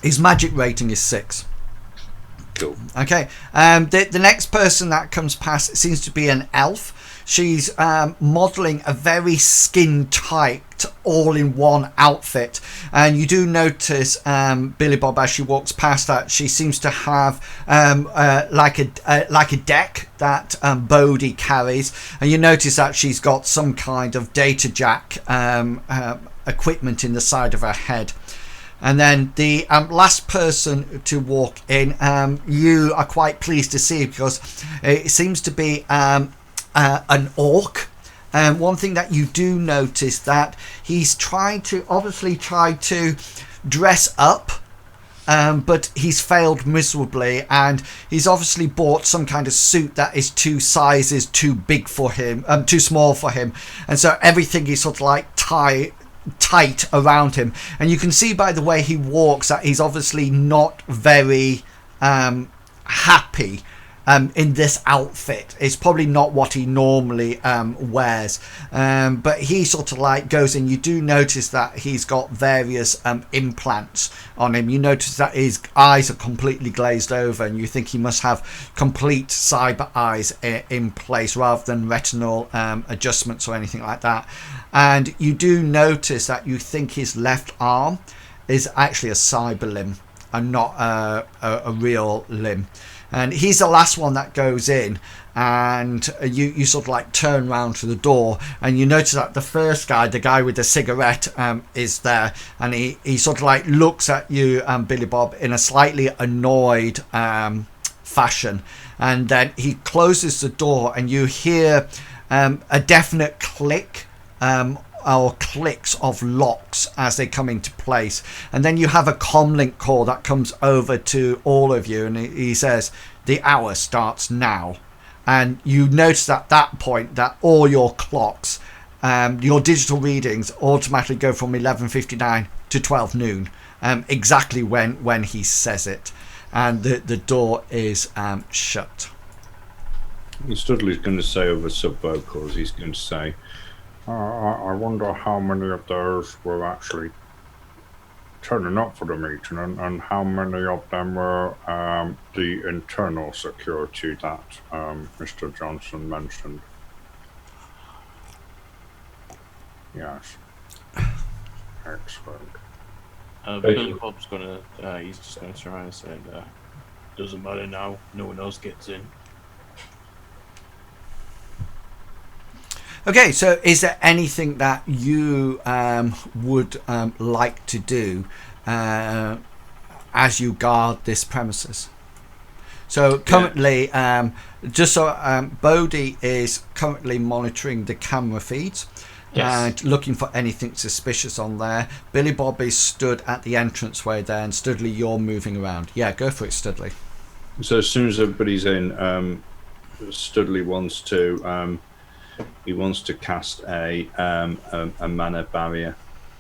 His magic rating is 6. Cool. Okay. The next person that comes past seems to be an elf. She's modelling a very skin-tight, all-in-one outfit, and you do notice, Billy Bob, as she walks past that she seems to have like a deck that Bodhi carries, and you notice that she's got some kind of data jack equipment in the side of her head. And then the last person to walk in, you are quite pleased to see, because it seems to be an orc. One thing that you do notice that he's trying to dress up, but he's failed miserably, and he's obviously bought some kind of suit that is 2 sizes too big for him, too small for him, and so everything is sort of like tight around him, and you can see by the way he walks that he's obviously not very happy in this outfit. It's probably not what he normally wears, but he sort of like goes in. You do notice that he's got various implants on him. You notice that his eyes are completely glazed over, and you think he must have complete cyber eyes in place rather than retinal adjustments or anything like that. And you do notice that you think his left arm is actually a cyber limb and not a real limb. And he's the last one that goes in, and you sort of like turn round to the door, and you notice that the first guy, the guy with the cigarette, is there, and he sort of like looks at you, Billy Bob, in a slightly annoyed fashion, and then he closes the door, and you hear a definite click or clicks of locks as they come into place, and then you have a comlink call that comes over to all of you, and he says the hour starts now, and you notice at that point that all your clocks, your digital readings automatically go from 11:59 to 12 noon, exactly when he says it, and the door is shut. Studley's going to say over sub vocals, he's going to say, I wonder how many of those were actually turning up for the meeting, and how many of them were the internal security that Mr. Johnson mentioned. Yes. Excellent. Billy Bob's gonna, he's just gonna turn around and say, doesn't matter now, no one else gets in. Okay, so is there anything that you would like to do as you guard this premises? So currently, Bodhi is currently monitoring the camera feeds. And looking for anything suspicious on there. Billy Bob is stood at the entranceway there, and Studley, you're moving around. Yeah, go for it, Studley. So as soon as everybody's in, Studley wants to cast a mana barrier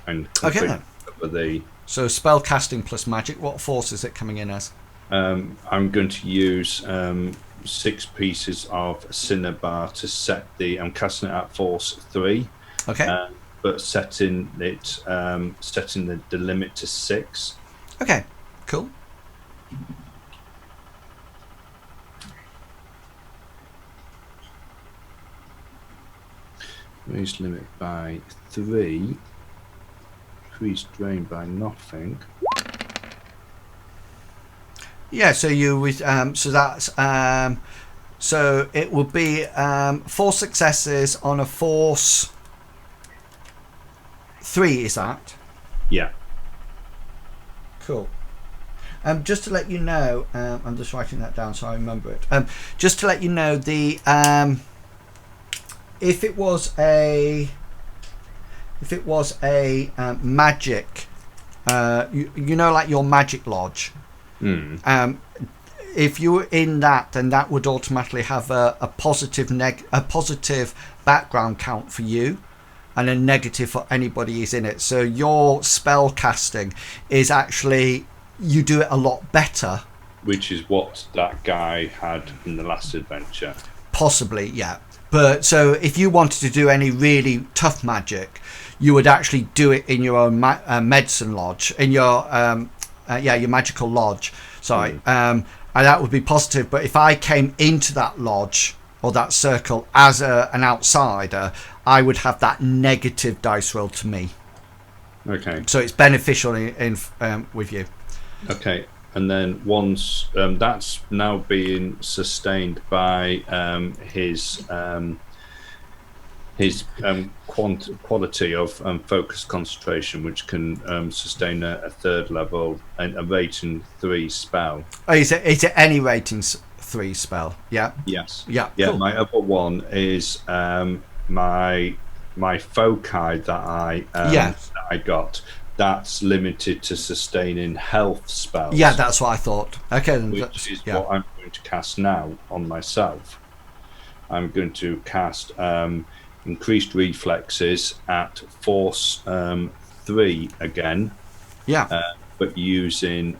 and cover the. So spell casting plus magic. What force is it coming in as? I'm going to use 6 pieces of Cinnabar to set the. I'm casting it at force 3. Okay. But setting the limit to 6. Okay, cool. Raise limit by 3. Increase drain by nothing. Yeah, so so that's so it will be 4 successes on a force 3, is that? Yeah. Cool. Just to let you know, I'm just writing that down so I remember it. Just to let you know, the if it was a magic, you know, like your magic lodge. If you were in that, then that would automatically have a positive background count for you, and a negative for anybody who's in it. So your spell casting is actually, you do it a lot better. Which is what that guy had in the last adventure. Possibly, yeah. But so if you wanted to do any really tough magic, you would actually do it in your own medicine lodge, in your your magical lodge. Sorry, and that would be positive. But if I came into that lodge or that circle as an outsider, I would have that negative dice roll to me. Okay. So it's beneficial in with you. Okay, and then once that's now being sustained by his quality of focus concentration, which can sustain a 3rd level and a rating 3 spell. Oh, is it any rating 3 spell? Yeah. Yes. Yeah. Yeah. Cool. My other one is my foci that I got. That's limited to sustaining health spells. Yeah, that's what I thought. Okay, then which is what I'm going to cast now on myself. I'm going to cast increased reflexes at force 3 again. Yeah. But using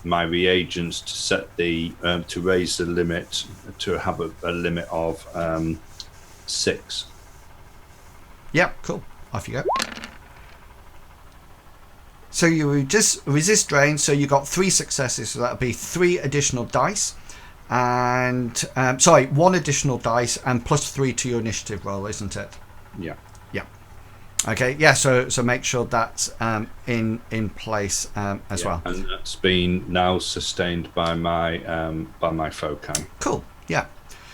my reagents to set the to raise the limit to have a limit of 6. Yeah, cool. Off you go. So you resist drain, so you got 3 successes, so that'll be 3 additional dice, and 1 additional dice and plus 3 to your initiative roll, isn't it? Yeah. Yeah. Okay. Yeah. So make sure that's in place as well. And that's been now sustained by my foci. Cool. Yeah.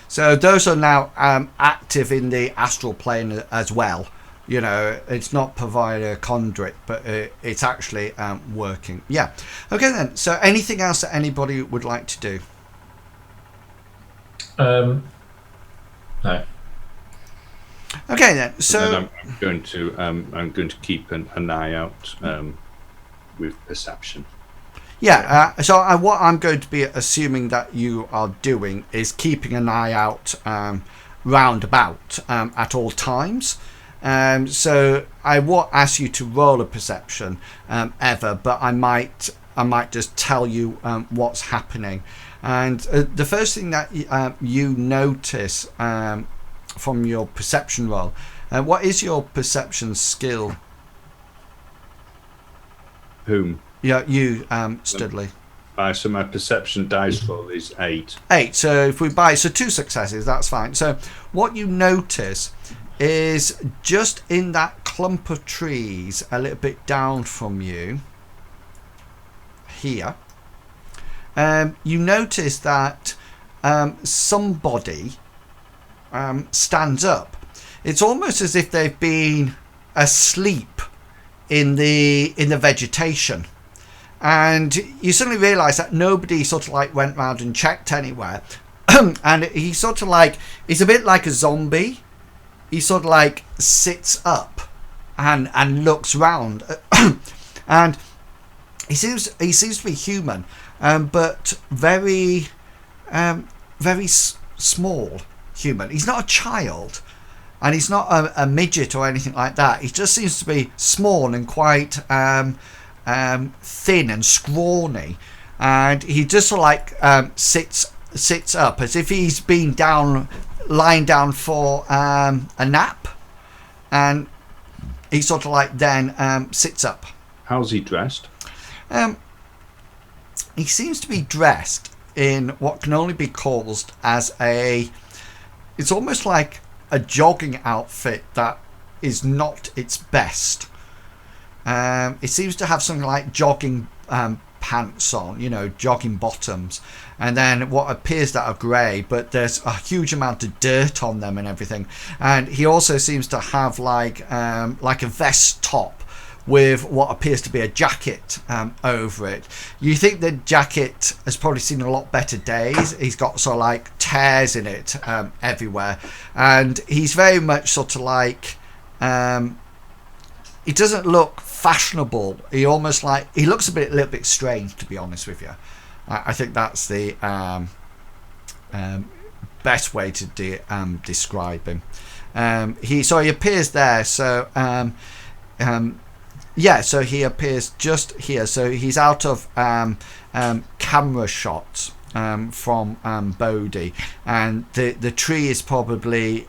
So those are now active in the astral plane as well. You know, it's not providing a conduit, but it's actually working. Yeah. Okay then. So anything else that anybody would like to do? No. Okay then. So And then I'm going to keep an eye out with perception. yeah. What I'm going to be assuming that you are doing is keeping an eye out round about at all times. So I won't ask you to roll a perception ever, but I might just tell you what's happening. And the first thing that you notice from your perception roll, what is your perception skill? Whom? Yeah, you, Studley. So my perception dice roll is 8. 8. So if we buy 2 successes, that's fine. So what you notice is just in that clump of trees a little bit down from you here, you notice that somebody stands up. It's almost as if they've been asleep in the vegetation, and you suddenly realise that nobody sort of like went round and checked anywhere. And he's sort of like, he's a bit like a zombie. He sort of like sits up and looks round, and he seems to be human, but very small human. He's not a child, and he's not a midget or anything like that. He just seems to be small and quite thin and scrawny, and he just sort of like sits up as if he's been lying down for a nap, and he sort of like then sits up. How's he dressed? He seems to be dressed in what can only be called as it's almost like a jogging outfit that is not its best. It seems to have something like jogging pants on, jogging bottoms, and then what appears that are grey, but there's a huge amount of dirt on them and everything. And he also seems to have like a vest top with what appears to be a jacket over it. You think the jacket has probably seen a lot better days. He's got sort of like tears in it everywhere, and he's very much sort of like he doesn't look fashionable. He looks a little bit strange, to be honest with you. I think that's the best way to describe him. He appears there. So so he appears just here. So he's out of camera shots from Bodhi, and the tree is probably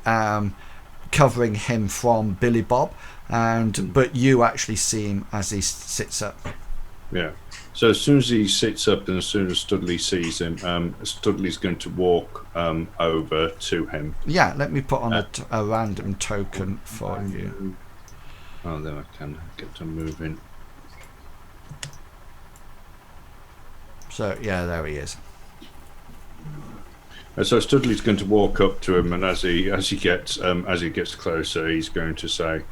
covering him from Billy Bob, but you actually see him as he sits up. Yeah. So as soon as he sits up and as soon as Studley sees him, Studley's going to walk over to him. Yeah, let me put on a random token for you. Oh, then I can get to moving. So yeah, there he is. So Studley's going to walk up to him, and as he gets closer, he's going to say,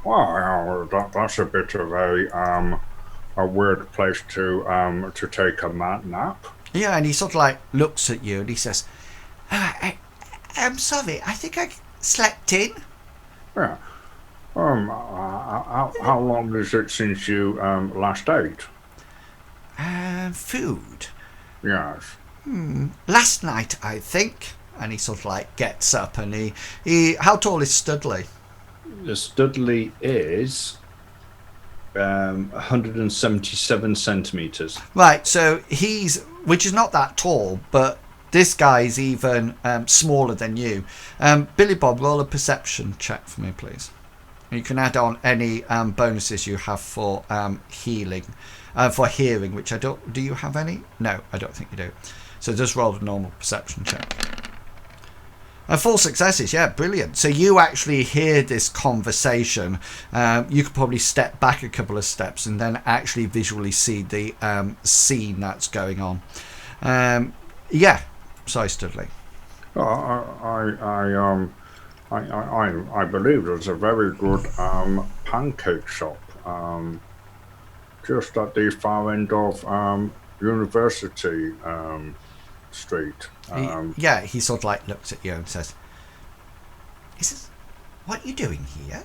"Well, that's a bit of a weird place to take a nap." Yeah, and he sort of like looks at you and he says, "I'm sorry, I think I slept in." Yeah. How long is it since you last ate? Food. Yes. Last night, I think. And he sort of like gets up, and he how tall is Studley? The Studley is 177 centimeters. Right, so which is not that tall, but this guy's even smaller than you. Billy Bob, roll a perception check for me, please. You can add on any bonuses you have for healing, for hearing, which I don't. Do you have any? No, I don't think you do. So just roll a normal perception check. 4 successes, yeah, brilliant. So you actually hear this conversation. You could probably step back a couple of steps and then actually visually see the scene that's going on. Yeah, sorry, Studley. I believe there's a very good pancake shop just at the far end of University Street. He sort of like looks at you and says, What are you doing here?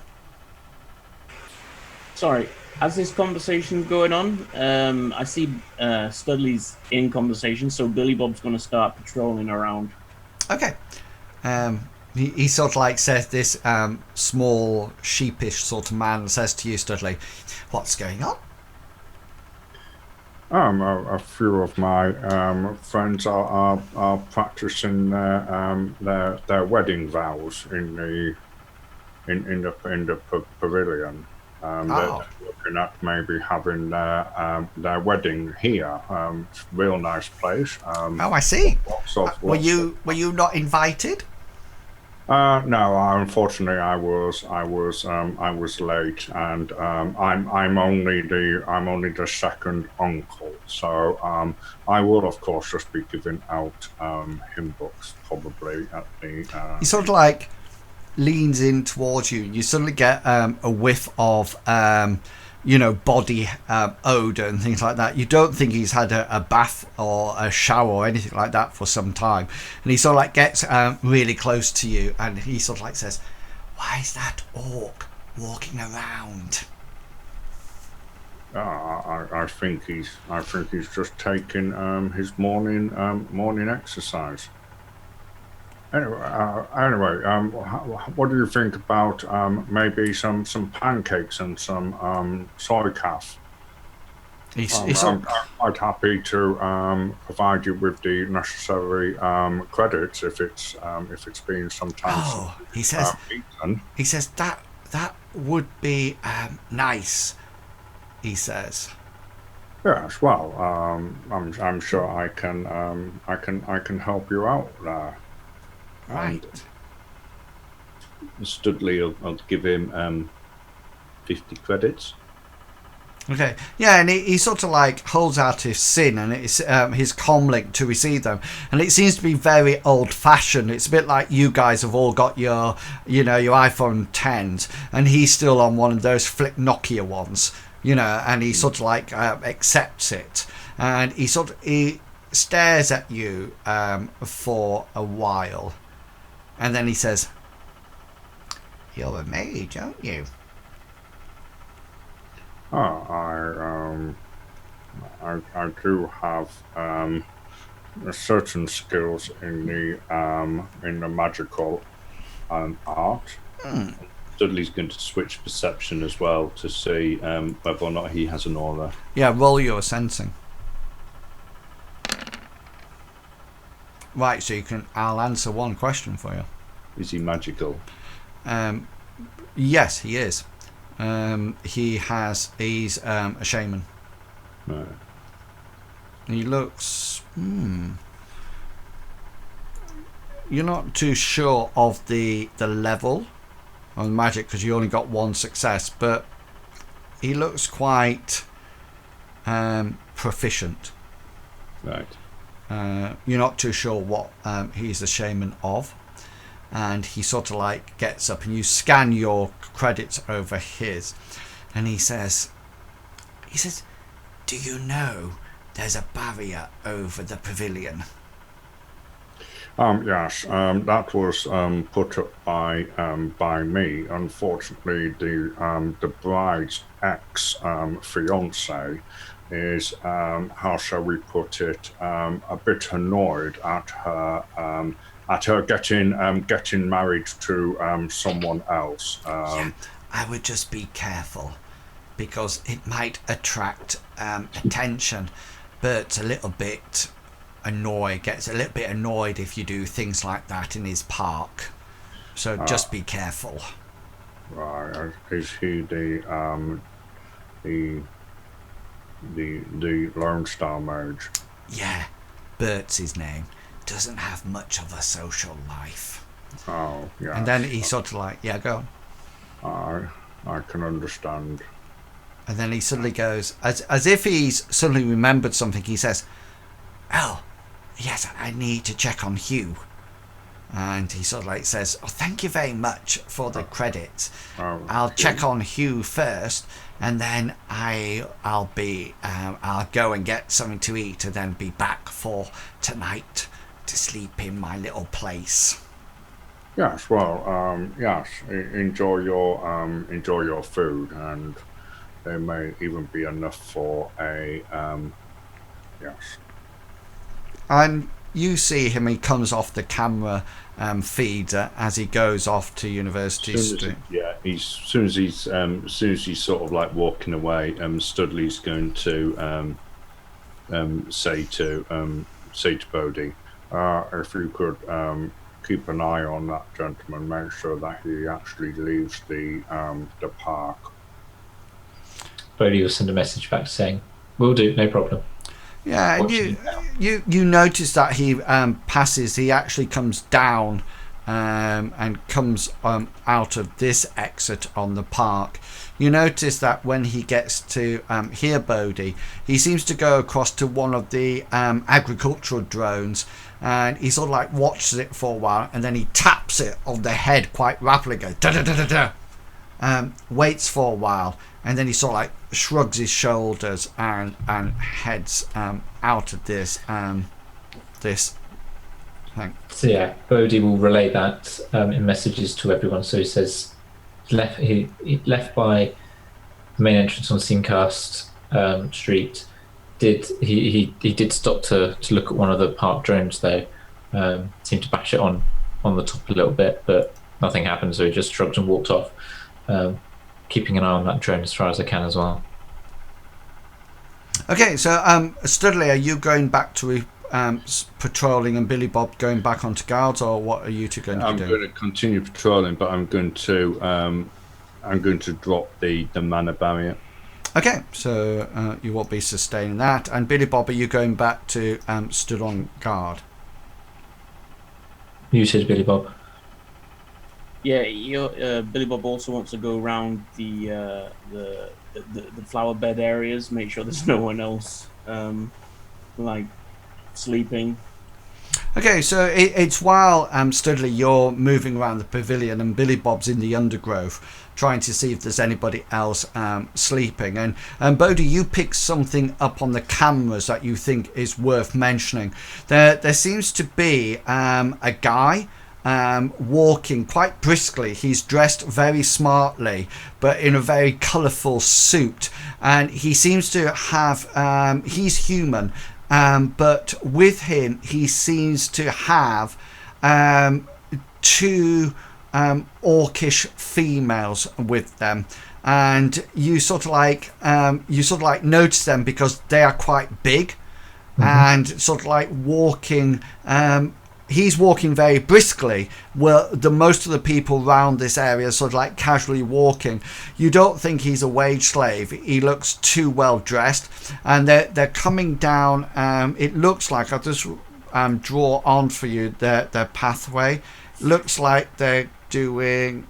Sorry, as this conversation going on, I see Studley's in conversation, so Billy Bob's going to start patrolling around. Okay. He sort of like says this small, sheepish sort of man says to you, Studley, what's going on? A few of my friends are practicing their wedding vows in the pavilion. They're looking at maybe having their wedding here. It's a real nice place. Oh, I see. Were you not invited? No, unfortunately, I was late, and I'm only the second uncle, so I will of course just be giving out hymn books probably at the. He sort of like leans in towards you, and you suddenly get a whiff of body odor and things like that. You don't think he's had a bath or a shower or anything like that for some time, and he sort of like gets really close to you, and he sort of like says, why is that orc walking around? I think he's just taking his morning exercise. Anyway, what do you think about maybe some pancakes and some soy calf? I'm quite happy to provide you with the necessary credits if it's been some time. Oh, he says. He says that would be nice. He says. Yes, well, I'm sure I can help you out there. Right. Studley will give him 50 credits. Okay, yeah, and he sort of like holds out his sin and it's his comlink to receive them, and it seems to be very old-fashioned. It's a bit like you guys have all got your iPhone 10s, and he's still on one of those flick Nokia ones, and he sort of like accepts it, and he stares at you for a while, and then he says, "You're a mage, aren't you?" I do have certain skills in the magical art. Dudley's going to switch perception as well to see whether or not he has an aura. Yeah, roll your sensing. Right, so I'll answer one question for you. Is he magical? Yes, he is. He's a shaman. Right. He looks. You're not too sure of the level on magic because you only got one success, but he looks quite proficient. Right. You're not too sure what he's a shaman of, and he sort of like gets up and you scan your credits over his, and he says, "Do you know there's a barrier over the pavilion?" Yes, that was put up by me. Unfortunately, the bride's ex fiance is how shall we put it, a bit annoyed at her getting married to someone else. Yeah, I would just be careful because it might attract attention. Bert's a little bit gets a little bit annoyed if you do things like that in his park. So just be careful. Right, is he the Lone Star Mage? Yeah, Bert's his name. Doesn't have much of a social life. Oh, yeah. And then he sort of like, yeah, go on. I can understand. And then he suddenly goes, as if he's suddenly remembered something, he says, "Oh, yes, I need to check on Hugh." And he sort of like says, "Oh, thank you very much for the credit. I'll check on Hugh first, and then I'll go and get something to eat, and then be back for tonight to sleep in my little place." Yes, well, yes. Enjoy your food, and there may even be enough for a yes. And you see him, he comes off the camera feed as he goes off to University Soon as Street. as soon as he's sort of like walking away, Studley's going to say to Bodie, if you could keep an eye on that gentleman, make sure that he actually leaves the park. Bodhi will send a message back saying, "Will do, no problem." Yeah, and Watching you notice that he passes. He actually comes down and comes out of this exit on the park. You notice that when he gets to hear Bodhi, he seems to go across to one of the agricultural drones, and he sort of like watches it for a while, and then he taps it on the head quite rapidly, goes da da da da da, waits for a while, and then he sort of like shrugs his shoulders and heads out of this this thing. So yeah, Bodhi will relay that in messages to everyone. So he says he left by the main entrance on Seamcast Street. He did stop to look at one of the park drones though. Seemed to bash it on the top a little bit, but nothing happened. So he just shrugged and walked off. Keeping an eye on that drone as far as I can as well. Okay, so Studley, are you going back to patrolling, and Billy Bob going back onto guards, or what are you two going to do? I'm going to continue patrolling, but I'm going to drop the mana barrier. Okay, so you will be sustaining that, and Billy Bob, are you going back to stood on guard? You said Billy Bob. Yeah, Billy Bob also wants to go around the flower bed areas, make sure there's no one else like sleeping. Okay, so it's while Studley, you're moving around the pavilion, and Billy Bob's in the undergrowth trying to see if there's anybody else sleeping. And Bodhi, you pick something up on the cameras that you think is worth mentioning. There seems to be a guy walking quite briskly. He's dressed very smartly, but in a very colourful suit, and he seems to have he's human, but with him he seems to have two orcish females with them, and you sort of like notice them because they are quite big, and sort of like walking. He's walking very briskly, where most of the people around this area are sort of like casually walking. You don't think he's a wage slave. He looks too well dressed, and they're coming down. It looks like, I'll just draw on for you their pathway. Looks like they're doing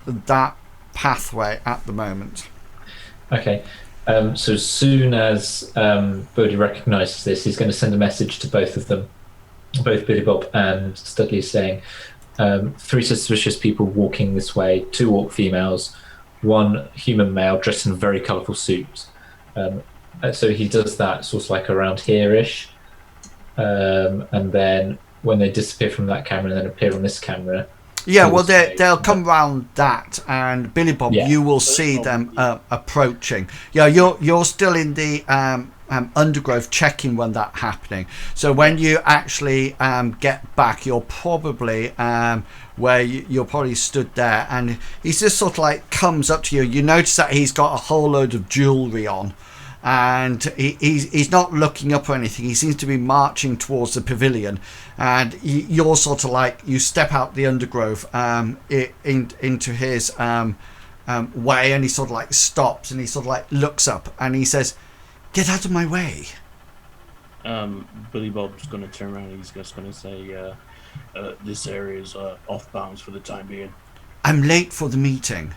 that pathway at the moment. Okay. So as soon as Bodhi recognises this, he's going to send a message to both of them, both Billy Bob and Studley, saying 3 suspicious people walking this way, 2 orc females, 1 human male dressed in a very colourful suit. So he does that sort of like around here-ish, and then when they disappear from that camera and then appear on this camera. Yeah, well, they'll come round that, and Billy Bob, you will see them approaching. Yeah, you're still in the undergrowth checking when that's happening. So when you actually get back, you're probably where you're probably stood there, and he just sort of like comes up to you. You notice that he's got a whole load of jewellery on, and he's not looking up or anything. He seems to be marching towards the pavilion, and you're sort of like, you step out the undergrowth into his way, and he sort of like stops, and he sort of like looks up, and he says, "Get out of my way." Billy Bob's going to turn around and he's just going to say, this area is off bounds for the time being. "I'm late for the meeting."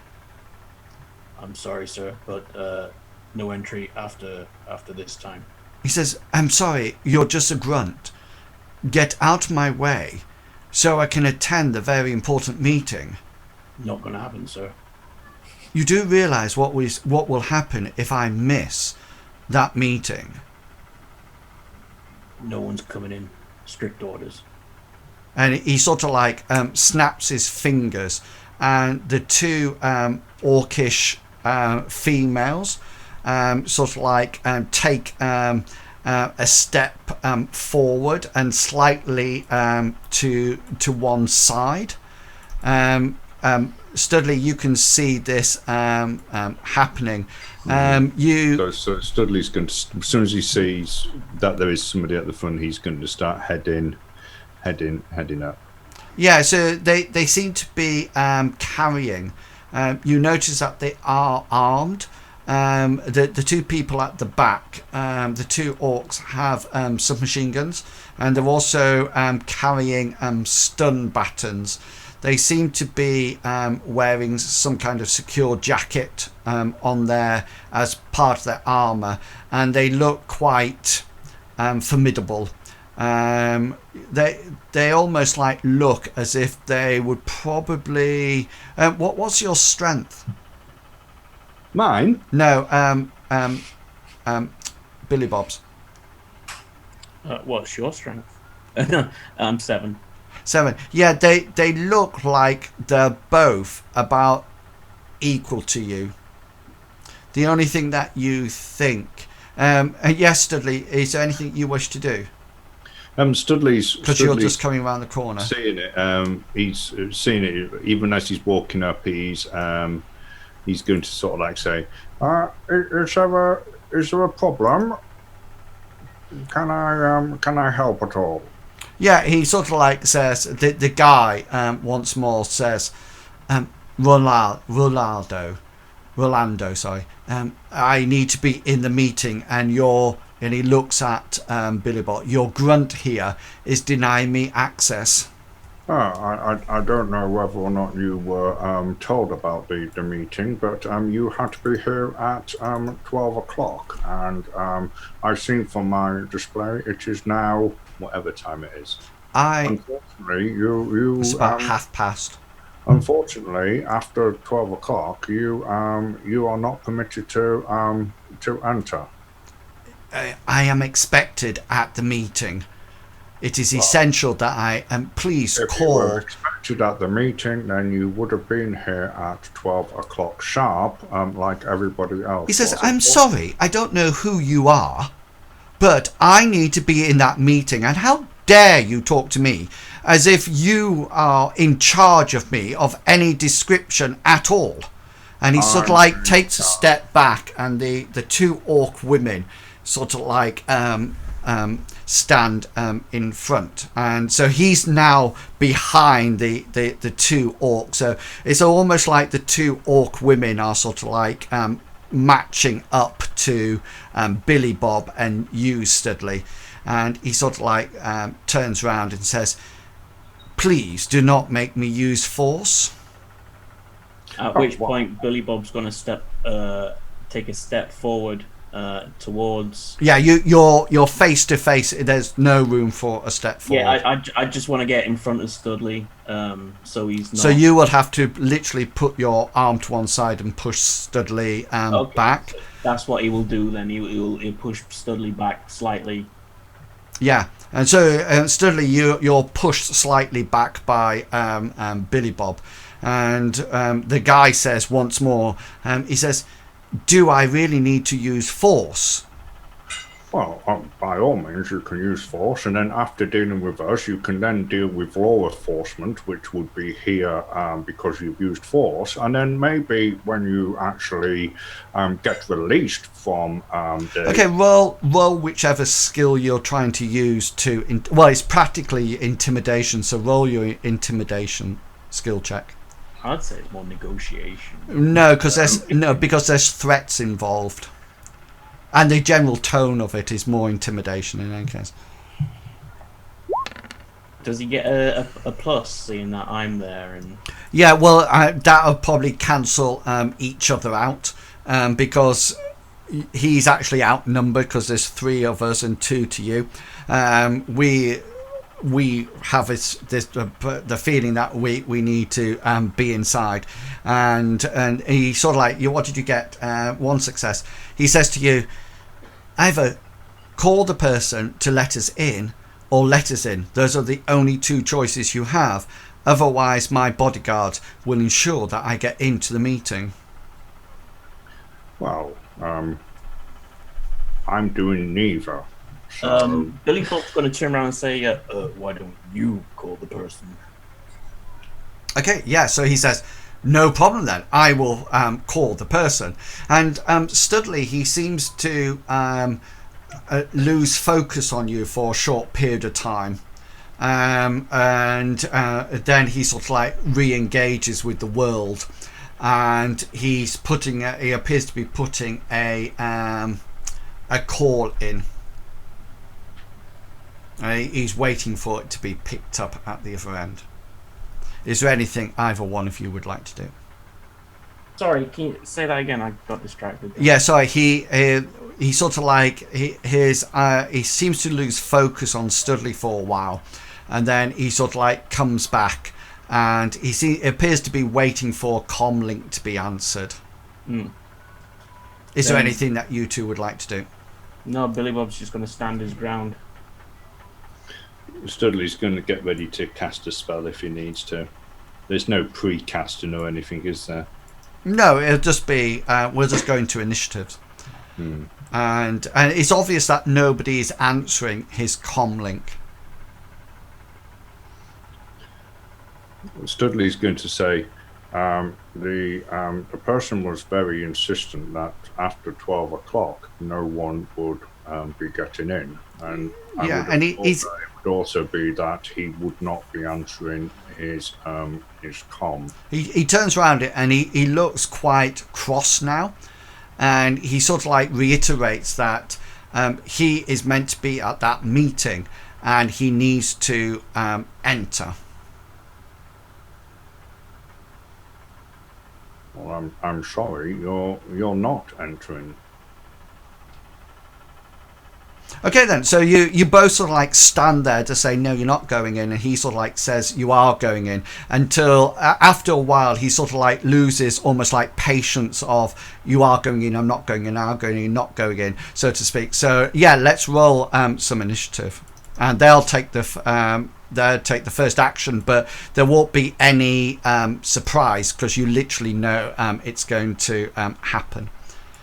I'm sorry, sir, but no entry after this time. He says, "I'm sorry, you're just a grunt. Get out of my way so I can attend the very important meeting." Not going to happen, sir. "You do realise what will happen if I miss that meeting?" No one's coming in. Strict orders. and he sort of like snaps his fingers, and the two orcish females sort of like take a step forward and slightly to one side. Studley, you can see this happening. So Studley's going to, as soon as he sees that there is somebody at the front, he's going to start heading up. Yeah, so they seem to be carrying. You notice that they are armed. The two people at the back, the two orcs, have submachine guns, and they're also carrying stun batons. They seem to be wearing some kind of secure jacket on there as part of their armour, and they look quite formidable. They almost like look as if they would probably. What's your strength? Mine? No, Billy Bob's. What's your strength? 7. 7. Yeah, they look like they're both about equal to you. The only thing that you think, yes, Studley, is there anything you wish to do? Studley's Because you're just coming around the corner. Seeing it. He's seeing it even as he's walking up. He's going to sort of like say, "Is there a problem? Can I help at all?" Yeah, he sort of like says, the guy once more says, Rolando, sorry, I need to be in the meeting, and he looks at Billy Bob, your grunt here is denying me access. I don't know whether or not you were told about the meeting, but you had to be here at 12 o'clock, and I've seen from my display it is now whatever time it is. Unfortunately, it's about 12:30. Unfortunately, after 12 o'clock, you are not permitted to enter. I am expected at the meeting. It is essential that I please if call. If you were expected at the meeting, then you would have been here at 12 o'clock sharp, like everybody else. He says, I'm sorry, I don't know who you are, but I need to be in that meeting, and how dare you talk to me as if you are in charge of me of any description at all. And he sort of like takes a step back, and the two orc women sort of like stand in front, and so he's now behind the two orcs. So it's almost like the two orc women are sort of like matching up to Billy Bob and you, Studley, and he sort of like turns around and says, please do not make me use force. At which point Billy Bob's going to take a step forward towards. Yeah, you're face to face. There's no room for a step forward. Yeah, I just want to get in front of Studley, so he's not. So you would have to literally put your arm to one side and push Studley back. That's what he will do. Then he'll push Studley back slightly. Yeah, and so Studley, you're pushed slightly back by Billy Bob, and the guy says once more, he says, do I really need to use force? Well, by all means, you can use force, and then after dealing with us, you can then deal with law enforcement, which would be here because you've used force, and then maybe when you actually get released from the... Okay, roll whichever skill you're trying to use to... well, it's practically intimidation, so roll your intimidation skill check. I'd say it's more negotiation. No, because there's threats involved. And the general tone of it is more intimidation in any case. Does he get a plus, seeing that I'm there? And yeah, well, that'll probably cancel each other out because he's actually outnumbered because there's 3 of us and 2 to you. We have the feeling that we need to be inside, and he sort of like, what did you get? 1 success. He says to you, either call the person to let us in, or letters in. Those are the only two choices you have. Otherwise, my bodyguard will ensure that I get into the meeting. Well, I'm doing neither. So, Billy Bob's going to turn around and say, why don't you call the person? Okay, yeah, so he says, no problem then, I will call the person. And Studley, he seems to lose focus on you for a short period of time. And then he sort of like re-engages with the world. And he appears to be putting a call in. He's waiting for it to be picked up at the other end. Is there anything either one of you would like to do? Sorry, can you say that again? I got distracted. Yeah, sorry. He sort of like he seems to lose focus on Studley for a while, and then he sort of like comes back, and he appears to be waiting for a comm link to be answered. Is there anything that you two would like to do? No, Billy Bob's just going to stand his ground. Studley's going to get ready to cast a spell if he needs to. There's no pre-casting or anything, is there? No, it'll just be we're just going to initiatives, and it's obvious that nobody is answering his comm link. Studley's going to say the person was very insistent that after 12 o'clock no one would be getting in, and it would also be that he would not be answering his comm. He turns around it and he looks quite cross now, and he sort of like reiterates that he is meant to be at that meeting and he needs to enter. Well, I'm sorry, you're not entering. Okay then, so you both sort of like stand there to say no, you're not going in, and he sort of like says you are going in, until after a while he sort of like loses almost like patience of you are going in, I'm not going in, I'm going in, not going in, so to speak. So yeah, let's roll some initiative, and they'll take the first action, but there won't be any surprise because you literally know it's going to happen.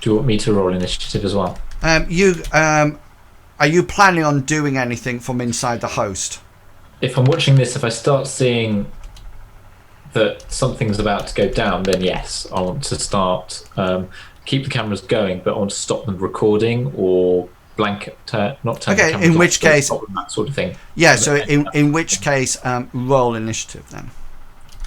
Do you want me to roll initiative as well? Are you planning on doing anything from inside the host? If I'm watching this, if I start seeing that something's about to go down, then yes, I want to start, keep the cameras going, but I want to stop them recording or blanket, not turn the cameras in off, which case, stop them, that sort of thing. Yeah, so in which case, roll initiative then.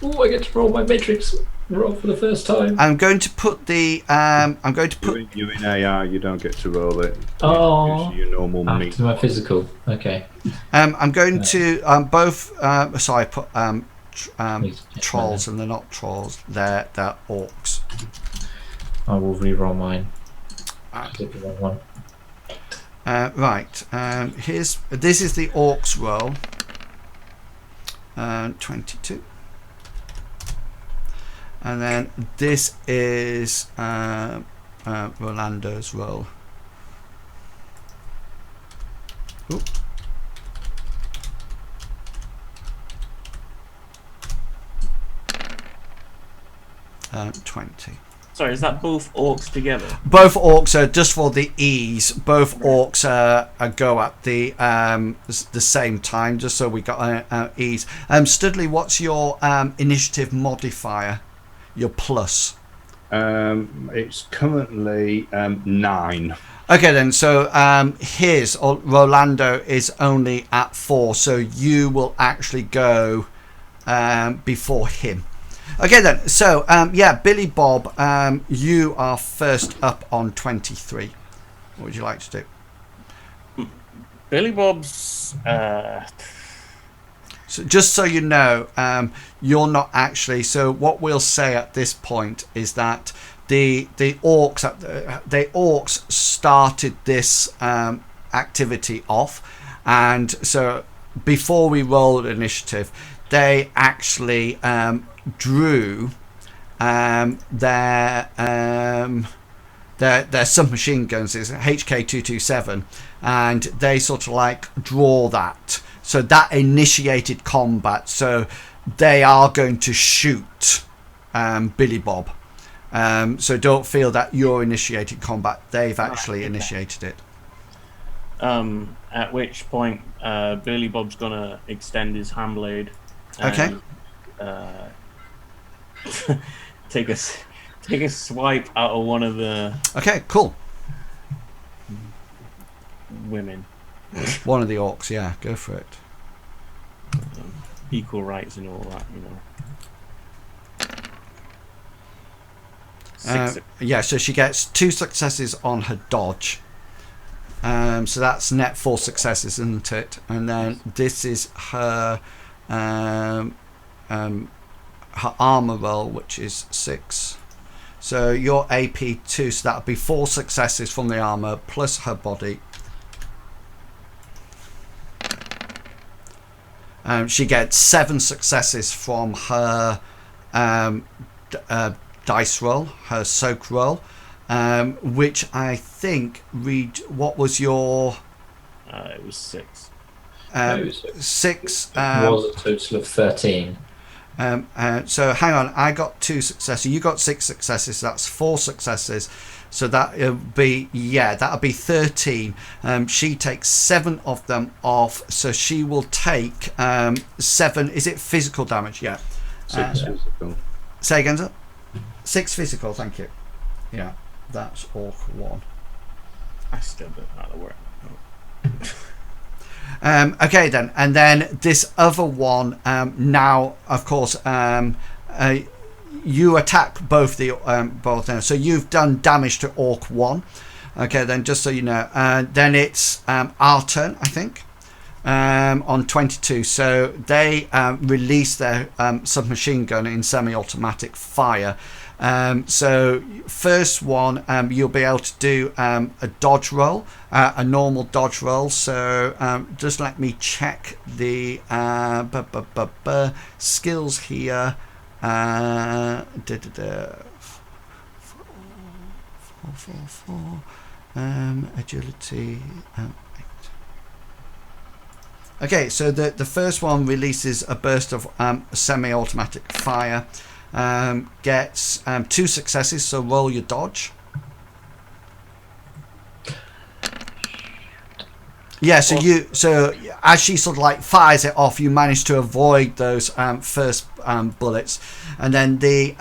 Oh, I get to roll my matrix roll for the first time. I'm going to put the You're in AI, you don't get to roll it. Oh, your normal meat. my physical. Okay. I'm going to both. Sorry, I put trolls, and they're not trolls. They're orcs. I will re-roll mine. Click the wrong one. Right. This is the orcs roll. 22. And then this is Rolando's roll. Ooh. 20. Sorry, is that both orcs together? Both orcs are just for the ease. Both orcs go at the same time, just so we got ease. Studley, what's your initiative modifier? Your plus? It's currently 9. Okay then, so Rolando is only at 4, so you will actually go before him. Okay then, so Billy Bob, you are first up on 23. What would you like to do? Billy Bob's... So just so you know, you're not actually. So what we'll say at this point is that the orcs started this activity off, and so before we rolled initiative, they actually drew their submachine guns. It's HK 227, and they sort of like draw that. So that initiated combat. So they are going to shoot Billy Bob. So don't feel that you're initiating combat. They've actually initiated it. At which point, Billy Bob's gonna extend his hand blade. Okay. Take a swipe out of one of the Okay, cool. women. One of the orcs, yeah, go for it. Equal rights and all that, Yeah, so she gets 2 successes on her dodge. So that's net 4 successes, isn't it? And then this is her her armor roll, which is 6. So your AP 2, so that would be 4 successes from the armor plus her body. She gets 7 successes from her dice roll, her soak roll, which I think what was your? It was 6. 6 was a total of 13. So hang on, I got 2 successes. You got 6 successes. So that's 4 successes. So that would be that'll be 13. She takes 7 of them off. So she will take 7. Is it physical damage? Yeah. 6 physical. Say again, sir. 6 physical. Thank you. Yeah, that's orc 1. I still don't know how to work. Okay then, and then this other one now, of course, you attack both the both now. So you've done damage to Orc 1. Okay, then just so you know, then it's our turn, I think, on 22. So they release their submachine gun in semi-automatic fire. So first one, you'll be able to do a dodge roll, a normal dodge roll. So just let me check the skills here. 4, agility. 8. Okay, so the first one releases a burst of semi-automatic fire. Gets 2 successes, so roll your dodge. Yeah, so as she sort of like fires it off, you manage to avoid those first bullets, and then the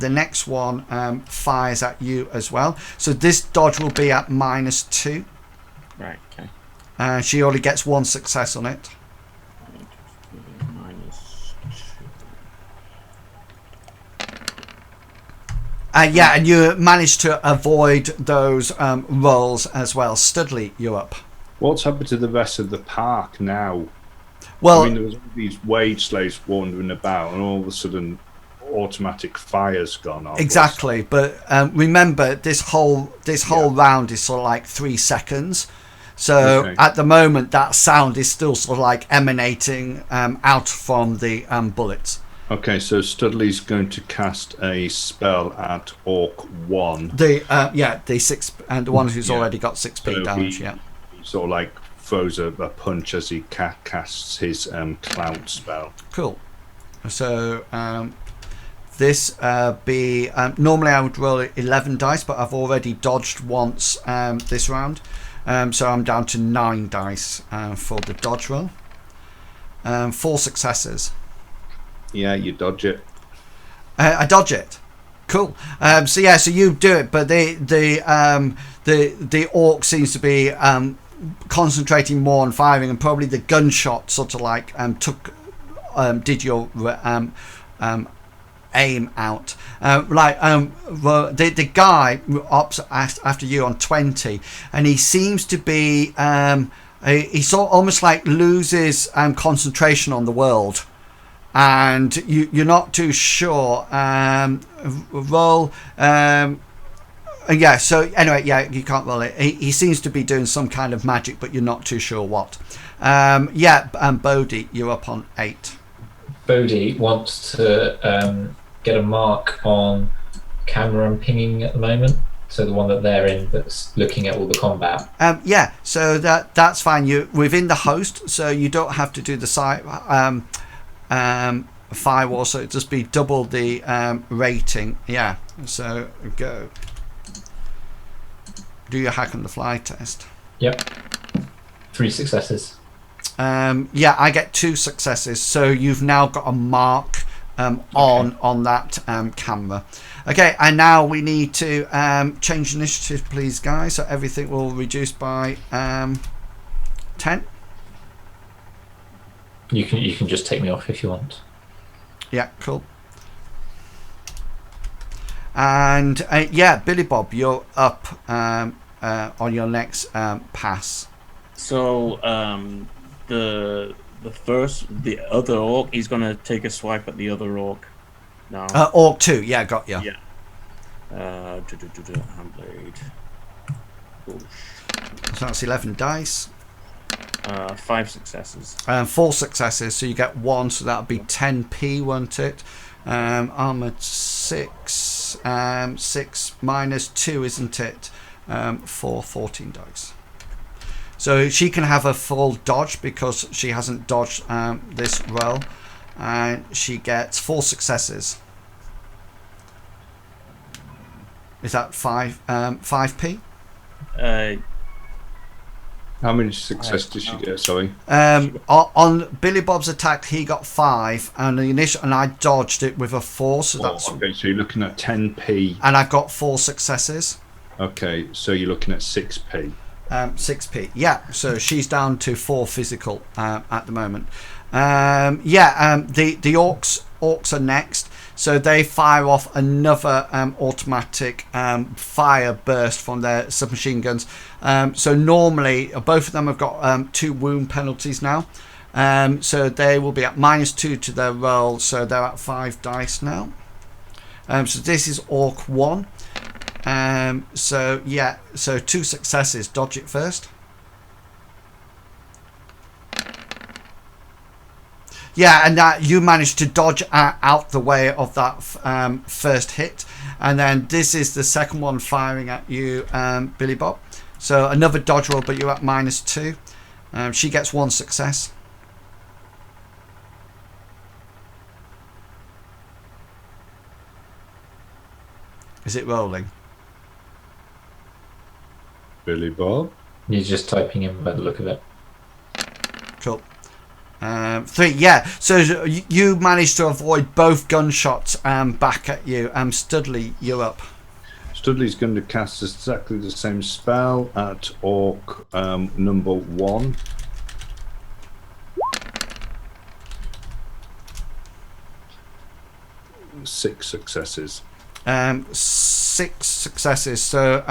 next one fires at you as well. So this dodge will be at -2. Right. Okay. She only gets 1 success on it. Yeah, and you managed to avoid those rolls as well. Studley, you're up. What's happened to the rest of the park now? Well, I mean, there was all these wage slaves wandering about, and all of a sudden, automatic fire's gone off. Exactly, but remember, this whole round is sort of like 3 seconds. So Okay. at the moment, that sound is still sort of like emanating out from the bullets. Okay, so Studley's going to cast a spell at Orc 1. The 6 and the one who's Yeah. already got 6p So damage. he Yeah. sort of like throws a punch as he casts his clout spell. Cool. So this be normally I would roll 11 dice, but I've already dodged once this round, so I'm down to 9 dice for the dodge roll. 4 successes. Yeah, you dodge it. I dodge it. Cool. So you do it, but the orc seems to be concentrating more on firing, and probably the gunshot sort of like did your aim out. The guy ups after you on 20, and he seems to be he sort of almost like loses concentration on the world, and you're not too sure. Roll. So anyway, you can't roll it. He seems to be doing some kind of magic, but you're not too sure what. Bodhi, you're up on 8. Bodhi wants to get a mark on camera and pinging at the moment. So the one that they're in that's looking at all the combat. Yeah, so that's fine. You're within the host, so you don't have to do the site firewall. So it just be double the rating. Yeah. So go. Do your hack on the fly test. Yep. 3 successes. Yeah, I get 2 successes. So you've now got a mark on that camera. Okay, and now we need to change initiative, please, guys. So everything will reduce by 10. You can just take me off if you want. Yeah, cool. And yeah, Billy Bob, you're up on your next pass. So the other orc, he's gonna take a swipe at the other orc now. Orc 2, yeah, got you. Yeah. Handblade. So that's 11 dice. 5 successes. 4 successes, so you get 1, so that'll be 10p, won't it? Armored 6, 6 minus 2, isn't it? 14 dice. So she can have a full dodge because she hasn't dodged this roll, and she gets 4 successes. Is that 5p? How many successes did she get? Sorry. On Billy Bob's attack, he got 5, and the initial, and I dodged it with a 4. So that's okay. So you're looking at 10p, and I've got 4 successes. Okay, so you're looking at 6p. 6p. Yeah. So she's down to 4 physical at the moment. The orcs are next. So they fire off another automatic fire burst from their submachine guns. So normally, both of them have got 2 wound penalties now. So they will be at -2 to their roll. So they're at 5 dice now. So this is Orc 1. So yeah, so 2 successes. Dodge it first. Yeah, and you managed to dodge out the way of that first hit, and then this is the second one firing at you, Billy Bob. So another dodge roll, but you're at -2. She gets 1 success. Is it rolling? Billy Bob. You're just typing in by the look of it. Cool. 3, yeah. So you managed to avoid both gunshots back at you. Studley, you're up. Studley's going to cast exactly the same spell at Orc number 1. Six successes. 6 successes. So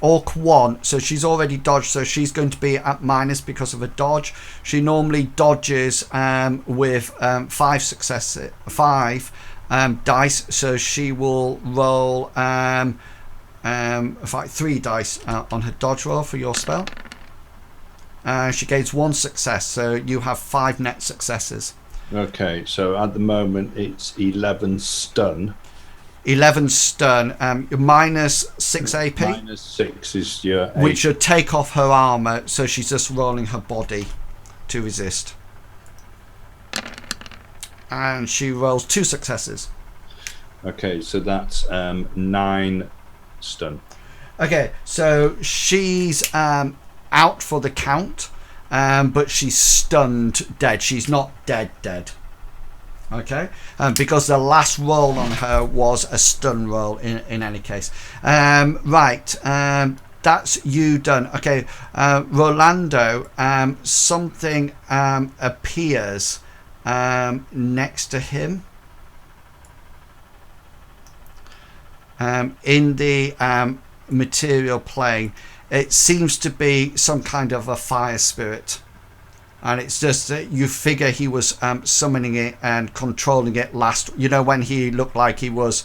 Orc 1, so she's already dodged, so she's going to be at minus because of a dodge. She normally dodges with 5 successes, 5 dice, so she will roll 3 dice on her dodge roll for your spell. She gains 1 success, so you have 5 net successes. Okay, so at the moment it's 11 stun. 11 stun, -6 AP. -6 is your 8. Which should take off her armor, so she's just rolling her body to resist. And she rolls 2 successes. Okay, so that's 9 stun. Okay, so she's out for the count, but she's stunned dead. She's not dead. Okay, because the last roll on her was a stun roll in any case. Right, that's you done. Okay, Rolando, something appears next to him in the material plane. It seems to be some kind of a fire spirit. And it's just that you figure he was summoning it and controlling it last. You know, when he looked like he was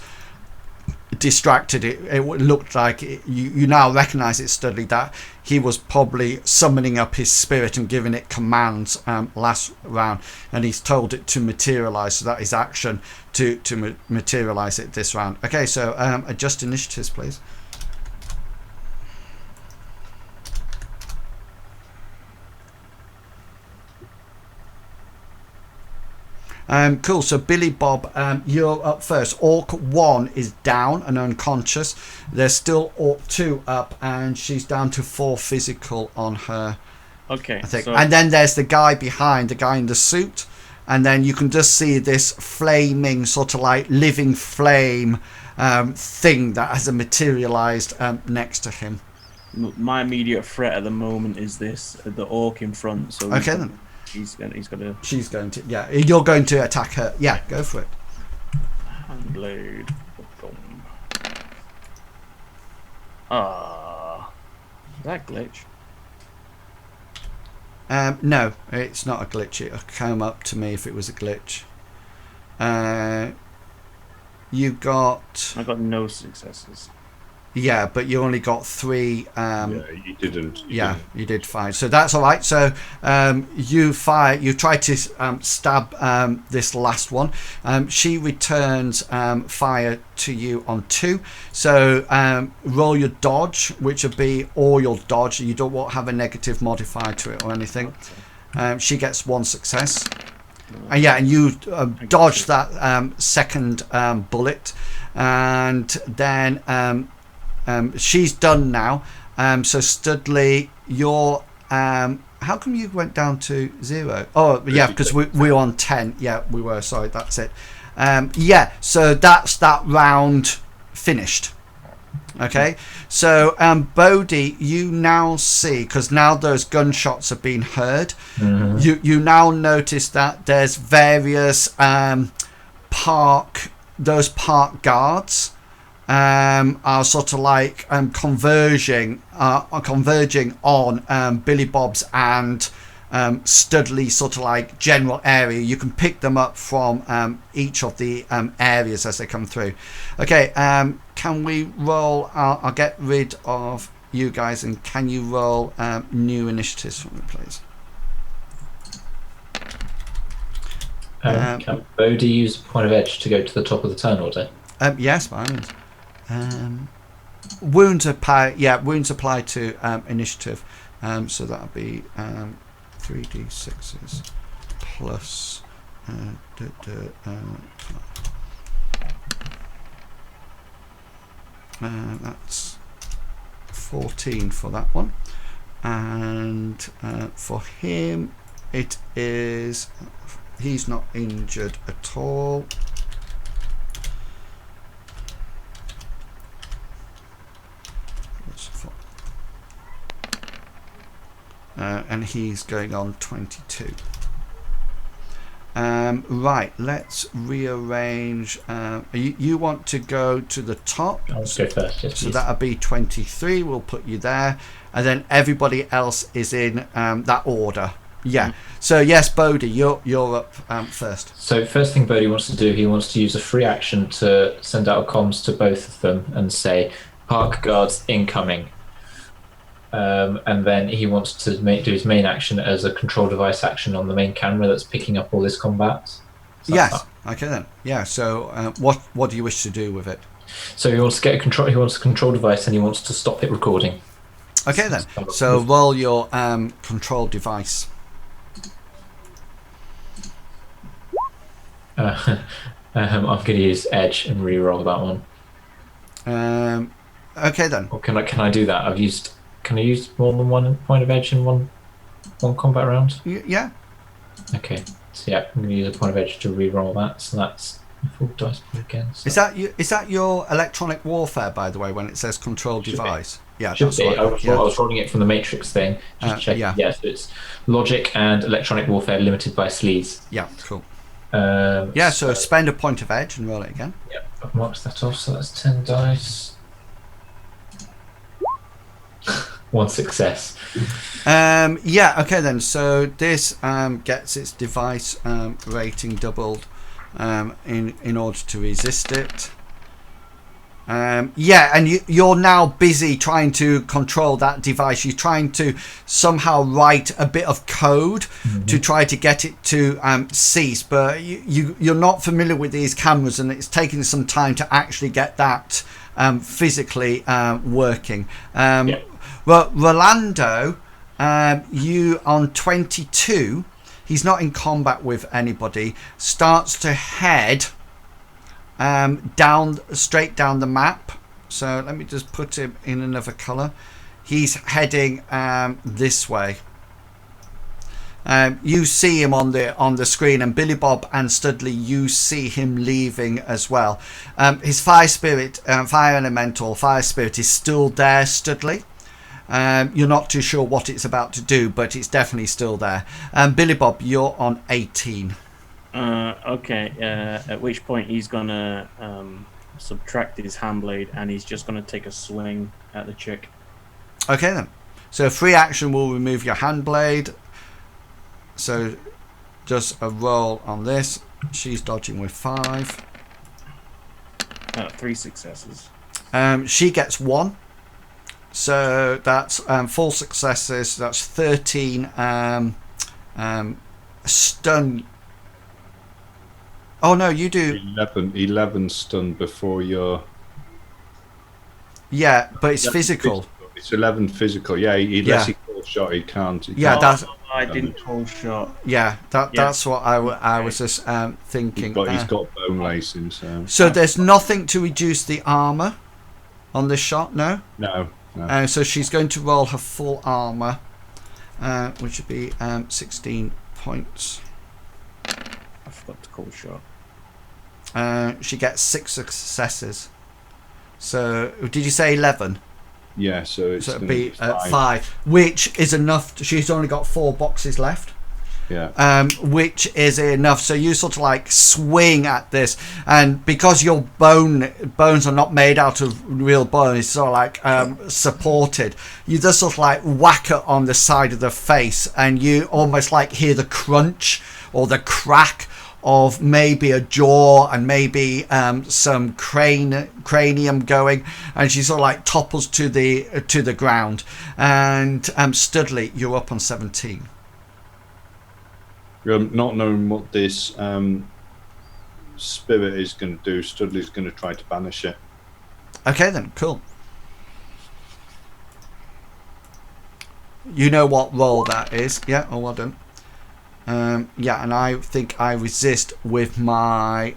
distracted. It looked like you now recognize it, Studley, that he was probably summoning up his spirit and giving it commands last round, and he's told it to materialize, so that is action to materialize it this round. Okay, so adjust initiatives, please. Cool, so Billy Bob, you're up first. Orc 1 is down and unconscious. There's still Orc 2 up, and she's down to 4 physical on her. Okay. I think. So, And then there's the guy behind, the guy in the suit, and then you can just see this flaming, sort of like living flame thing that has materialized next to him. my immediate threat at the moment is the orc in front. So Okay, then. He's gonna. She's going to, yeah, you're going to attack her. Yeah, go for it. Blade. Boom. Is that glitch? No, it's not a glitch. It'll come up to me if it was a glitch. You got... I got no successes. Yeah, but you only got 3. Yeah, you didn't. You did fine. So that's all right. So you fire. You try to stab this last one. She returns fire to you on 2. So roll your dodge, which would be all your dodge. You won't have a negative modifier to it or anything. She gets 1 success. And you dodge that second bullet, and then she's done now. So Studley, you're how come you went down to 0? Oh yeah, because we were on 10. Yeah, we were, sorry, that's it. So that's that round finished. Okay, so Bodhi, you now see, because now those gunshots have been heard, you now notice that there's various park guards are sort of like converging on Billy Bob's and Studley sort of like general area. You can pick them up from each of the areas as they come through. Okay, can we roll? I'll get rid of you guys, and can you roll new initiatives for me, please? Can Bodhi use point of edge to go to the top of the turn order? Yes, by all means. Wounds apply. Yeah, wounds apply to initiative. So that'll be 3d6s plus. That's 14 for that one, and for him it is. He's not injured at all. And he's going on 22. Right, let's rearrange. You want to go to the top? I'll go first, yes, so please. that'll be 23. We'll put you there, and then everybody else is in that order. Yeah. So yes, Bodhi, you're up first. So first thing Bodhi wants to do, he wants to use a free action to send out a comms to both of them and say, "Park guards incoming." And then he wants to do his main action as a control device action on the main camera that's picking up all this combat. Yes. Okay then. Yeah. So what do you wish to do with it? So he wants to get a control. He wants a control device, and he wants to stop it recording. Okay then. So roll your control device. I'm going to use edge and re-roll that one. Okay then. Or can I do that? Can I use more than one point of edge in one combat round? Yeah. Okay. So yeah, I'm going to use a point of edge to re-roll that. So that's a full dice pool again. So. Is that your electronic warfare, by the way, when it says control device? Yeah, Should that's be. right. I was rolling it from the Matrix thing. Just check. Yeah. Yeah, so it's logic and electronic warfare limited by sleaze. Yeah, cool. So spend a point of edge and roll it again. Yeah, I've marked that off, so that's 10 dice. 1 success. Okay then. So this gets its device rating doubled in order to resist it. Yeah, and you're now busy trying to control that device. You're trying to somehow write a bit of code to try to get it to cease, but you're not familiar with these cameras, and it's taking some time to actually get that physically working. Well, Rolando, you on 22, he's not in combat with anybody, starts to head straight down the map. So let me just put him in another color. He's heading this way. You see him on the screen, and Billy Bob and Studley, you see him leaving as well. His fire spirit, fire elemental, fire spirit is still there, Studley. You're not too sure what it's about to do, but it's definitely still there. Billy Bob, you're on 18. Okay, at which point he's gonna subtract his hand blade, and he's just gonna take a swing at the chick. Okay then. So free action will remove your hand blade. So just a roll on this. She's dodging with 5. 3 successes. She gets 1. So that's 4 successes. That's 13 stun. Oh no, you do 11 stun before your. Yeah, but it's physical. It's 11 physical. Yeah, unless he calls shot, he can't. Yeah, that's. I didn't call shot. Yeah, that's what I was just thinking. He's got bone lacing, so. So there's nothing to reduce the armor on this shot, no. No. So she's going to roll her full armor, which would be 16 points. I forgot to call shot. She gets 6 successes. So did you say 11? Yeah, so it'd be 5, which is enough. She's only got 4 boxes left. Yeah. Which is enough. So you sort of like swing at this, and because your bones are not made out of real bone, it's sort of like supported. You just sort of like whack it on the side of the face, and you almost like hear the crunch or the crack of maybe a jaw and maybe some cranium going, and she sort of like topples to the ground. And Studley, you're up on 17. Not knowing what this spirit is going to do, Studley's going to try to banish it. Okay then, cool. You know what roll that is? Yeah, oh well done. Yeah, and I think I resist with my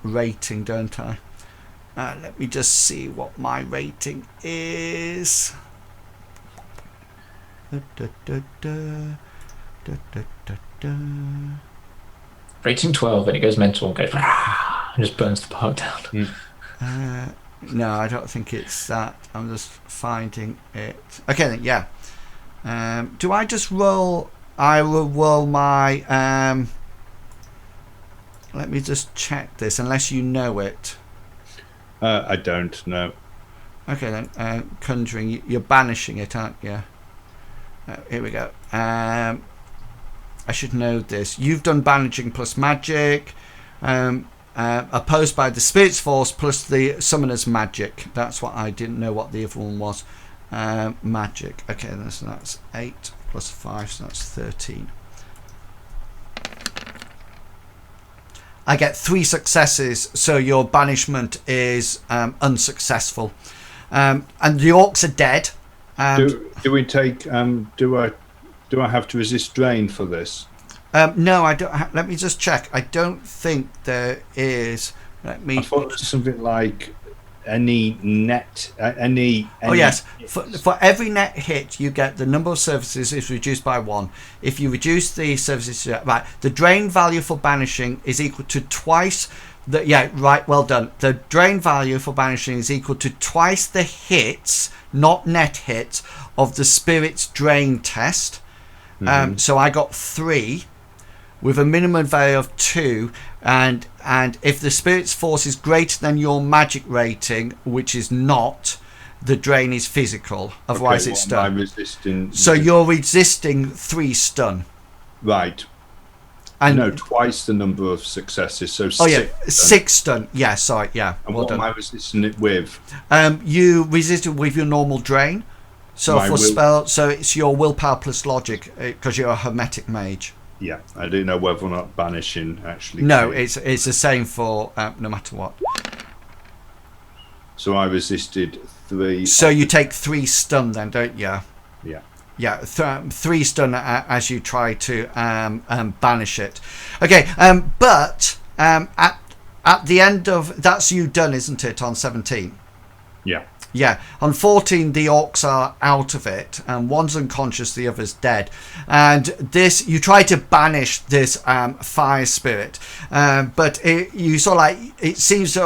rating, don't I? Let me just see what my rating is. Rating 12, and it goes mental and goes and just burns the park down. No, I don't think it's that. I'm just finding it. Okay then, yeah. Do I just roll? I will roll my. Let me just check this, unless you know it. I don't know. Okay then, conjuring. You're banishing it, aren't you? Here we go. I should know this. You've done banishing plus magic, opposed by the spirit's force plus the summoner's magic. That's what I didn't know what the other one was. Magic. Okay, so that's 8 plus 5, so that's 13. I get 3 successes, so your banishment is unsuccessful. And the orcs are dead. Do we take? Do I have to resist drain for this? No, I don't. Let me just check. I don't think there is. Let me. I thought it was something like any net. Oh yes, for every net hit, you get the number of surfaces is reduced by 1. If you reduce the surfaces, right, the drain value for banishing is equal to twice. Yeah, right. Well done. The drain value for banishing is equal to twice the hits, not net hits, of the spirit's drain test. So I got 3 with a minimum value of 2, and if the spirit's force is greater than your magic rating, which is not, the drain is physical. Otherwise, it's stun. I'm resisting. So you're resisting 3 stun. Right. And no, twice the number of successes. So oh yeah, 6 stun. Yeah, sorry, yeah. And well what done. am I resisting it with? You resist it with your normal drain. So My for will- spell, so it's your willpower plus logic because you're a hermetic mage. Yeah, I didn't know whether or not banishing actually. No, clears. it's the same for no matter what. So I resisted 3. So you take 3 stun then, don't you? Yeah. Yeah, 3 stun as you try to banish it. Okay, but at the end of that's you done, isn't it? On 17. Yeah. Yeah, on 14 the orcs are out of it, and one's unconscious, the other's dead. And this, you try to banish this fire spirit, but you sort of like it seems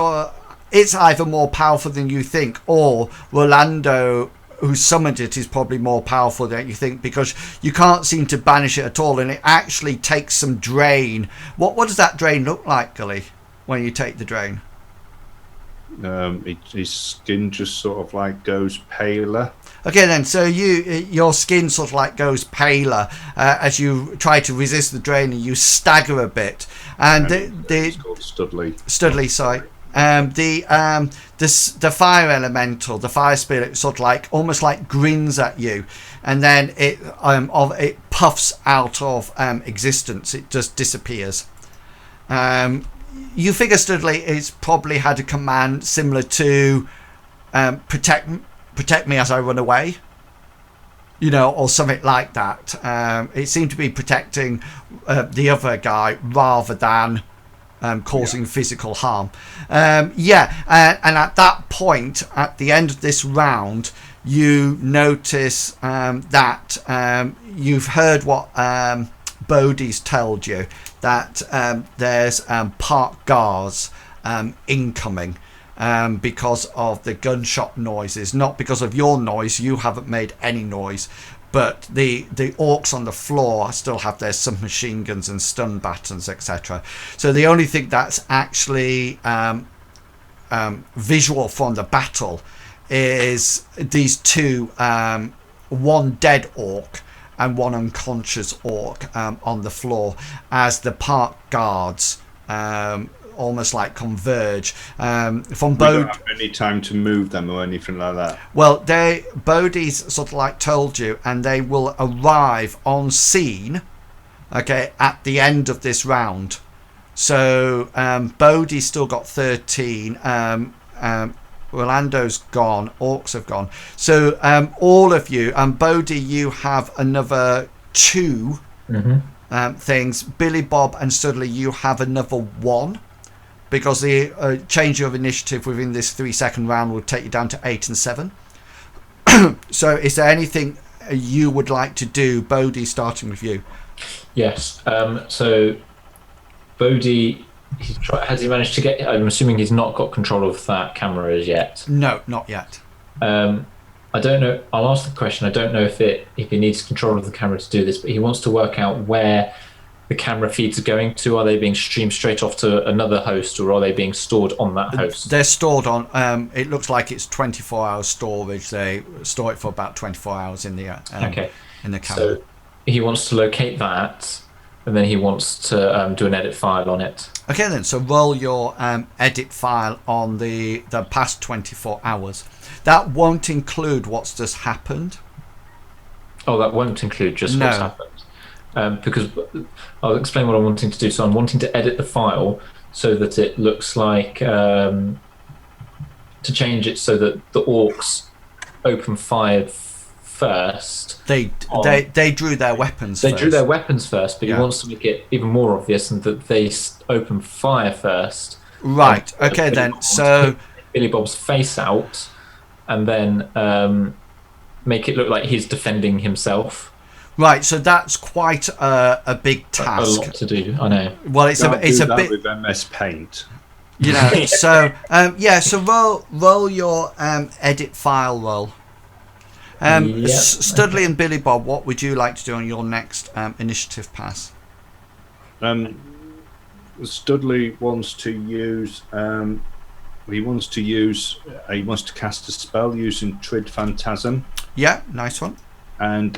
it's either more powerful than you think, or Rolando, who summoned it, is probably more powerful than you think, because you can't seem to banish it at all, and it actually takes some drain. What does that drain look like, Gully, when you take the drain? His skin just sort of like goes paler. Okay then, so your skin sort of like goes paler as you try to resist the drain, and you stagger a bit. And It's called Studley, sorry. The fire elemental, the fire spirit, sort of like almost like grins at you, and then it puffs out of existence. It just disappears. You figure Studley it's probably had a command similar to protect me as I run away, or something like that. It seemed to be protecting the other guy rather than causing physical harm. And at that point, at the end of this round, you notice that you've heard what Bodhi's told you, that there's park guards incoming because of the gunshot noises, not because of your noise. You haven't made any noise, but the orcs on the floor still have their submachine guns and stun batons, etc. So the only thing that's actually visual from the battle is these two, one dead orc and one unconscious orc on the floor, as the park guards almost like converge from We don't have any time to move them or anything like that. Well, Bodhi's sort of like told you, and they will arrive on scene, okay, at the end of this round. So Bodhi's still got 13. Rolando's gone. Orcs have gone. So all of you, and Bodhi, you have another 2 things. Billy Bob and Studley, you have another 1. Because the change of initiative within this 3-second round will take you down to 8 and 7. So is there anything you would like to do, Bodhi, starting with you? Yes. So Bodhi, has he managed to get? I'm assuming he's not got control of that camera as yet. No, not yet. I don't know. I'll ask the question. I don't know if he needs control of the camera to do this, but he wants to work out where the camera feeds are going to. Are they being streamed straight off to another host, or are they being stored on that host? They're stored on. It looks like it's 24-hour storage. They store it for about 24 hours in the in the camera. So he wants to locate that, and then he wants to do an edit file on it. Okay then. So roll your edit file on the past 24 hours. That won't include what's just happened. Oh, that won't include just what's happened. Because I'll explain what I'm wanting to do. So I'm wanting to edit the file so that it looks like, to change it so that the orcs open fire first. They drew their weapons They first. drew their weapons first, but he wants to make it even more obvious and that they open fire first. Right, okay then. So Billy Bob's face out, and then make it look like he's defending himself. Right, so that's quite a big task. A lot to do, I know. Well, it's a bit with MS Paint. So so roll your edit file roll. Studley and Billy Bob, what would you like to do on your next initiative pass? Studley wants to use. He wants to cast a spell using Trid Phantasm. Yeah, nice one. And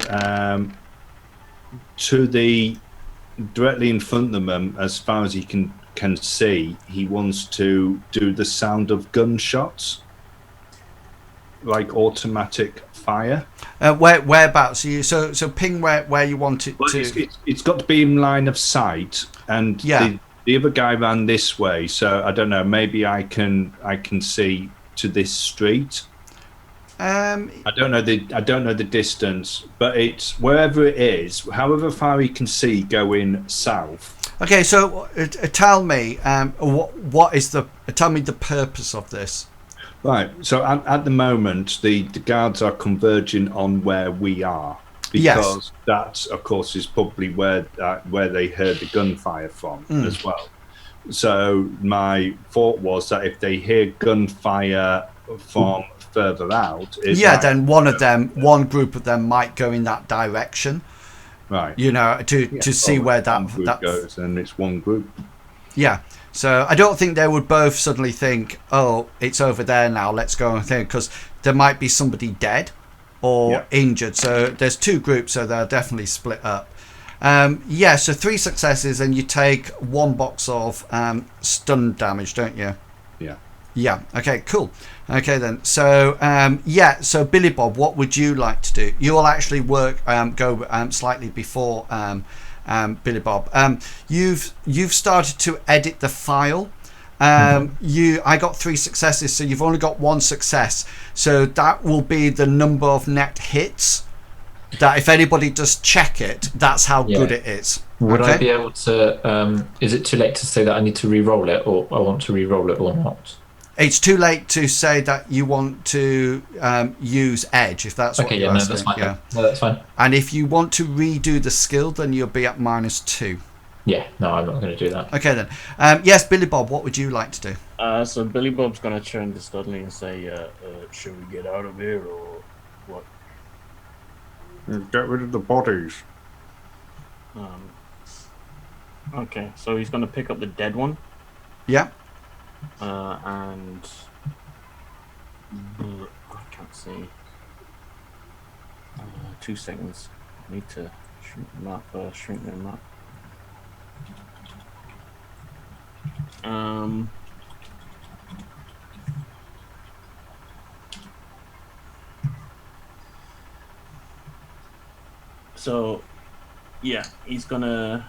to the directly in front of them, as far as he can see, he wants to do the sound of gunshots, like automatic fire. Whereabouts are you? So ping where you want it Well, to. it's got to be in line of sight, and Yeah. the other guy ran this way. So I don't know. Maybe I can see to this street. I don't know the distance, but it's wherever it is, however far he can see going south. Okay, so tell me, what is tell me the purpose of this? Right. So at the moment, the guards are converging on where we are, because Yes. that, of course, is probably where they heard the gunfire from as well. So my thought was that if they hear gunfire from further out, then one group of them might go in that direction. Right. To see where that group goes, and it's one group. Yeah. So I don't think they would both suddenly think, "Oh, it's over there now. Let's go and think," because there might be somebody dead or injured. So there's two groups, so they're definitely split up. So 3 successes, and you take 1 box of stun damage, don't you? Yeah. Yeah. Okay. Cool. Okay then. So So Billy Bob, what would you like to do? You will actually go slightly before Billy Bob. You've started to edit the file. I got 3 successes, so you've only got 1 success. So that will be the number of net hits. That if anybody does check it, that's how good it is. Would I be able to? Is it too late to say that I need to re-roll it, or I want to re-roll it or not? It's too late to say that you want to use edge, if that's what you're asking. That's fine. Yeah. No, that's fine. And if you want to redo the skill, then you'll be at -2. Yeah, no, I'm not going to do that. Okay then. Yes, Billy Bob, what would you like to do? So Billy Bob's gonna turn to Studley and say, "Should we get out of here or what?" Get rid of the bodies. Okay, so he's gonna pick up the dead one. Yeah. And I can't see. 2 seconds. I need to shrink the map. Shrink the map. So, yeah, he's gonna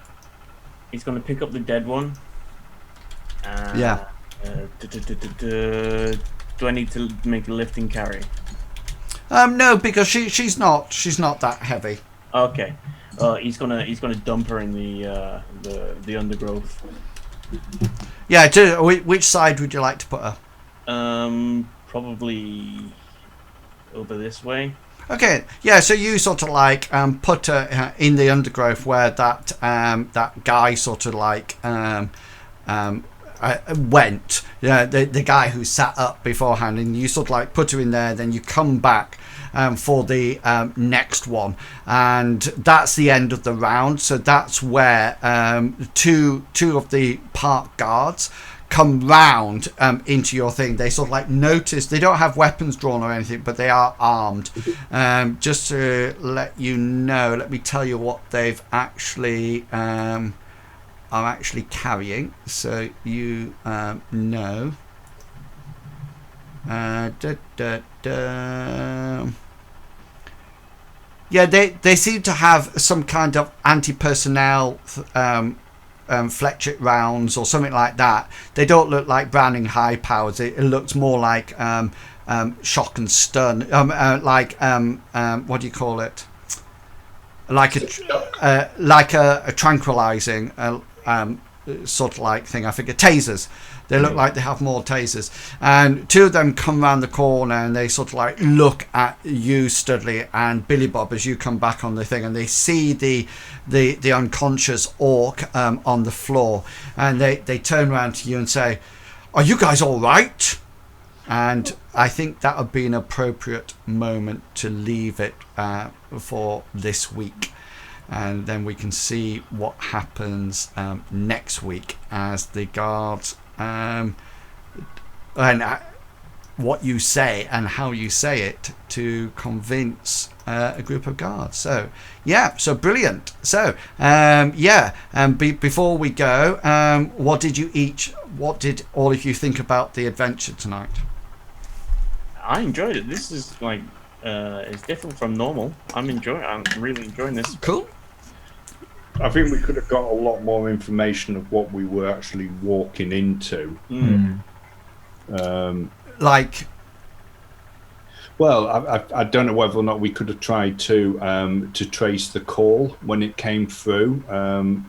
pick up the dead one. Yeah. Do I need to make a lift and carry? No, because she's not that heavy. Okay. He's gonna dump her in the undergrowth. Yeah. Which side would you like to put her? Probably over this way. Okay. Yeah. So you sort of like put her in the undergrowth where that guy sort of like went. Yeah. The guy who sat up beforehand, and you sort of like put her in there. Then you come back for the next one, and that's the end of the round. So that's where two of the park guards come round into your thing. They sort of like notice they don't have weapons drawn or anything, but they are armed. Just to let you know, let me tell you what they've actually are actually carrying, so you know. Yeah, they seem to have some kind of anti-personnel Fletcher rounds or something like that. They don't look like Browning high powers. It looks more like shock and stun, what do you call it? Like a tranquilizing sort of like thing. I figure tasers. They look like they have more tasers, and 2 of them come round the corner and they sort of like look at you, Studley, and Billy Bob as you come back on the thing, and they see the unconscious orc on the floor, and they turn around to you and say, "Are you guys all right?" And I think that would be an appropriate moment to leave it for this week. And then we can see what happens next week as the guards. And what you say and how you say it to convince a group of guards. So so brilliant. So before we go, what did all of you think about the adventure tonight? I enjoyed it. This is like it's different from normal. I'm really enjoying this. Cool. I think we could have got a lot more information of what we were actually walking into. Well, I don't know whether or not we could have tried to trace the call when it came through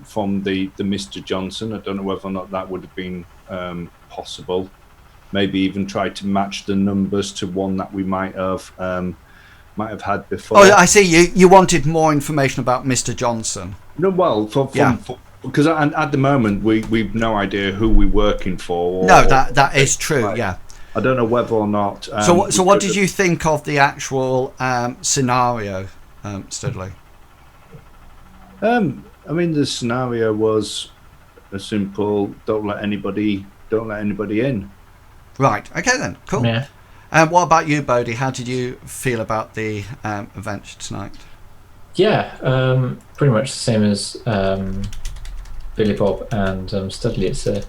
from the Mr. Johnson. I don't know whether or not that would have been possible. Maybe even try to match the numbers to one that we might have had before. Oh, I see. You wanted more information about Mr. Johnson. No, well, because at the moment we've no idea who we're working for. No, that is true. Right. Yeah. I don't know whether or not. So what did you think of the actual scenario, Studley? I mean, the scenario was a simple: don't let anybody in. Right. Okay then. Cool. Yeah. What about you, Bodhi? How did you feel about the adventure tonight? Yeah, pretty much the same as Billy Bob and Studley. It's a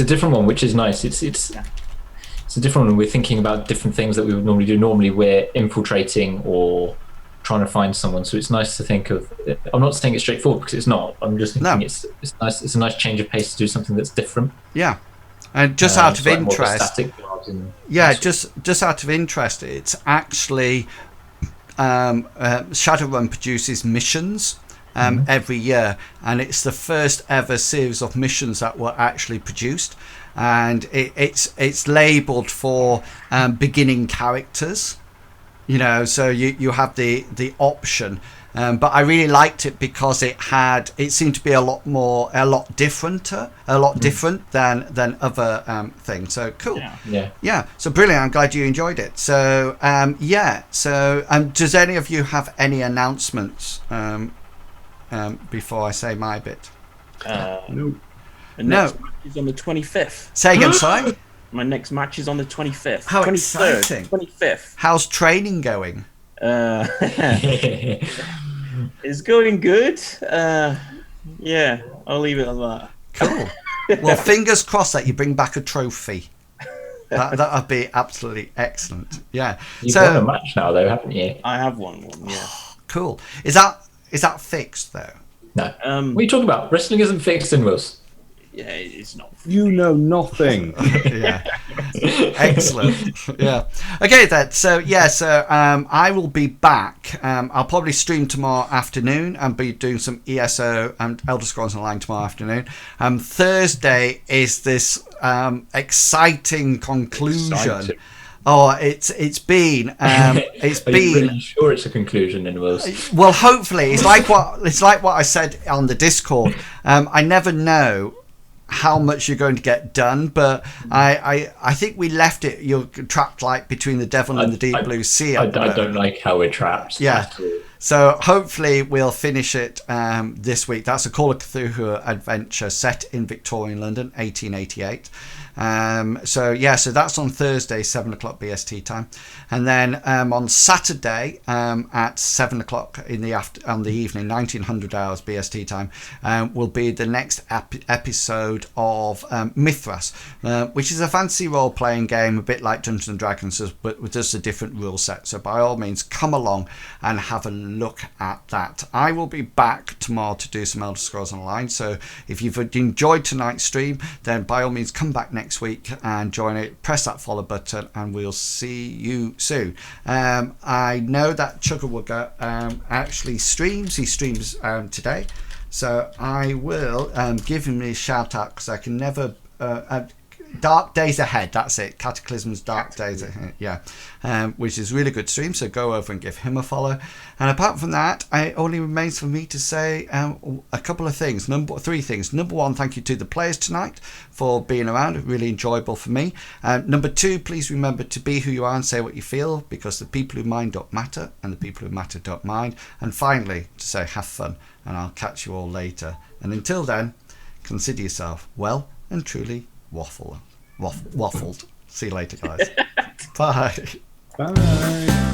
different one, which is nice. It's a different one. We're thinking about different things that we would normally do. Normally, we're infiltrating or trying to find someone. So it's nice to think of. I'm not saying it's straightforward because it's not. I'm just thinking it's nice. It's a nice change of pace to do something that's different. Yeah. And just out of interest, just out of interest, it's actually Shadowrun produces missions every year, and it's the first ever series of missions that were actually produced, and it's labelled for beginning characters. So you have the option. But I really liked it because it seemed to be a lot different than other things. So cool. Yeah. So brilliant. I'm glad you enjoyed it. So does any of you have any announcements before I say my bit? No. The next match is on the 25th. Say again, sorry. My next match is on the 25th. How 23rd, exciting! 25th. How's training going? It's going good. Yeah, I'll leave it at that. Cool. Well, fingers crossed that you bring back a trophy. That would be absolutely excellent. Yeah. You've won a match now, though, haven't you? I have won one. Yeah. Cool. Is that fixed though? No. What are you talking about? Wrestling isn't fixed in Wills. Yeah, it's not. You know nothing. Yeah. Excellent. Yeah. Okay then. So I will be back. I'll probably stream tomorrow afternoon and be doing some ESO and Elder Scrolls Online tomorrow afternoon. Thursday is this exciting conclusion. Exciting. Oh, it's been Are you really sure it's a conclusion in Wills? Well, hopefully it's like what I said on the Discord. I never know how much you're going to get done, but I think we left it. You're trapped like between the devil and the deep blue sea. I don't like how we're trapped. Yeah. So hopefully we'll finish it this week. That's a Call of Cthulhu adventure set in Victorian London, 1888. So that's on Thursday, 7:00 BST time, and then on Saturday at 7:00 in the evening, 1900 hours BST time, will be the next episode of Mithras, which is a fantasy role-playing game, a bit like Dungeons and Dragons, but with just a different rule set. So by all means, come along and have a look at that. I will be back tomorrow to do some Elder Scrolls Online. So if you've enjoyed tonight's stream, then by all means come back next week and join it. Press that follow button, and we'll see you soon. I know that Chuggerwugger actually streams. He streams today, so I will give him a shout out because I can never. Dark Days Ahead, that's it. Cataclysm's Dark Days Ahead, which is really good stream, so go over and give him a follow. And apart from that, it only remains for me to say a couple of things. Three things. Number one, thank you to the players tonight for being around. Really enjoyable for me. Number two, please remember to be who you are and say what you feel, because the people who mind don't matter and the people who matter don't mind. And finally, to say have fun, and I'll catch you all later. And until then, consider yourself well and truly waffled. See you later, guys. Bye. Bye.